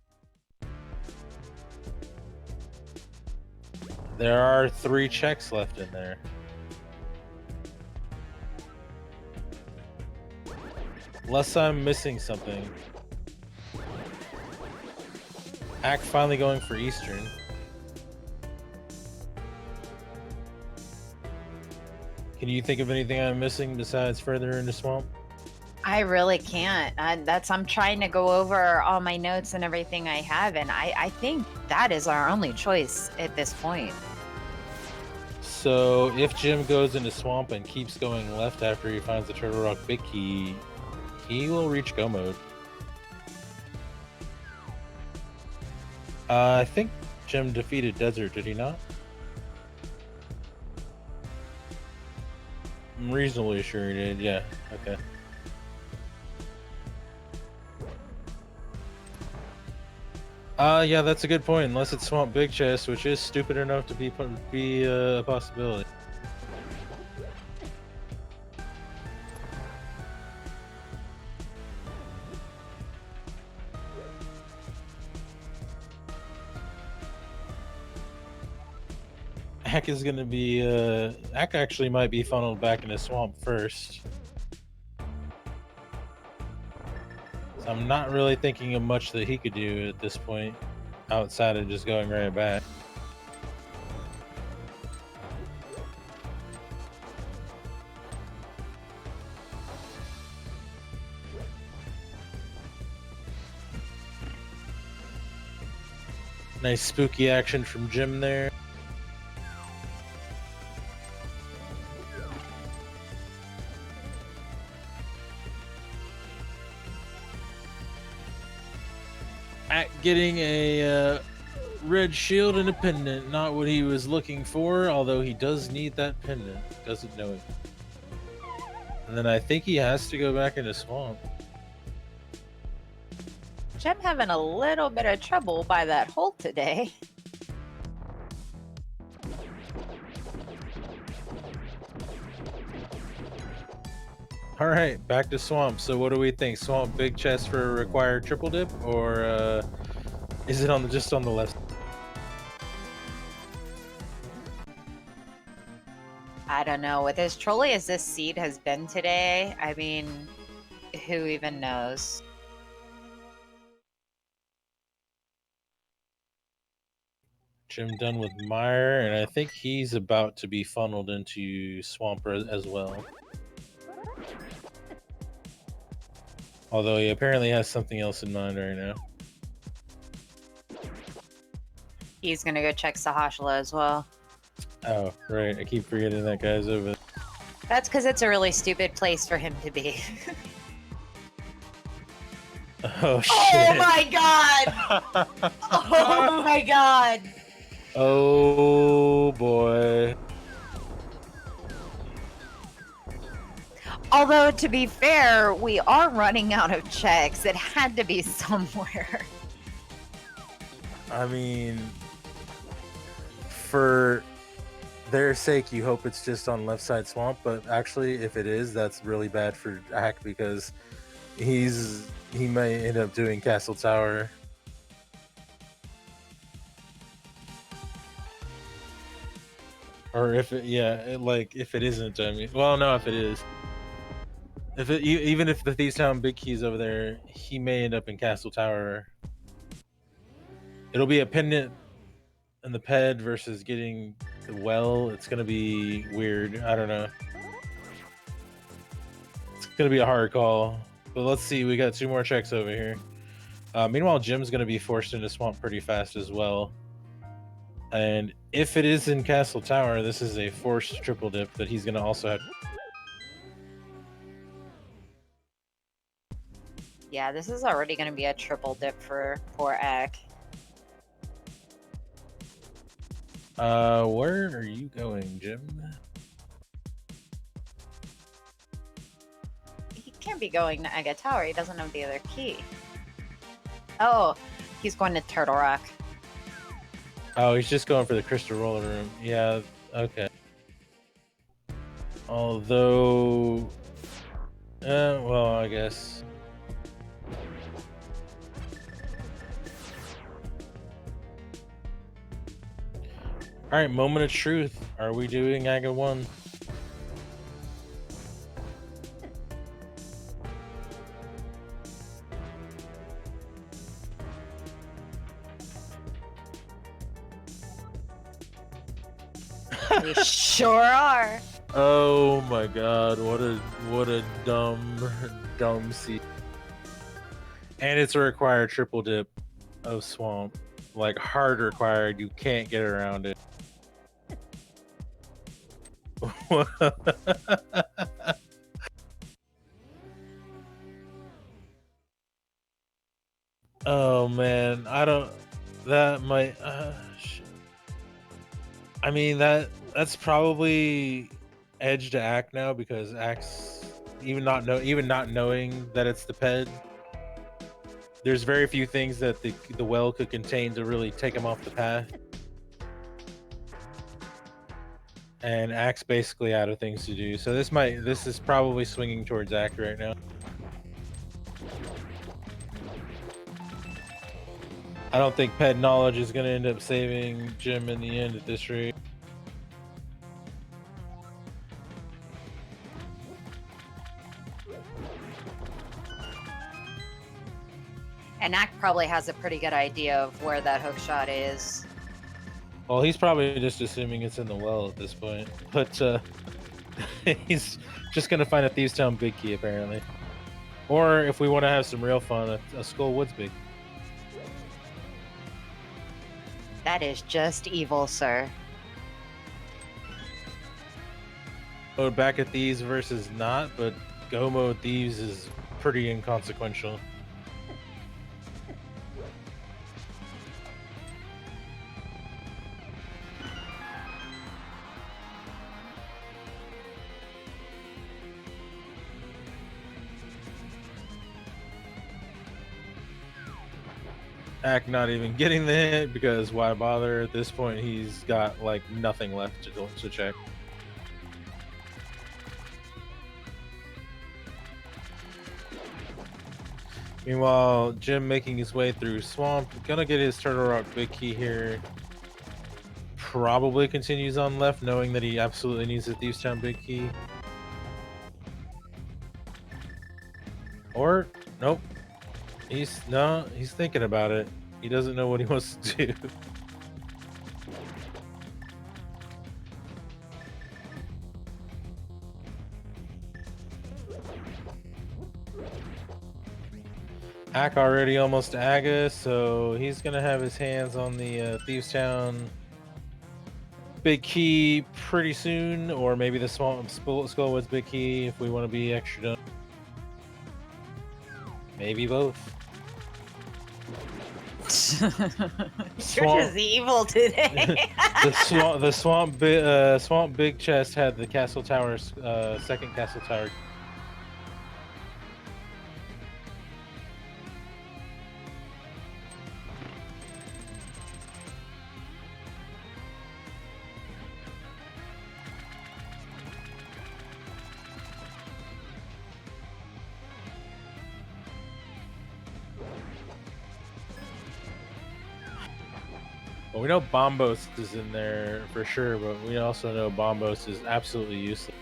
S3: There are 3 checks left in there. Unless I'm missing something. Ack finally going for Eastern. Can you think of anything I'm missing besides further into Swamp?
S2: I really can't. I'm trying to go over all my notes and everything I have, and I think that is our only choice at this point.
S3: So if Jim goes into Swamp and keeps going left after he finds the Turtle Rock Big Key, he will reach go mode. I think Jim defeated Desert, did he not? I'm reasonably sure he did, yeah, okay. Yeah, that's a good point, unless it's Swamp Big Chest, which is stupid enough to be a possibility. Ack is gonna be, Ack actually might be funneled back into Swamp first. So I'm not really thinking of much that he could do at this point, outside of just going right back. Nice spooky action from Jim there. Getting a red shield and a pendant, not what he was looking for, although he does need that pendant. Doesn't know it. And then I think he has to go back into Swamp.
S2: Jim having a little bit of trouble by that hole today.
S3: All right, back to Swamp. So what do we think? Swamp Big Chest for a required triple dip, or is it just on the left?
S2: I don't know. With as trolly as this seed has been today, I mean, who even knows?
S3: Jim done with Meyer, and I think he's about to be funneled into Swamp as well. Although he apparently has something else in mind right now.
S2: He's gonna go check Sahashala as well.
S3: Oh, right. I keep forgetting that guy's over there.
S2: That's because it's a really stupid place for him to be.
S3: Oh, shit.
S2: Oh my god! Oh my god!
S3: Oh, boy.
S2: Although, to be fair, we are running out of checks. It had to be somewhere.
S3: I mean, for their sake, you hope it's just on left side Swamp, but actually, if it is, that's really bad for Ack because he may end up doing Castle Tower. Or if it, yeah, if it isn't, I mean, well, no, if it is. Even if the Thieves Town Big Key's over there, he may end up in Castle Tower. It'll be a pendant in the ped versus getting the well. It's gonna be weird. I don't know. It's gonna be a hard call. But let's see. We got 2 more checks over here. Meanwhile, Jim's gonna be forced into Swamp pretty fast as well. And if it is in Castle Tower, this is a forced triple dip that he's gonna also have.
S2: Yeah, this is already going to be a triple dip for poor Ack.
S3: Where are you going, Jim?
S2: He can't be going to Aga Tower. He doesn't have the other key. Oh, he's going to Turtle Rock.
S3: Oh, he's just going for the Crystal Roller Room. Yeah, okay. Although, well, I guess. All right, moment of truth. Are we doing Aga 1?
S2: We sure are.
S3: Oh my god, what a dumb seat. And it's a required triple dip of Swamp. Like hard required, you can't get around it. Oh man, that might shit. I mean that's probably edge to Ack now, because Ack's even not knowing that it's the ped. There's very few things that the well could contain to really take him off the path. And Ack's basically out of things to do. So this is probably swinging towards Ack right now. I don't think ped knowledge is going to end up saving Jim in the end at this rate.
S2: And Ack probably has a pretty good idea of where that hook shot is.
S3: Well, he's probably just assuming it's in the well at this point. But he's just going to find a Thieves Town Big Key, apparently. Or if we want to have some real fun, a Skull Woods Big.
S2: That is just evil, sir.
S3: Oh, back at Thieves versus not, but Go Mode Thieves is pretty inconsequential. Ack not even getting the hit, because why bother? At this point, he's got like nothing left to check. Meanwhile, Jim making his way through Swamp, gonna get his Turtle Rock Big Key here. Probably continues on left, knowing that he absolutely needs the Thieves Town Big Key. Or, nope. He's thinking about it. He doesn't know what he wants to do. Ack already almost to Aga, so he's gonna have his hands on the Thieves Town Big Key pretty soon, or maybe the Skullwoods Big Key if we want to be extra dumb. Maybe both.
S2: You're just evil today.
S3: the Swamp Big Chest had the Castle Tower, second Castle Tower. Well, we know Bombos is in there for sure, but we also know Bombos is absolutely useless.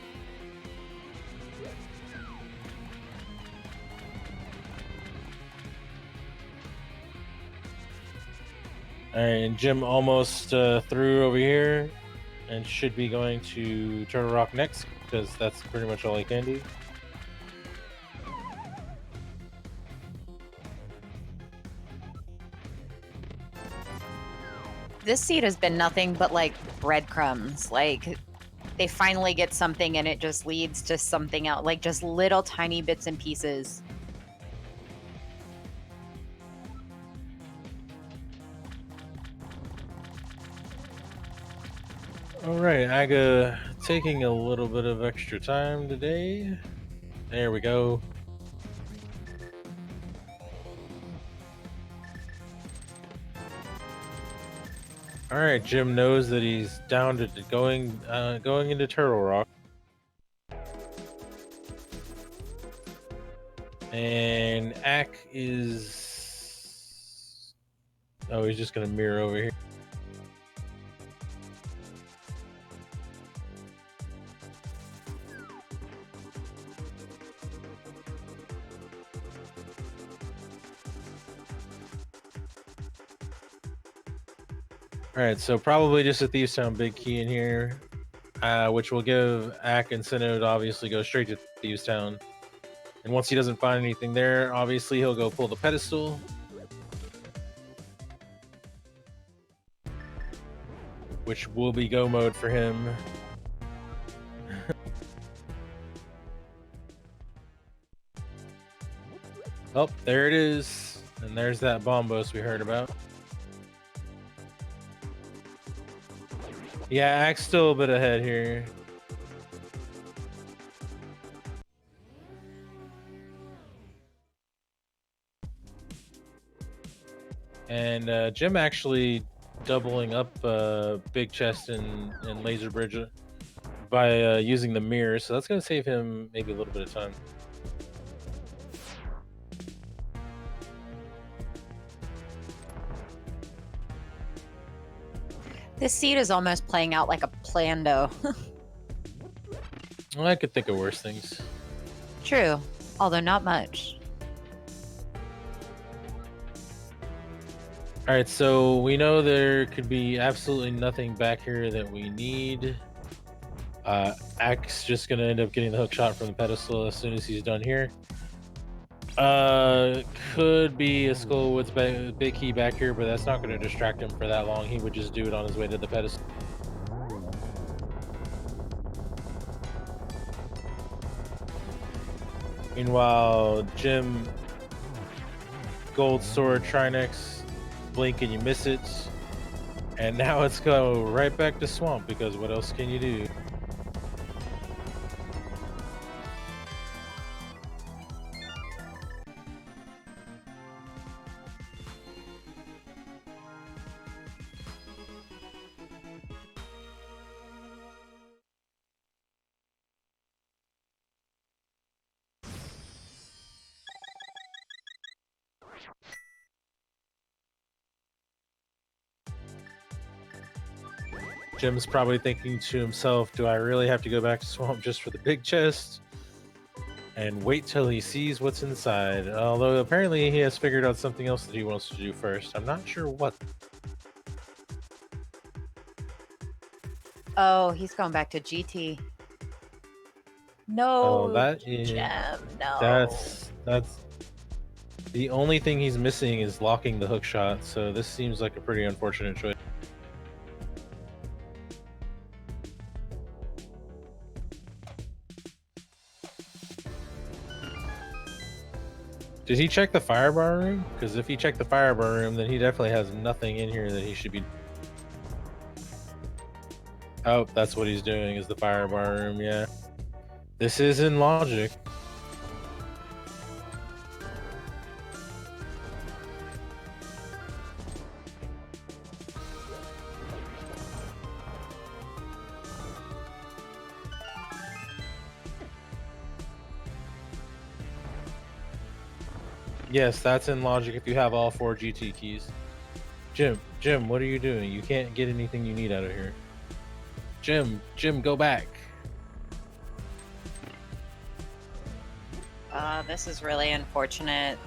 S3: All right, and Jim almost through over here, and should be going to Turtle Rock next because that's pretty much all he can do.
S2: This seed has been nothing but like breadcrumbs. Like they finally get something and it just leads to something else, like just little tiny bits and pieces.
S3: All right, Aga taking a little bit of extra time today. There we go. All right, Jim knows that he's down to going into Turtle Rock. And Ack is... Oh, he's just gonna mirror over here. Alright, so probably just a Thieves Town big key in here, which will give Ack incentive to obviously go straight to Thieves Town. And once he doesn't find anything there, obviously he'll go pull the pedestal. Which will be go mode for him. Oh, there it is. And there's that bombos we heard about. Yeah, Ack's still a bit ahead here. And Jim actually doubling up Big Chest and Laser Bridge by using the mirror, so that's going to save him maybe a little bit of time.
S2: This seed is almost playing out like a plando.
S3: Well, I could think of worse things.
S2: True, although not much.
S3: Alright, so we know there could be absolutely nothing back here that we need. Ack's just going to end up getting the hook shot from the pedestal as soon as he's done here. Could be a Skullwood's big key back here, but that's not going to distract him for that long. He would just do it on his way to the pedestal. Meanwhile, Jim, Gold Sword, Trinex, blink and you miss it. And now it's go right back to Swamp, because what else can you do? Jim's probably thinking to himself, do I really have to go back to Swamp just for the big chest? And wait till he sees what's inside. Although apparently he has figured out something else that he wants to do first. I'm not sure what.
S2: Oh, he's going back to GT. No,
S3: Oh, that is...
S2: Gem, no.
S3: That's... The only thing he's missing is locking the hook shot, so this seems like a pretty unfortunate choice. Did he check the firebar room? Because if he checked the firebar room, then he definitely has nothing in here that he should be... Oh, that's what he's doing, is the firebar room, yeah. This is in logic. Yes, that's in logic if you have all 4 GT keys. Jim, what are you doing? You can't get anything you need out of here. Jim, go back.
S2: This is really unfortunate.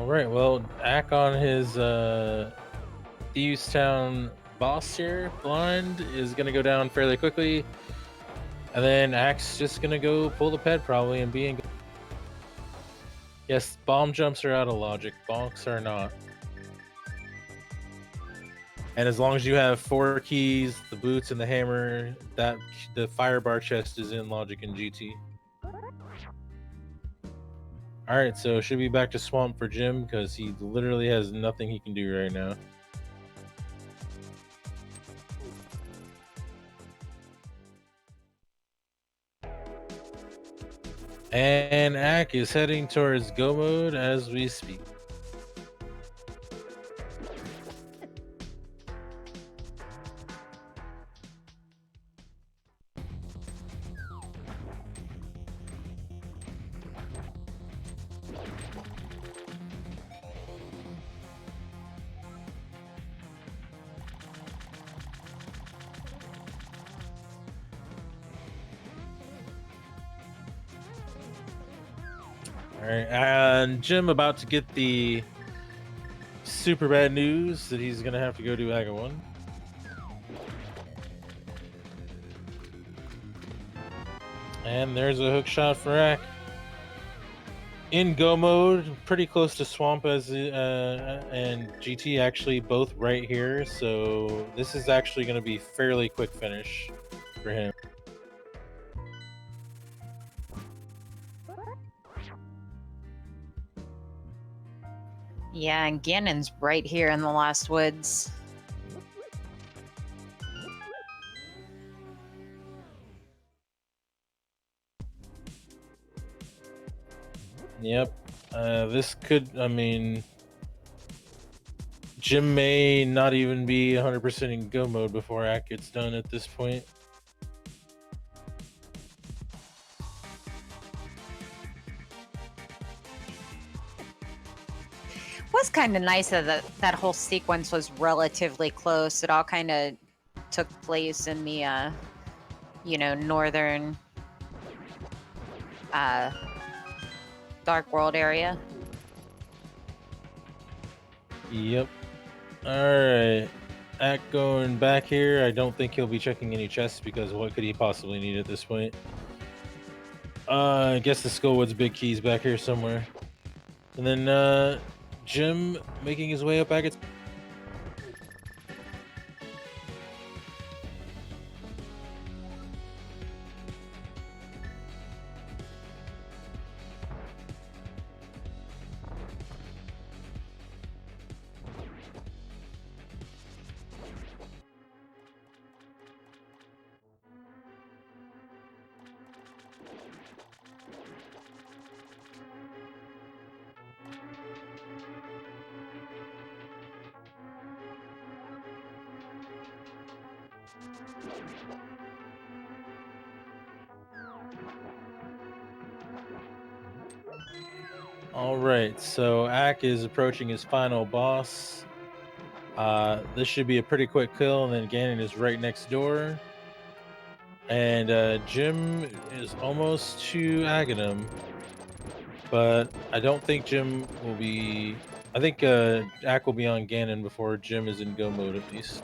S3: All right, well, Ack on his Thieves Town boss here, blind, is gonna go down fairly quickly, and then Ack's just gonna go pull the pet probably and be in. Yes, bomb jumps are out of logic. Bonks are not. And as long as you have 4 keys, the boots and the hammer, that the fire bar chest is in logic and GT. All right, so should be back to Swamp for Jim because he literally has nothing he can do right now. And Ack is heading towards go mode as we speak. All right, and Jim about to get the super bad news that he's gonna have to go do Aga 1. And there's a hook shot for Ack. In go mode, pretty close to Swamp as and GT actually both right here, so this is actually going to be fairly quick finish for him.
S2: Yeah, and Ganon's right here in the Lost Woods.
S3: Yep. This could, I mean, Jim may not even be 100% in go mode before Ack gets done at this point.
S2: Was kind of nice that that whole sequence was relatively close. It all kind of took place in the, you know, northern Dark World area.
S3: Yep. Alright. Ack going back here. I don't think he'll be checking any chests because what could he possibly need at this point? I guess the Skullwood's big keys back here somewhere. And then Jim making his way up back. All right, so Ack is approaching his final boss. This should be a pretty quick kill, and then Ganon is right next door. And Jim is almost to Aghanim, but I don't think Jim will be. I think Ack will be on Ganon before Jim is in go mode at least.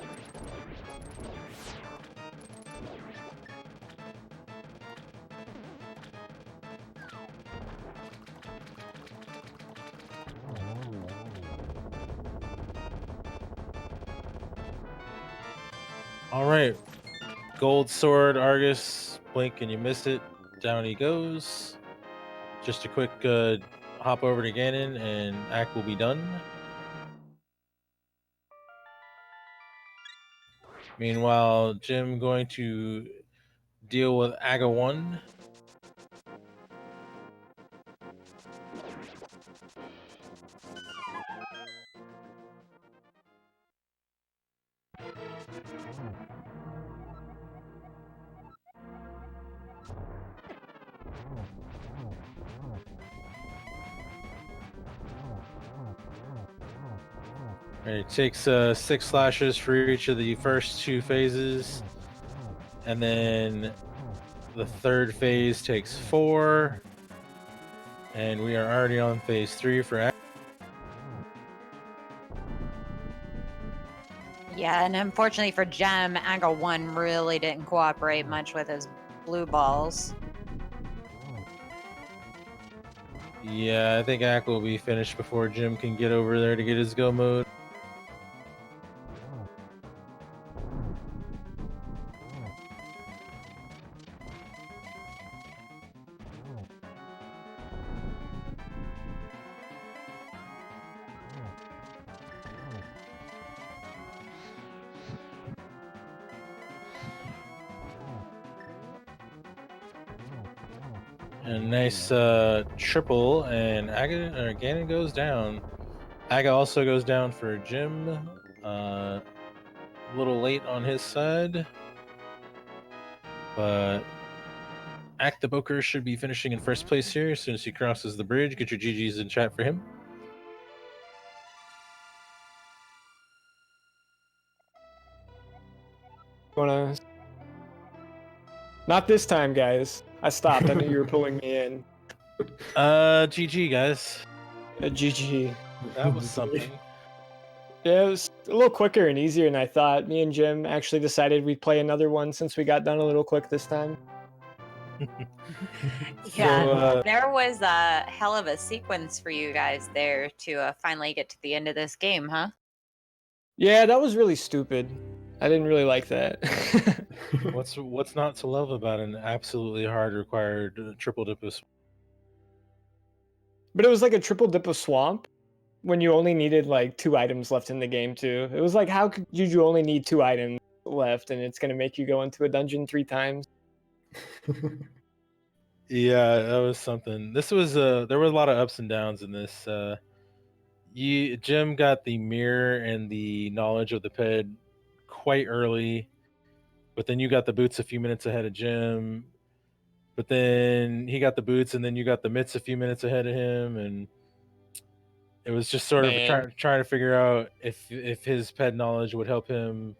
S3: All right, Gold Sword, Argus, blink and you miss it. Down he goes. Just a quick hop over to Ganon and Ack will be done. Meanwhile, Jim going to deal with Aga 1. It takes 6 slashes for each of the first 2 phases, and then the 3rd phase takes 4, and we are already on phase 3 for Ack.
S2: Yeah, and unfortunately for Gem, Angle 1 really didn't cooperate much with his blue balls.
S3: Yeah, I think Ack will be finished before Jim can get over there to get his go mode. A nice triple, and Ganon goes down. Aga also goes down for Jim. A little late on his side, but Acktheboker should be finishing in first place here as soon as he crosses the bridge. Get your GGs in chat for him.
S4: Wanna? Not this time, guys. I stopped. I knew you were pulling me in.
S3: GG guys.
S4: GG.
S3: That was something.
S4: Yeah, it was a little quicker and easier than I thought. Me and Jim actually decided we'd play another one since we got done a little quick this time.
S2: Yeah,
S3: So,
S2: there was a hell of a sequence for you guys there to finally get to the end of this game, huh?
S4: Yeah, that was really stupid. I didn't really like that.
S3: what's not to love about an absolutely hard required triple dip of
S4: But it was like a triple dip of swamp when you only needed like 2 items left in the game too. It was like, how could you only need 2 items left and it's gonna make you go into a dungeon 3 times?
S3: Yeah, that was something. This was there were a lot of ups and downs in this. Jim got the mirror and the knowledge of the ped quite early, but then you got the boots a few minutes ahead of Jim. But then he got the boots, and then you got the mitts a few minutes ahead of him, and it was just sort of trying to figure out if his ped knowledge would help him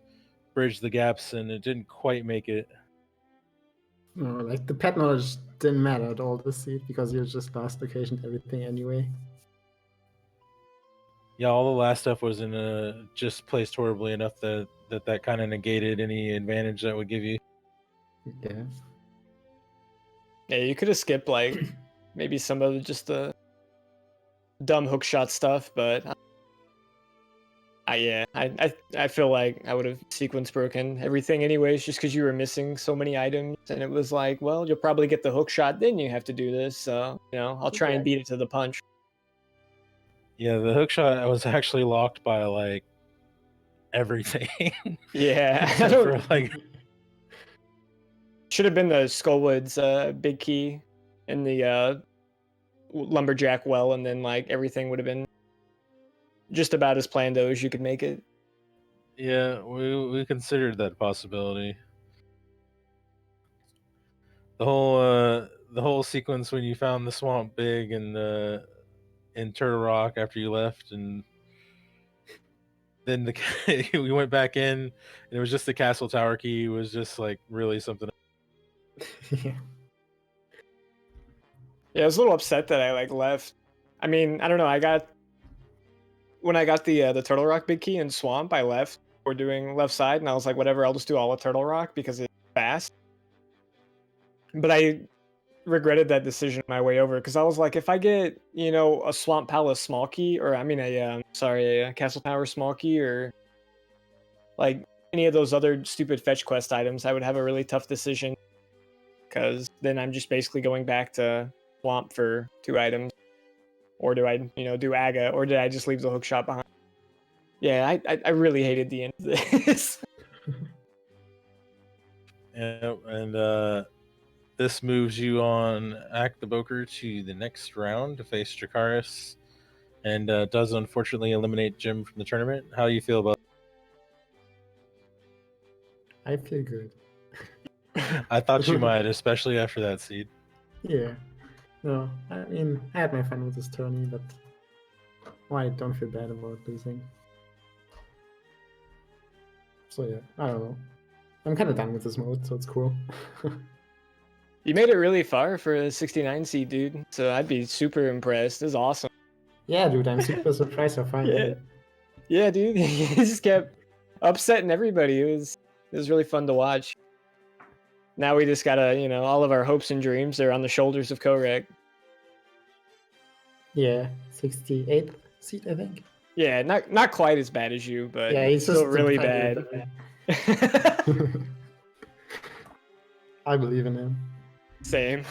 S3: bridge the gaps, and it didn't quite make it.
S5: No, like the pet knowledge didn't matter at all this seed because you just last occasioned everything anyway.
S3: Yeah, all the last stuff was just placed horribly enough that kind of negated any advantage that would give you.
S5: Yeah.
S4: Yeah, you could have skipped like maybe some of just the dumb hookshot stuff, but I feel like I would have sequence broken everything anyways, just because you were missing so many items, and it was like, well, you'll probably get the hookshot, then you have to do this. So I'll try and beat it to the punch.
S3: Yeah, the hookshot was actually locked by like everything.
S4: Yeah,
S3: Except for, like,
S4: should have been the Skullwoods big key in the lumberjack well, and then like everything would have been just about as planned as you could make it.
S3: Yeah, we considered that possibility. The whole sequence when you found the swamp big and in Turtle Rock after you left, and then we went back in, and it was just the castle tower key was just like really something.
S5: Yeah.
S4: Yeah, I was a little upset that I like left. I mean, I don't know. When I got the Turtle Rock big key in Swamp, I left. We're doing left side, and I was like, whatever, I'll just do all of Turtle Rock because it's fast. But I regretted that decision on my way over because I was like, if I get a Swamp Palace small key, or I mean a Castle Tower small key, or like any of those other stupid fetch quest items, I would have a really tough decision because then I'm just basically going back to Swamp for 2 items. Or do I, do Aga, or did I just leave the hookshot behind? Yeah, I really hated the end of this.
S3: Yeah, and this moves you on Acktheboker to the next round to face Dracaris, and does unfortunately eliminate Jim from the tournament. How do you feel about?
S5: I feel good.
S3: I thought you might, especially after that seed.
S5: Yeah. No, I mean, I had my fun with this tourney, but I don't feel bad about losing. So yeah, I don't know. I'm kind of done with this mode, so it's cool.
S4: You made it really far for a 69 seed, dude. So I'd be super impressed. This is awesome.
S5: Yeah, dude, I'm super surprised how far I made it.
S4: Yeah, dude. You just kept upsetting everybody. It was really fun to watch. Now we just gotta, you know, all of our hopes and dreams are on the shoulders of Korek.
S5: Yeah, 68th seat, I think.
S4: Yeah, not quite as bad as you, but
S5: Yeah, he's
S4: still
S5: just
S4: really
S5: defending
S4: bad.
S5: it. I believe in him.
S4: Same.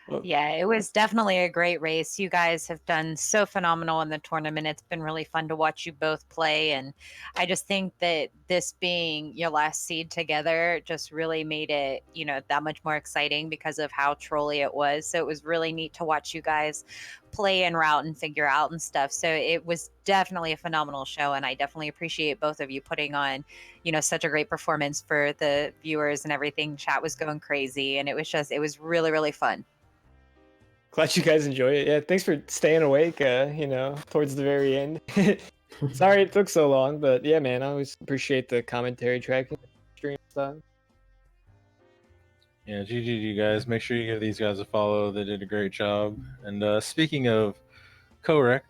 S4: Well,
S2: Yeah, it was definitely a great race. You guys have done so phenomenal in the tournament. It's been really fun to watch you both play. And I just think that this being your last seed together just really made it, you know, that much more exciting because of how trolly it was. So it was really neat to watch you guys play and route and figure out and stuff. So it was definitely a phenomenal show. And I definitely appreciate both of you putting on, you know, such a great performance for the viewers and everything. Chat was going crazy. And it was really, really fun.
S4: glad you guys enjoy it. Yeah, thanks for staying awake, you know, towards the very end. Sorry it took so long, but yeah, man, I always appreciate the commentary tracking stream stuff.
S3: Yeah, GG to you guys. Make sure you give these guys a follow. They did a great job. And speaking of Korek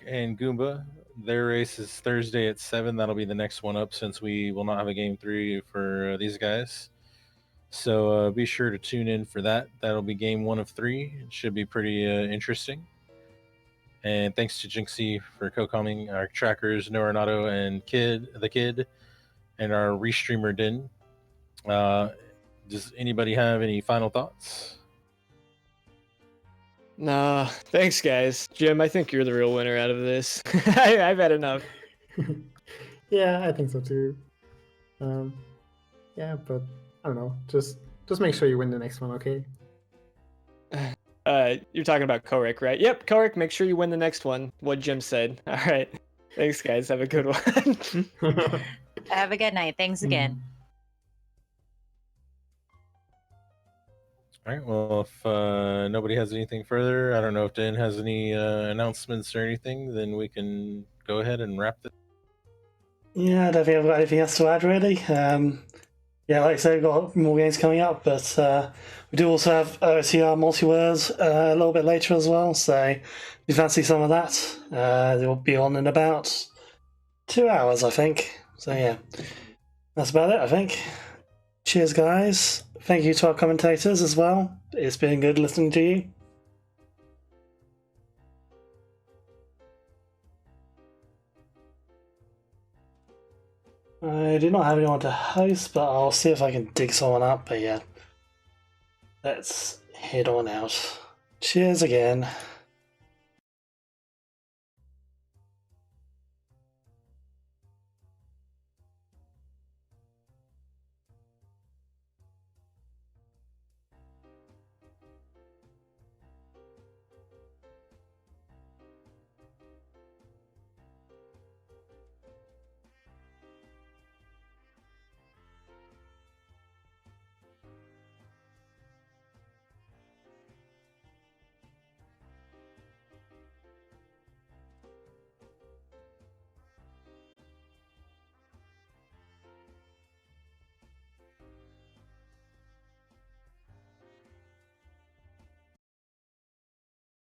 S3: and Goomba, their race is Thursday at 7. That'll be the next one up since we will not have a game 3 for these guys. So be sure to tune in for that. That'll be game 1 of 3. It should be pretty interesting. And thanks to Jinxie for co-commenting, our trackers, No Renato and the Kid, and our restreamer Din. Does anybody have any final thoughts?
S4: Nah, thanks, guys. Jim, I think you're the real winner out of this. I've had enough.
S5: Yeah, I think so too. Yeah, but I don't know. Just make sure you win the next one, okay?
S4: You're talking about Korek, right? Yep, Korek, make sure you win the next one. What Jim said. All right. Thanks, guys. Have a good one.
S2: Have a good night. Thanks again.
S3: All right. Well, if nobody has anything further, I don't know if Dan has any announcements or anything, then we can go ahead and wrap this.
S1: Yeah, I don't think I've got anything else to add, really. Yeah, like I said, we've got more games coming up, but we do also have OTR Multiverse a little bit later as well, so if you fancy some of that, it will be on in about 2 hours, I think. So yeah, that's about it, I think. Cheers, guys. Thank you to our commentators as well. It's been good listening to you. I do not have anyone to host, but I'll see if I can dig someone up. But yeah, let's head on out. Cheers again.